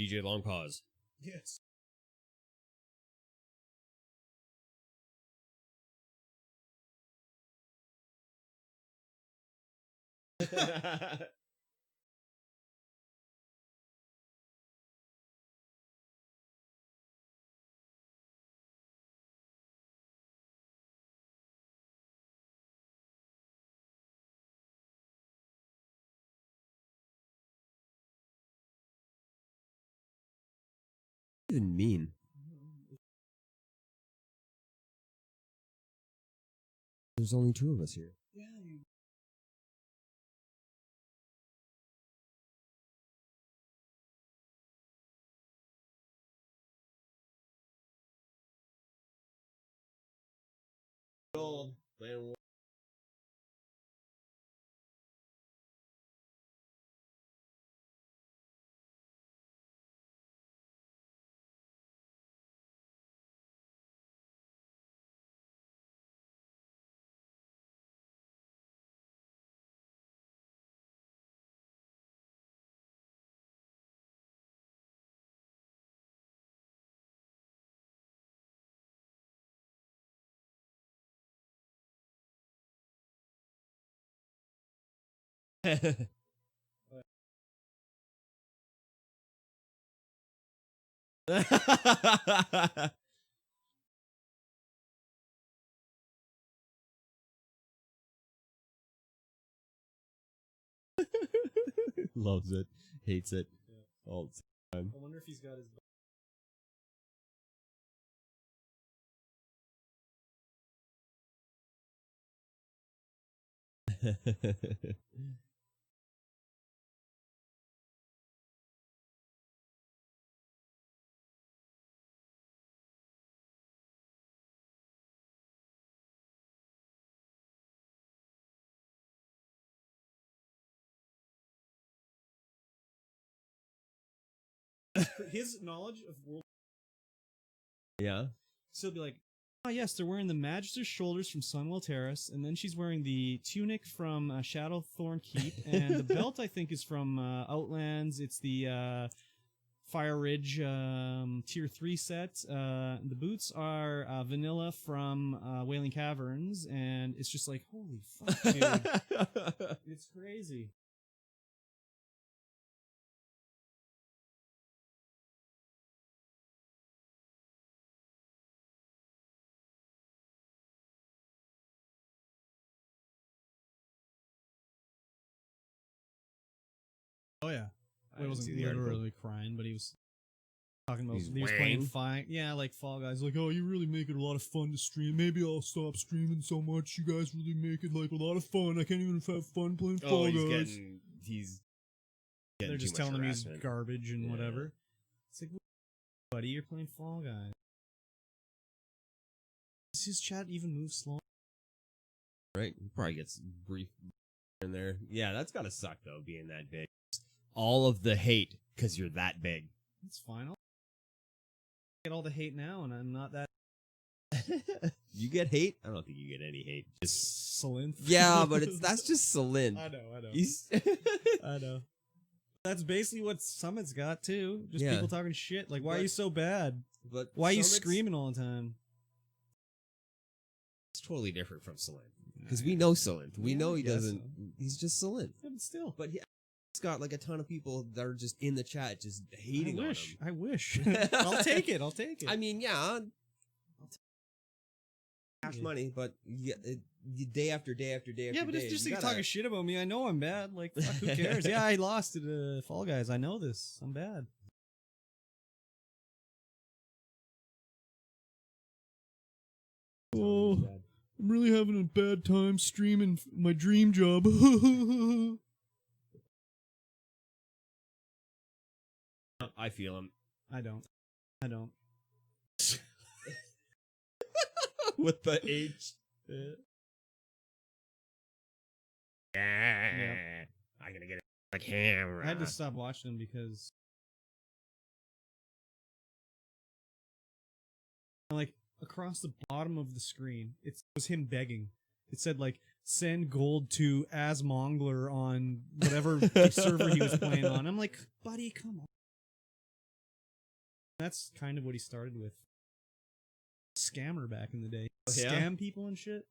DJ long pause. Yes. even mean? There's only 2 of us here. Yeah, you. Loves it, hates it, all the time. I wonder if he's got his. His knowledge of world. Yeah. So he'll be like, oh yes, they're wearing the Magister's shoulders from Sunwell Terrace, and then she's wearing the tunic from Shadowthorn Keep, and the belt I think is from Outlands. It's the Fire Ridge Tier 3 set. The boots are vanilla from Wailing Caverns, and it's just like, holy fuck, dude. It's crazy. Oh yeah, I wasn't literally crying, but he was talking about he was playing like Fall Guys. Like, oh, you really make it a lot of fun to stream. Maybe I'll stop streaming so much. You guys really make it like a lot of fun. I can't even have fun playing Fall Guys. He's They're just telling him he's garbage and whatever. It's like, buddy, you're playing Fall Guys. Does his chat even move slow? Right, he probably gets brief in there. Yeah, that's gotta suck though, being that big. All of the hate because you're that big. That's fine. I'll get all the hate now, and I'm not that. You get hate? I don't think you get any hate. Just Salinth. Yeah, but that's just Salinth. I know. I know. That's basically what Summit's got too. Just people talking shit. Like, why are you so bad? But why are you screaming all the time? It's totally different from Salinth. Because we know Salinth. We know he doesn't. So. He's just Salinth. Yeah, but still. But he's got like a ton of people that are just in the chat just hating on him. I wish. I'll take it. I mean, yeah. I'll cash money, but day after day after day after day. Yeah, but it's just like talking shit about me. I know I'm bad. Like, fuck, who cares? Yeah, I lost to Fall Guys. I know this. I'm bad. Oh, I'm really having a bad time streaming my dream job. I feel him. I don't. With the H. Yeah. I'm gonna get a camera. I had to stop watching them because, like, across the bottom of the screen, it was him begging. It said, like, send gold to Asmongler on whatever server he was playing on. I'm like, buddy, come on. That's kind of what he started with. Scammer back in the day. Scam people and shit.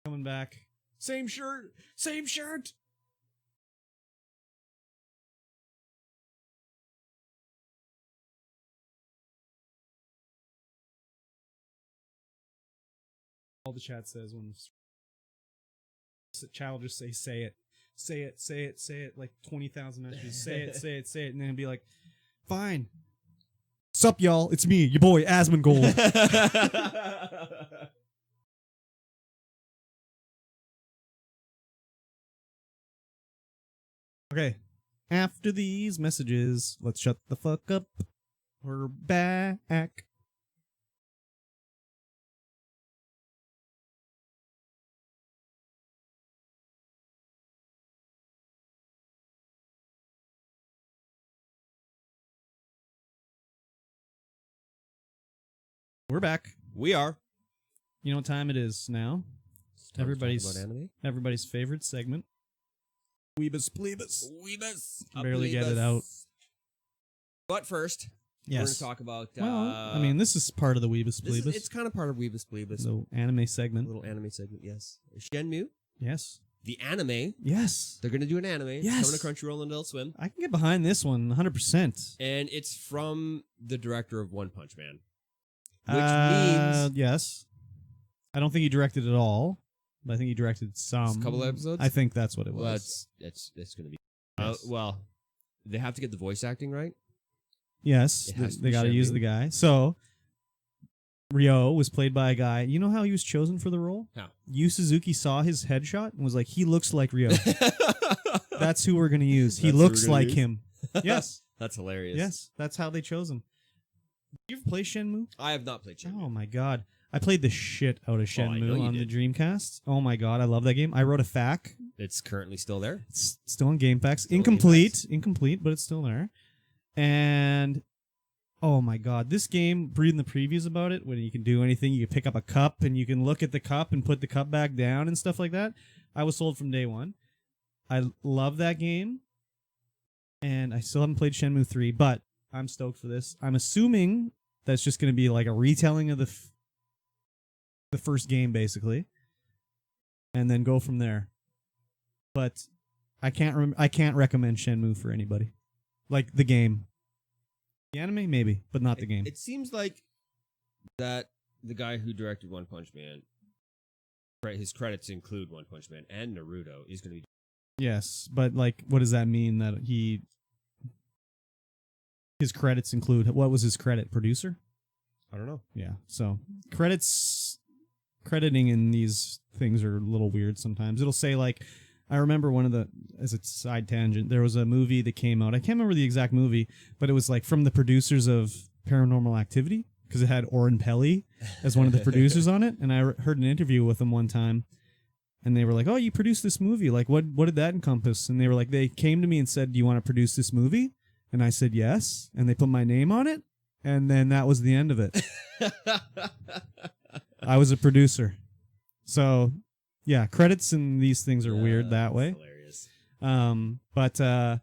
Coming back. Same shirt! Same shirt! All the chat says when the chat will just say it. Say it, say it, say it, like 20,000 messages. Say it, say it, say it. And then it'll be like, Fine. Sup, y'all? It's me, your boy, Asmongold. Okay. After these messages, let's shut the fuck up. We're back. We're back. We are. You know what time it is now? Everybody's favorite segment. Weebus Plebus. Barely get it out. But first, we're going to talk about... I mean, this is part of the Weebus Plebus. It's kind of part of Weebus Plebus. So, anime segment. Little anime segment, yes. Shenmue. Yes. The anime. Yes. They're going to do an anime. Yes. Coming to Crunchyroll and Adult Swim. I can get behind this one 100%. And it's from the director of One Punch Man. Which means... Yes. I don't think he directed it all, but I think he directed some. A couple of episodes? I think that's what it was. Well, it's going to be... Yes. Well, they have to get the voice acting right. Yes, they got to use the guy. So, Ryo was played by a guy. You know how he was chosen for the role? How? Yu Suzuki saw his headshot and was like, he looks like Ryo. That's who we're going to use. He looks like him. Yes. That's hilarious. Yes, that's how they chose him. Did you ever play Shenmue? I have not played Shenmue. Oh my god. I played the shit out of Shenmue on the Dreamcast. Oh my god, I love that game. I wrote a FAQ. It's currently still there? It's still in GameFAQs. Incomplete, but it's still there. And oh my god, this game, reading the previews about it, when you can do anything, you can pick up a cup and you can look at the cup and put the cup back down and stuff like that. I was sold from day one. I love that game. And I still haven't played Shenmue 3, but I'm stoked for this. I'm assuming that's just going to be like a retelling of the first game, basically, and then go from there. But I can't recommend Shenmue for anybody. Like the game, the anime maybe, but not the game. It seems like that the guy who directed One Punch Man, his credits include One Punch Man and Naruto. He's going to be... Yes, but like, what does that mean? That his credits include, what was his credit? Producer? I don't know. Yeah, so crediting in these things are a little weird sometimes. It'll say like, I remember as a side tangent, there was a movie that came out. I can't remember the exact movie, but it was like from the producers of Paranormal Activity, because it had Oren Peli as one of the producers on it. And I heard an interview with them one time, and they were like, "Oh, you produced this movie? Like, what did that encompass?" And they were like, they came to me and said, "Do you want to produce this movie?" And I said yes, and they put my name on it, and then that was the end of it. I was a producer, so. Yeah, credits and these things are weird that way. Hilarious. But I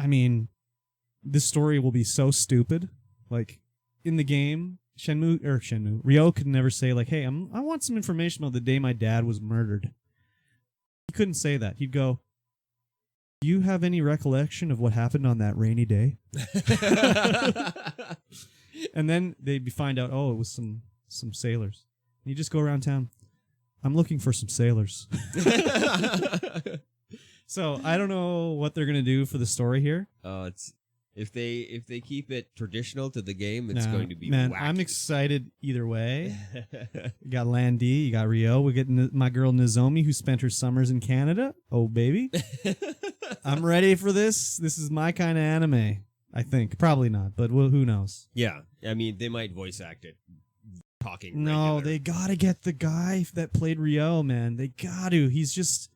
mean, this story will be so stupid. Like in the game, Ryo could never say like, "Hey, I want some information about the day my dad was murdered." He couldn't say that. He'd go, "Do you have any recollection of what happened on that rainy day?" And then they'd find out, oh, it was some sailors. And you just go around town. I'm looking for some sailors. So I don't know what they're gonna do for the story here. If they keep it traditional to the game, it's going to be man. wacky. I'm excited either way. You got Landy, you got Ryo. We're getting my girl Nozomi, who spent her summers in Canada. Oh baby, I'm ready for this. This is my kind of anime. I think probably not, but who knows? Yeah, I mean they might voice act it. Talking no, regular. they gotta get the guy that played Ryo, man. They got to. He's just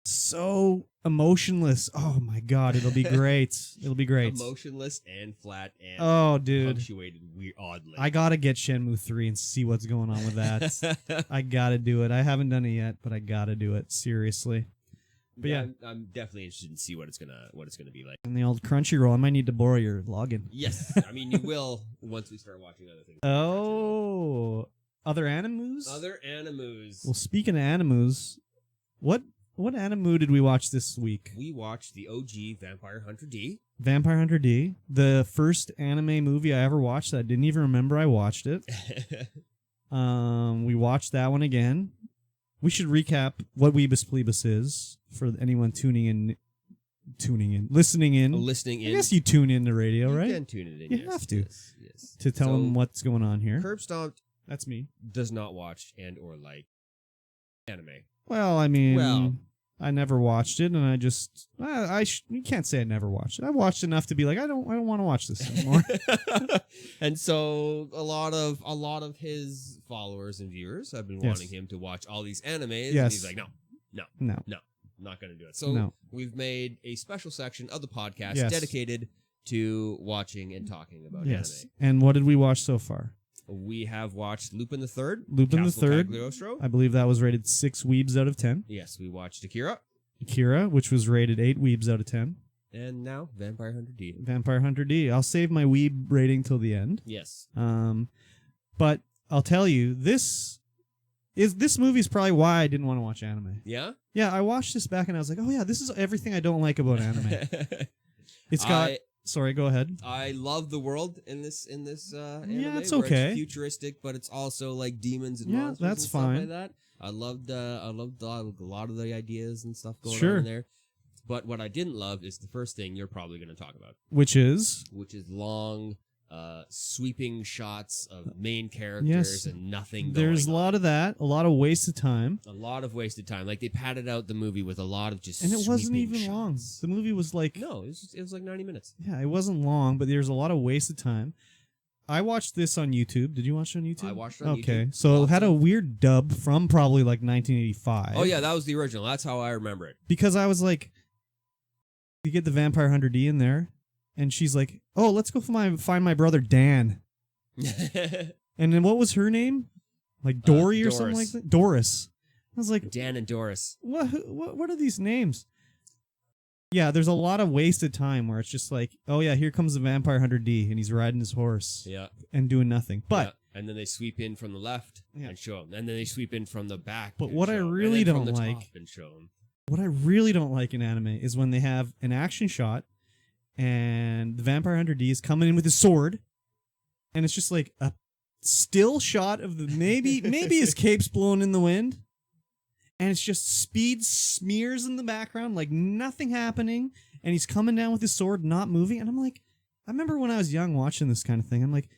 so emotionless. Oh my god, it'll be great. It'll be great. Emotionless and flat and punctuated weird oddly. I gotta get Shenmue 3 and see what's going on with that. I gotta do it. I haven't done it yet, but I gotta do it. Seriously. But yeah, I'm definitely interested in see what it's gonna be like. And the old Crunchyroll, I might need to borrow your login. Yes, I mean you will once we start watching other things. Oh, other animus? Other animus. Well, speaking of animus, what anime did we watch this week? We watched the OG Vampire Hunter D. Vampire Hunter D, the first anime movie I ever watched that I didn't even remember I watched it. We watched that one again. We should recap what Weebus Plebus is for anyone tuning in tuning in, listening in. Listening in. I guess you tune in to radio, right? You can tune it in. You yes, have to. Yes. To tell them what's going on here. Curb Stomped That's me. does not watch and or like anime. Well, I mean, I never watched it, and I just you can't say I never watched it. I watched enough to be like, I don't want to watch this anymore. And so a lot of his followers and viewers have been wanting him to watch all these animes. Yes. And he's like, no, not going to do it. So we've made a special section of the podcast dedicated to watching and talking about anime. And what did we watch so far? We have watched Lupin the Third. Lupin the Third. I believe that was rated 6 weebs out of 10. Yes, we watched Akira. Akira, which was rated 8 weebs out of 10. And now Vampire Hunter D. Vampire Hunter D. I'll save my weeb rating till the end. Yes. But I'll tell you, this movie is probably why I didn't want to watch anime. Yeah? Yeah, I watched this back and I was like, oh yeah, this is everything I don't like about anime. It's got... Sorry, go ahead. I love the world in this anime. Yeah, it's where okay. It's futuristic, but it's also like demons and monsters that's and stuff fine. like that. I loved a lot of the ideas and stuff going Sure. on in there. But what I didn't love is the first thing you're probably going to talk about, which is long, sweeping shots of main characters and nothing. There's a lot of that, a lot of wasted time. A lot of wasted time. Like they padded out the movie with a lot of just and it wasn't even shots. long. The movie was like it was like 90 minutes. Yeah, it wasn't long, but there's a lot of wasted time. I watched this on YouTube. Did you watch it on YouTube? I watched it on YouTube. Okay, so it had a weird dub from probably like 1985. Oh yeah, that was the original. That's how I remember it. Because I was like, you get the Vampire Hunter D in there, and she's like, "Oh, let's go find my brother Dan." And then what was her name? Like Dory or something like that? Doris. I was like, Dan and Doris. What are these names? Yeah, there's a lot of wasted time where it's just like, oh yeah, here comes the Vampire Hunter D, and he's riding his horse. Yeah. And doing nothing. But and then they sweep in from the left and show him. And then they sweep in from the back. But what I really don't like, what I really don't like in anime is when they have an action shot and the Vampire Hunter D is coming in with his sword, and it's just like a still shot of the maybe his cape's blowing in the wind, and it's just speed smears in the background, like nothing happening, and he's coming down with his sword, not moving, and I'm like, I remember when I was young watching this kind of thing, I'm like,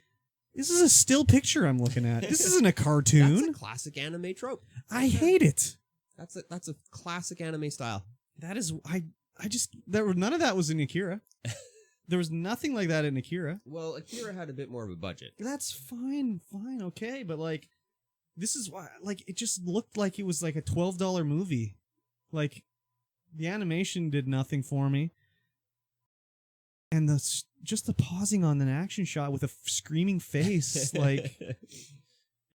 this is a still picture I'm looking at. This isn't a cartoon. That's a classic anime trope. I hate it. That's a classic anime style. That is, none of that was in Akira. There was nothing like that in Akira. Well, Akira had a bit more of a budget. That's fine, okay, but like, this is why, like, it just looked like it was like a $12 movie. Like, the animation did nothing for me. And just the pausing on an action shot with a screaming face, like,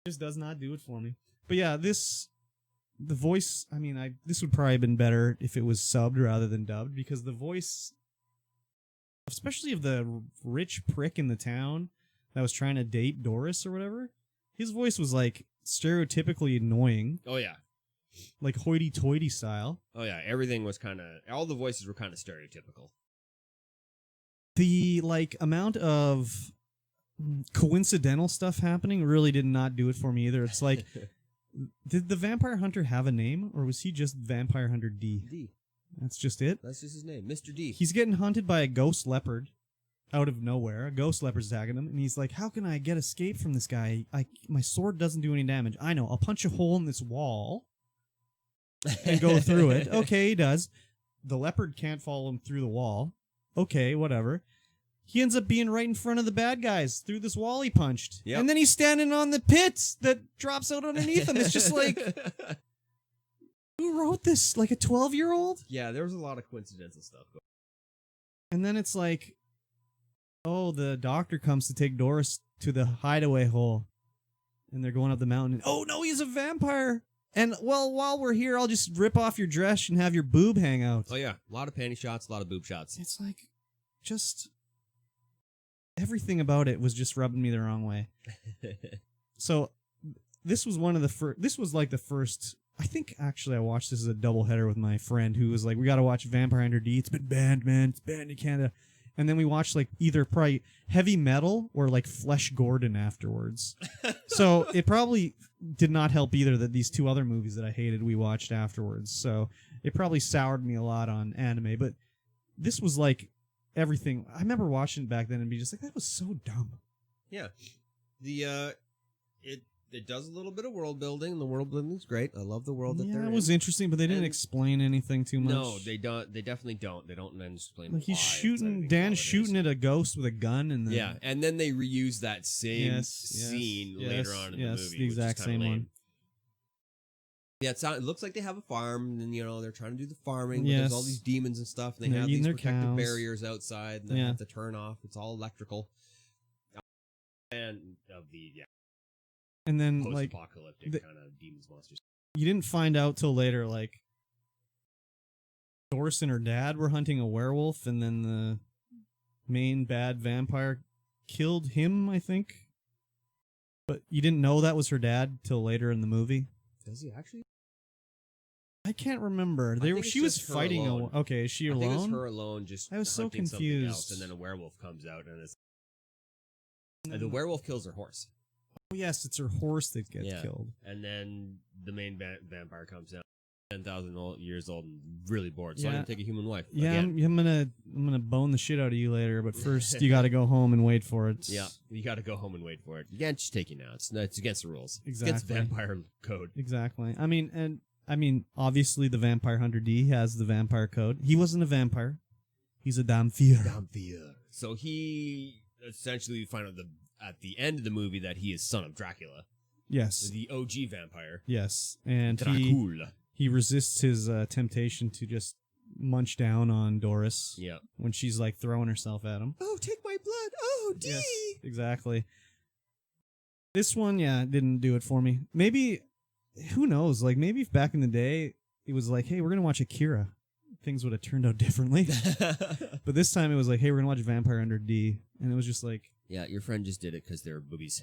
just does not do it for me. But yeah, the voice, I mean, this would probably have been better if it was subbed rather than dubbed, because the voice, especially of the rich prick in the town that was trying to date Doris or whatever, his voice was like stereotypically annoying. Oh yeah. Like hoity-toity style. Oh yeah, everything was all the voices were kind of stereotypical. The like amount of coincidental stuff happening really did not do it for me either. It's like, did the Vampire Hunter have a name, or was he just Vampire Hunter D? D. That's just it? That's just his name, Mr. D. He's getting hunted by a ghost leopard out of nowhere. A ghost leopard's attacking him, and he's like, how can I get escape from this guy? My sword doesn't do any damage. I know, I'll punch a hole in this wall and go through it. Okay, he does. The leopard can't follow him through the wall. Okay, whatever. He ends up being right in front of the bad guys through this wall he punched. Yep. And then he's standing on the pit that drops out underneath him. It's just like, who wrote this? Like a 12-year-old? Yeah, there was a lot of coincidental stuff going on. And then it's like, oh, the doctor comes to take Doris to the hideaway hole. And they're going up the mountain. And, oh, no, he's a vampire. And, well, while we're here, I'll just rip off your dress and have your boob hang out. Oh, yeah. A lot of panty shots, a lot of boob shots. It's like, just everything about it was just rubbing me the wrong way. So, this was one of the first, this was like the first, I think actually I watched this as a doubleheader with my friend who was like, we gotta watch Vampire Hunter D. It's been banned, man. It's banned in Canada. And then we watched like either probably Heavy Metal or like Flesh Gordon afterwards. So it probably did not help either that these two other movies that I hated we watched afterwards. So it probably soured me a lot on anime. But this was like everything. I remember watching it back then and be just like, that was so dumb. Yeah. It does a little bit of world building. The world building is great. I love the world that they're in. It was interesting, but they didn't explain anything too much. No, they don't. They definitely don't. They don't explain. Like Dan's shooting at a ghost with a gun, and then and then they reuse that same scene later on in the movie. The exact same one. Yeah, it looks like they have a farm, and they're trying to do the farming. But there's all these demons and stuff. And they have these protective barriers outside, and they have to turn off. It's all electrical. And and then post-apocalyptic kind of demons, monsters. You didn't find out till later, like Doris and her dad were hunting a werewolf, and then the main bad vampire killed him, I think. But you didn't know that was her dad till later in the movie. Does he actually? I can't rember. She was fighting. Okay, is she alone? I think it's her alone. Just I was so confused. Else, and then a werewolf comes out, and the werewolf kills her horse. Oh yes, it's her horse that gets killed. And then the main vampire comes out, 10,000 years old and really bored. So I'm gonna take a human wife. Yeah, I'm gonna bone the shit out of you later. But first, you got to go home and wait for it. Yeah, you got to go home and wait for it. You can't just take it now. It's against the rules. Exactly. It's against vampire code. Exactly. I mean, obviously the Vampire Hunter D has the vampire code. He wasn't a vampire. He's a Dhampir. So he essentially find out at the end of the movie that he is son of Dracula. Yes. The OG vampire. Yes. And Dracula. He resists his temptation to just munch down on Doris. Yeah. When she's like throwing herself at him. Oh, take my blood. Oh, D. Yes, exactly. This one, didn't do it for me. Maybe, who knows? Like, maybe if back in the day, it was like, hey, we're going to watch Akira. Things would have turned out differently. But this time it was like, hey, we're going to watch Vampire Hunter D. And it was just like... Yeah, your friend just did it because they're boobies.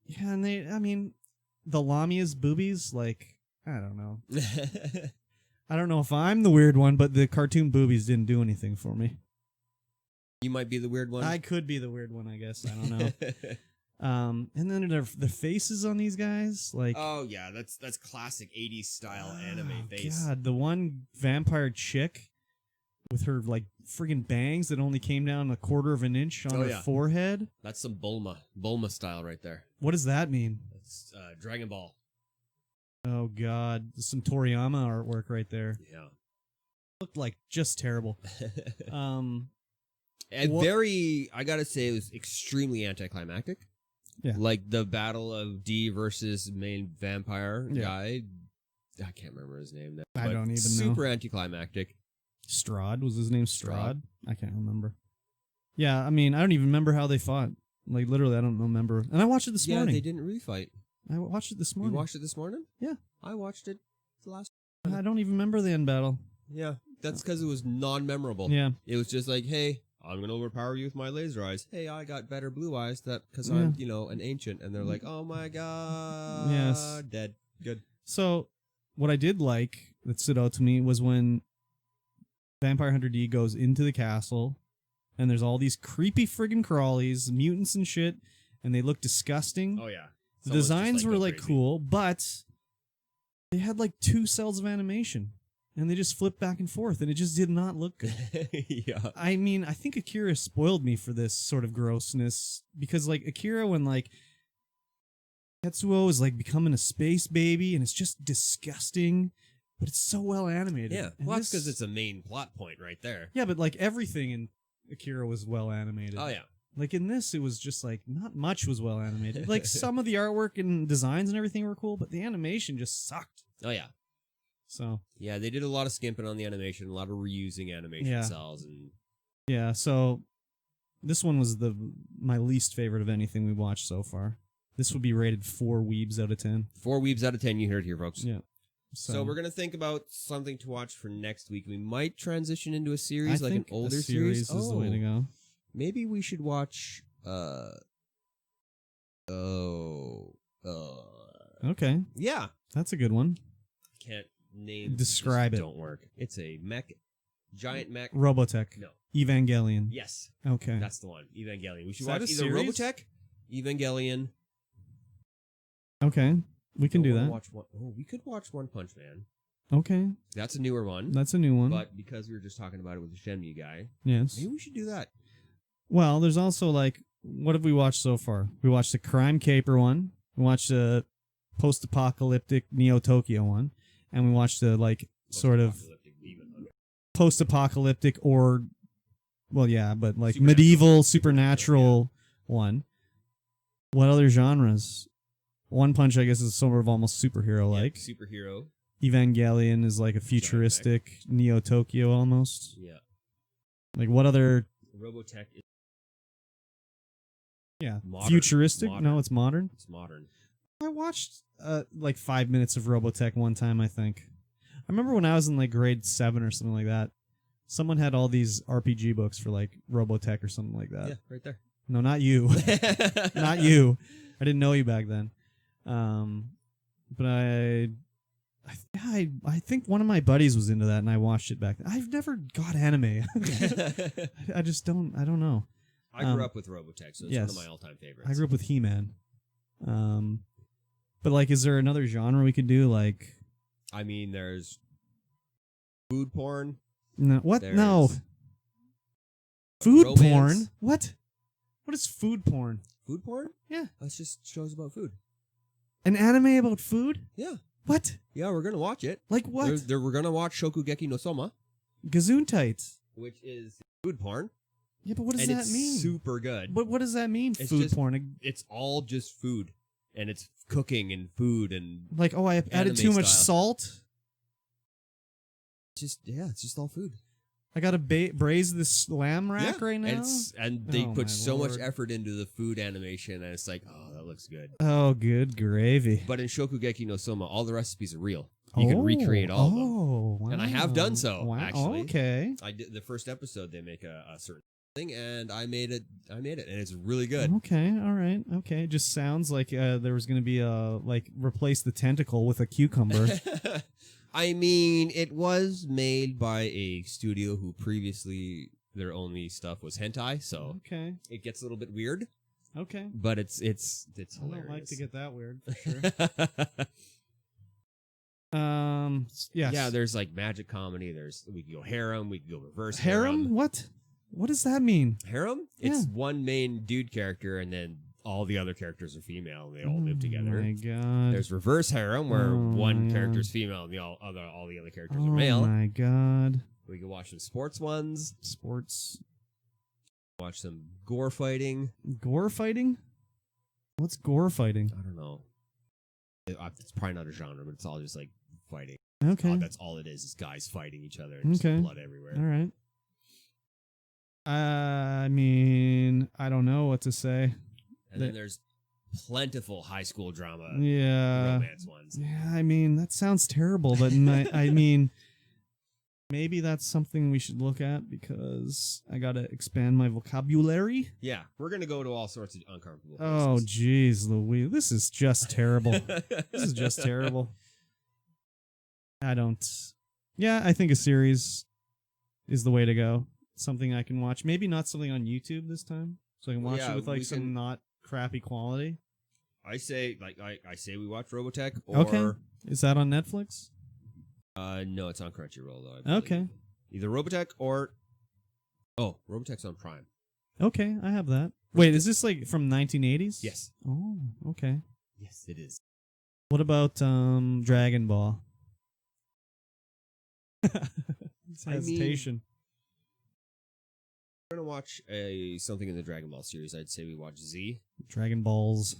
Yeah, and the Lamia's boobies, like, I don't know. I don't know if I'm the weird one, but the cartoon boobies didn't do anything for me. You might be the weird one. I could be the weird one, I guess. I don't know. And then the faces on these guys, like... Oh, yeah, that's classic 80s style anime face. God, the one vampire chick with her, like, friggin' bangs that only came down 1/4 of an inch on her forehead. That's some Bulma style right there. What does that mean? That's Dragon Ball. Oh, God. Some Toriyama artwork right there. Yeah. Looked like just terrible. I gotta say, it was extremely anticlimactic. Yeah. Like the battle of D versus main vampire guy. I can't remember his name now. I don't even know. Super anticlimactic. Strahd, was his name Strahd? I can't remember. Yeah, I don't even remember how they fought. Like, literally, I don't remember. And I watched it this morning. Yeah, they didn't really fight. I watched it this morning. You watched it this morning? Yeah. I watched it the last... I don't even remember the end battle. Yeah, that's because it was non-memorable. Yeah. It was just like, hey, I'm going to overpower you with my laser eyes. Hey, I got better blue eyes because I'm, an ancient. And they're like, oh my god. Yes. Dead. Good. So, what I did like that stood out to me was when Vampire Hunter D goes into the castle, and there's all these creepy friggin' crawlies, mutants and shit, and they look disgusting. Oh, yeah. The designs were, like, cool, but they had, like, 2 cells of animation, and they just flipped back and forth, and it just did not look good. Yeah. I think Akira spoiled me for this sort of grossness, because, like, Akira, when, like, Tetsuo is, like, becoming a space baby, and it's just disgusting, but it's so well animated. Yeah, well, that's because it's a main plot point right there. Yeah, but, like, everything in Akira was well animated. Oh, yeah. Like, in this, it was just, like, not much was well animated. Like, some of the artwork and designs and everything were cool, but the animation just sucked. Oh, yeah. So. Yeah, they did a lot of skimping on the animation, a lot of reusing animation cells. And yeah, so this one was my least favorite of anything we watched so far. This would be rated 4 weebs out of 10. 4 weebs out of 10, you heard it here, folks. Yeah. So we're going to think about something to watch for next week. We might transition into a series, like an older series. Is the way to go. Maybe we should watch, okay. Yeah. That's a good one. Can't name. Describe it. Don't work. It's a giant mech. Robotech. No. Evangelion. Yes. Okay. That's the one. Evangelion. We should Is watch that a either series? Robotech, Evangelion. Okay. We can do that. We could watch One Punch Man. Okay. That's a newer one. That's a new one. But because we were just talking about it with the Shenmue guy, yes. maybe we should do that. Well, there's also like, what have we watched so far? We watched the Crime Caper one. We watched the post-apocalyptic Neo Tokyo one, and we watched the like sort of post-apocalyptic or, well, yeah, but like medieval supernatural one. What other genres? One Punch, I guess, is sort of almost superhero-like. Yeah, superhero. Evangelion is like a futuristic Neo Tokyo almost. Yeah. Like what other? Robotech is modern. Futuristic? Modern. No, it's modern. It's modern. I watched like 5 minutes of Robotech one time, I think. I remember when I was in like grade 7 or something like that. Someone had all these RPG books for like Robotech or something like that. Yeah, right there. No, not you. Not you. I didn't know you back then. But I think one of my buddies was into that, and I watched it back then. I've never got anime. I just don't. I don't know. I grew up with Robotech, so it's one of my all-time favorites. I grew up with He-Man. But like, is there another genre we could do? Like, I mean, there's food porn. No, what? There's no. Food romance. porn? What? What is food porn? Food porn? Yeah. That's just shows about food. An anime about food? Yeah. What? Yeah, we're gonna watch it. Like what? We're gonna watch Shokugeki no Soma, Gesundheit. which is food porn. Yeah, but what does and that it's mean? super good. But what does that mean? It's food just- porn. It's all just food, and it's cooking and food and Like, oh, I added anime too much style. salt. it's just all food. I gotta braise this lamb rack right now. And they Oh, put my so much Lord. effort into the food animation, and it's like, oh, that looks good. Oh, good gravy. But in Shokugeki no Soma, all the recipes are real. You can recreate all of them. Oh, wow. And I have done so, Wow. actually. Okay. I did the first episode. They make a certain thing, and I made it, and it's really good. Okay, all right. Okay, it just sounds like there was going to be a like replace the tentacle with a cucumber. I mean, it was made by a studio who previously their only stuff was hentai, so Okay. it gets a little bit weird. Okay. But it's I hilarious. don't like to get that weird for sure. Yes. Yeah, there's like magic comedy. We could go harem. We could go reverse harem. What? What does that mean? Harem? Yeah. It's one main dude character, and then all the other characters are female, and they all live together. Oh my god. There's reverse harem, where Oh one my character is God. female, and all the other characters Oh are male. my god. We could watch some sports ones. Sports. Watch some gore fighting. Gore fighting? What's gore fighting? I don't know. It's probably not a genre, but it's all just like fighting. Okay. That's all it is guys fighting each other and just Okay. blood everywhere. All right. I mean, I don't know what to say. And then there's plentiful high school drama Yeah. romance ones. Yeah, I mean, that sounds terrible, but I mean, maybe that's something we should look at because I got to expand my vocabulary. Yeah, we're going to go to all sorts of uncomfortable Oh, places. geez, Louise. This is just terrible. This is just terrible. I don't. Yeah, I think a series is the way to go. Something I can watch. Maybe not something on YouTube this time, so I can watch Yeah, it with like we some can- not crappy quality. I say we watch Robotech or Okay. Is that on Netflix? no, it's on Crunchyroll though. I believe. Okay. Either Robotech or Robotech's on Prime. Okay, I have that. Wait, is this like from 1980s? Yes. Oh, okay. Yes, it is. What about Dragon Ball? It's I mean- hesitation. We're going to watch something in the Dragon Ball series. I'd say we watch Z, Dragon Balls.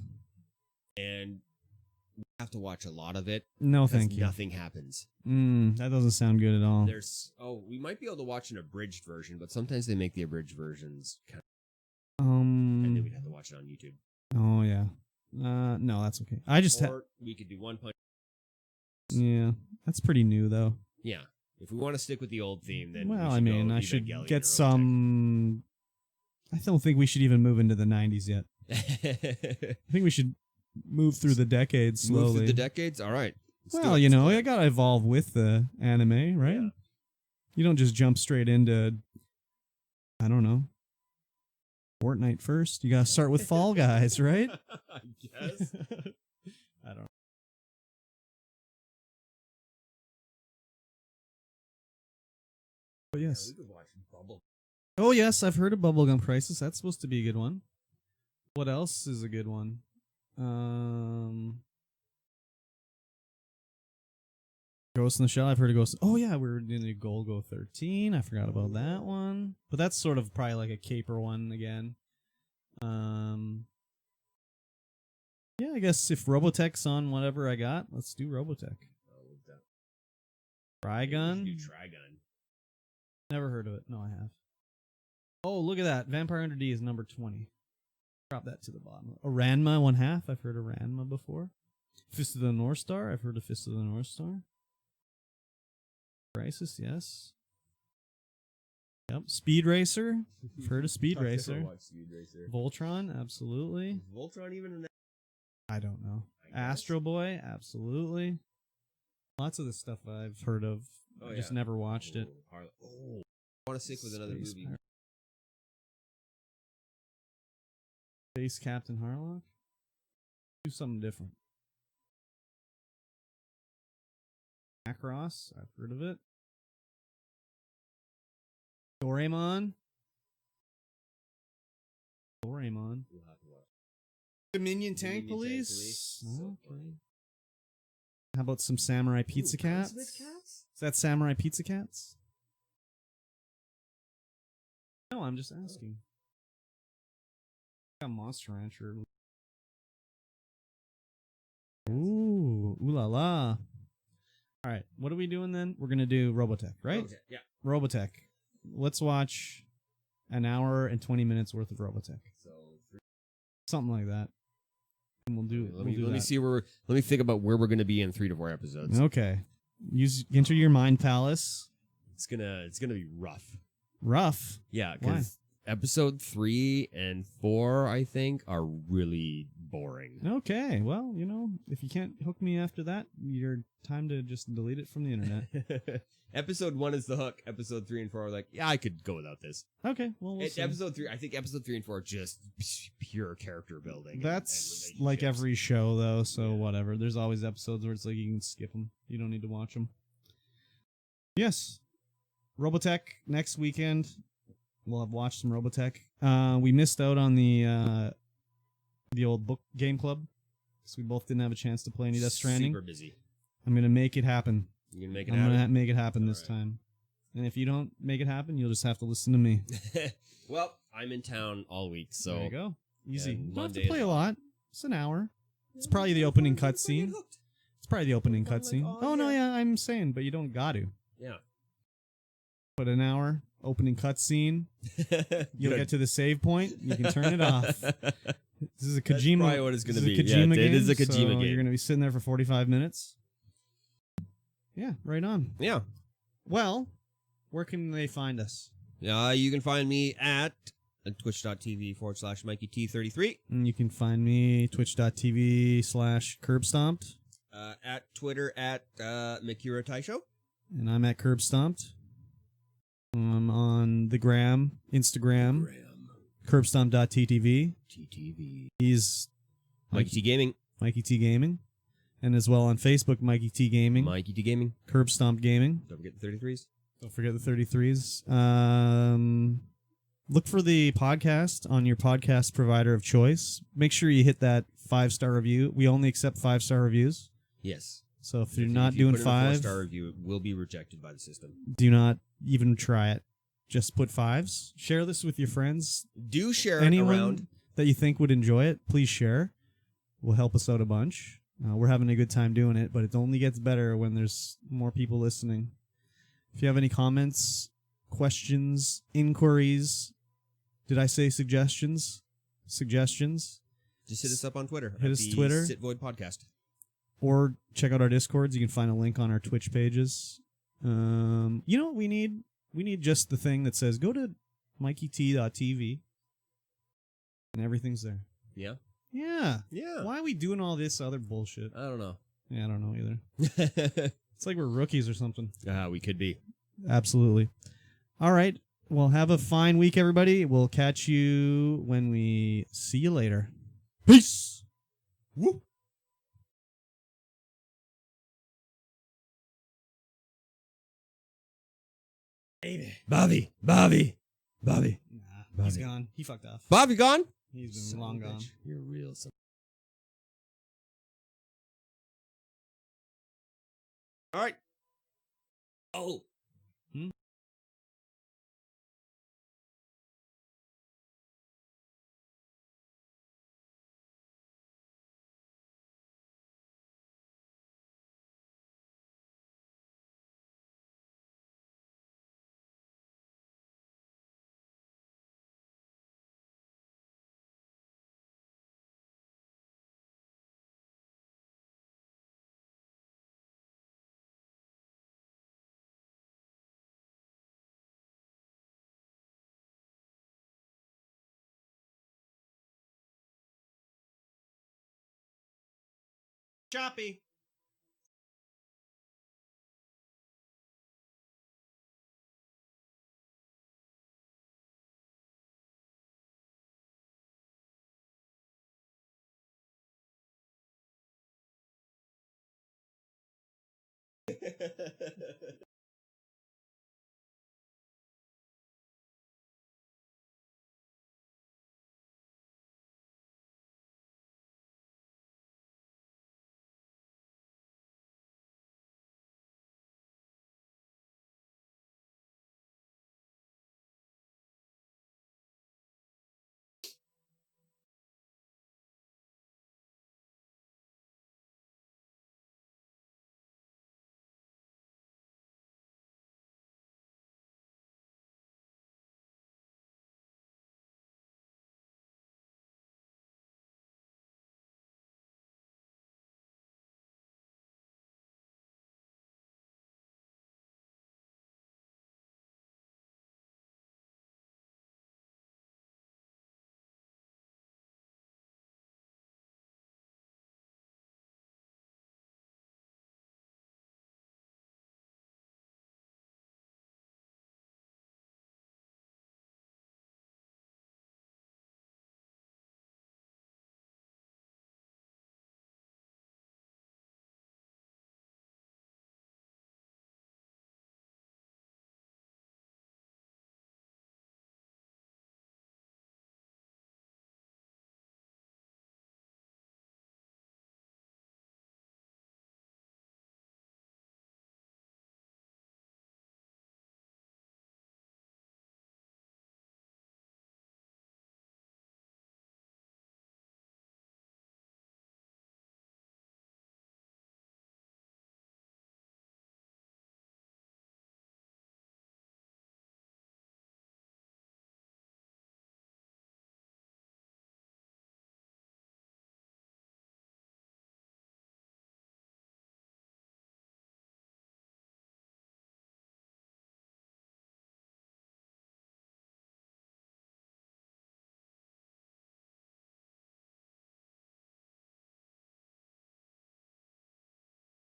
and we have to watch a lot of it. No, because thank you. Nothing happens. That doesn't sound good at all. We might be able to watch an abridged version, but sometimes they make the abridged versions kind of, Um. and then we'd have to watch it on YouTube. Oh yeah. No, that's okay. I just. Or we could do One Punch. Yeah, that's pretty new though. Yeah. If we want to stick with the old theme, then Well, we I should mean, go I should Evangelion or get Robotech. some. I don't think we should even move into the 90s yet. I think we should move through the decades slowly. Move through the decades? All right. Let's do Well, it. you Let's know, do I it. gotta evolve with the anime, right? Yeah. You don't just jump straight into, I don't know, Fortnite first. You gotta start with Fall Guys, right? I guess. I don't know. But yes. Yeah, we could watch Bubble. Oh, yes, I've heard of Bubblegum Crisis. That's supposed to be a good one. What else is a good one? Ghost in the Shell. I've heard of Ghost. Oh, yeah, we were doing the Golgo 13. I forgot about that one. But that's sort of probably like a caper one again. Yeah, I guess if Robotech's on whatever I got, let's do Robotech. Trigun? Do Trigun. Never heard of it. No, I have. Oh, look at that. Vampire Hunter D is number 20. Drop that to the bottom. Ranma 1/2. I've heard of Ranma before. Fist of the North Star. I've heard of Fist of the North Star. Crisis, yes. Yep. Speed Racer. I've heard of Speed Racer. Speed Racer. Voltron, absolutely. Is Voltron even in that? I don't know. Astro Boy, absolutely. Lots of the stuff I've heard of. I just never watched it. I want to stick with another movie. Space Captain Harlock? Do something different. Macross, I've heard of it. Doraemon. We'll have to watch. Dominion Tank Police. Okay. How about some Samurai Pizza Cats? Is that Samurai Pizza Cats? No, I'm just asking. Got Monster Rancher. Ooh la la. All right, what are we doing then? We're gonna do Robotech, right? Robotech, yeah. Robotech. Let's watch an hour and 20 minutes worth of Robotech. So something like that. And we'll do. Let me see where. Let me think about where we're gonna be in 3 to 4 episodes. Okay. Enter your mind palace. It's gonna be rough. Rough. Yeah, because episode 3 and 4, I think, are really boring. Okay, well, if you can't hook me after that, you're time to just delete it from the internet. Episode 1 is the hook. Episode 3 and 4 are like, yeah, I could go without this. Okay, well, we'll see. Episode 3, I think episode 3 and 4 are just pure character building. That's like every show, though, so whatever. There's always episodes where it's like you can skip them. You don't need to watch them. Yes. Robotech next weekend. We'll have watched some Robotech. We missed out on the old book game club because we both didn't have a chance to play any Death Stranding. Super busy. I'm gonna make it happen. You're gonna make it I'm happen? gonna make it happen this time. And if you don't make it happen, you'll just have to listen to me. Well, I'm in town all week, so there you go. Easy. And You don't have to Monday play a lot. It's an hour. It's probably the opening cutscene. It's probably the opening cutscene. Oh no, yeah, I'm saying, but you don't got to. Yeah. But an hour opening cutscene. You'll get to the save point. You can turn it off. This is a Kojima. That's probably what it's going to be. Kojima game, it is a Kojima so game. You're going to be sitting there for 45 minutes. Yeah, right on. Yeah. Well, where can they find us? You can find me at twitch.tv/MikeyT33. And you can find me twitch.tv/curbstomped. At Twitter at Mikura Taisho. And I'm at curbstomped. I'm on the Instagram. Curbstomp.ttv. TTV. He's Mikey T Gaming. Mikey T Gaming. And as well on Facebook, Mikey T Gaming. Mikey T Gaming. Curbstomp Gaming. Don't forget the 33s. Don't forget the 33s. Look for the podcast on your podcast provider of choice. Make sure you hit that 5-star review. We only accept 5-star reviews. Yes. So if you're not doing 5, 4-star review, it will be rejected by the system. Do not even try it. Just put 5s. Share this with your friends. Do share Anyone it around. that you think would enjoy it, please share. Will help us out a bunch. We're having a good time doing it, but it only gets better when there's more people listening. If you have any comments, questions, inquiries, did I say suggestions? Suggestions? Just hit us up on Twitter. Hit us Twitter. SitVoid Podcast. Or check out our Discords. You can find a link on our Twitch pages. You know what we need? We need just the thing that says go to mikeyt.tv and everything's there. Yeah? Yeah. Yeah. Why are we doing all this other bullshit? I don't know. Yeah, I don't know either. It's like we're rookies or something. We could be. Absolutely. All right. Well, have a fine week, everybody. We'll catch you when we see you later. Peace. Woo. Baby. Bobby, Bobby, Bobby. Nah, he's gone. He fucked off. Bobby gone? He's been long gone. You're real. All right. Oh. Choppy.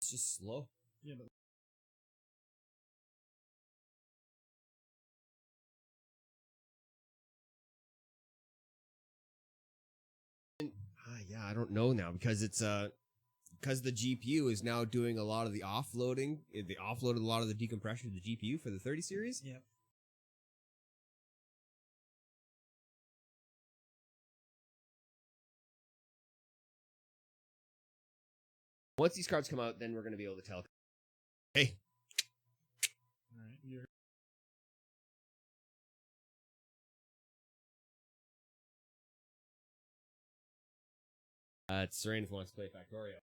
It's just slow. Yeah, but Yeah, I don't know now because it's because the GPU is now doing a lot of the offloading. They offloaded a lot of the decompression to the GPU for the 30 series. yeah. Once these cards come out, then we're going to be able to tell. Hey, All right. You're it's Serene if wants to play Factorio.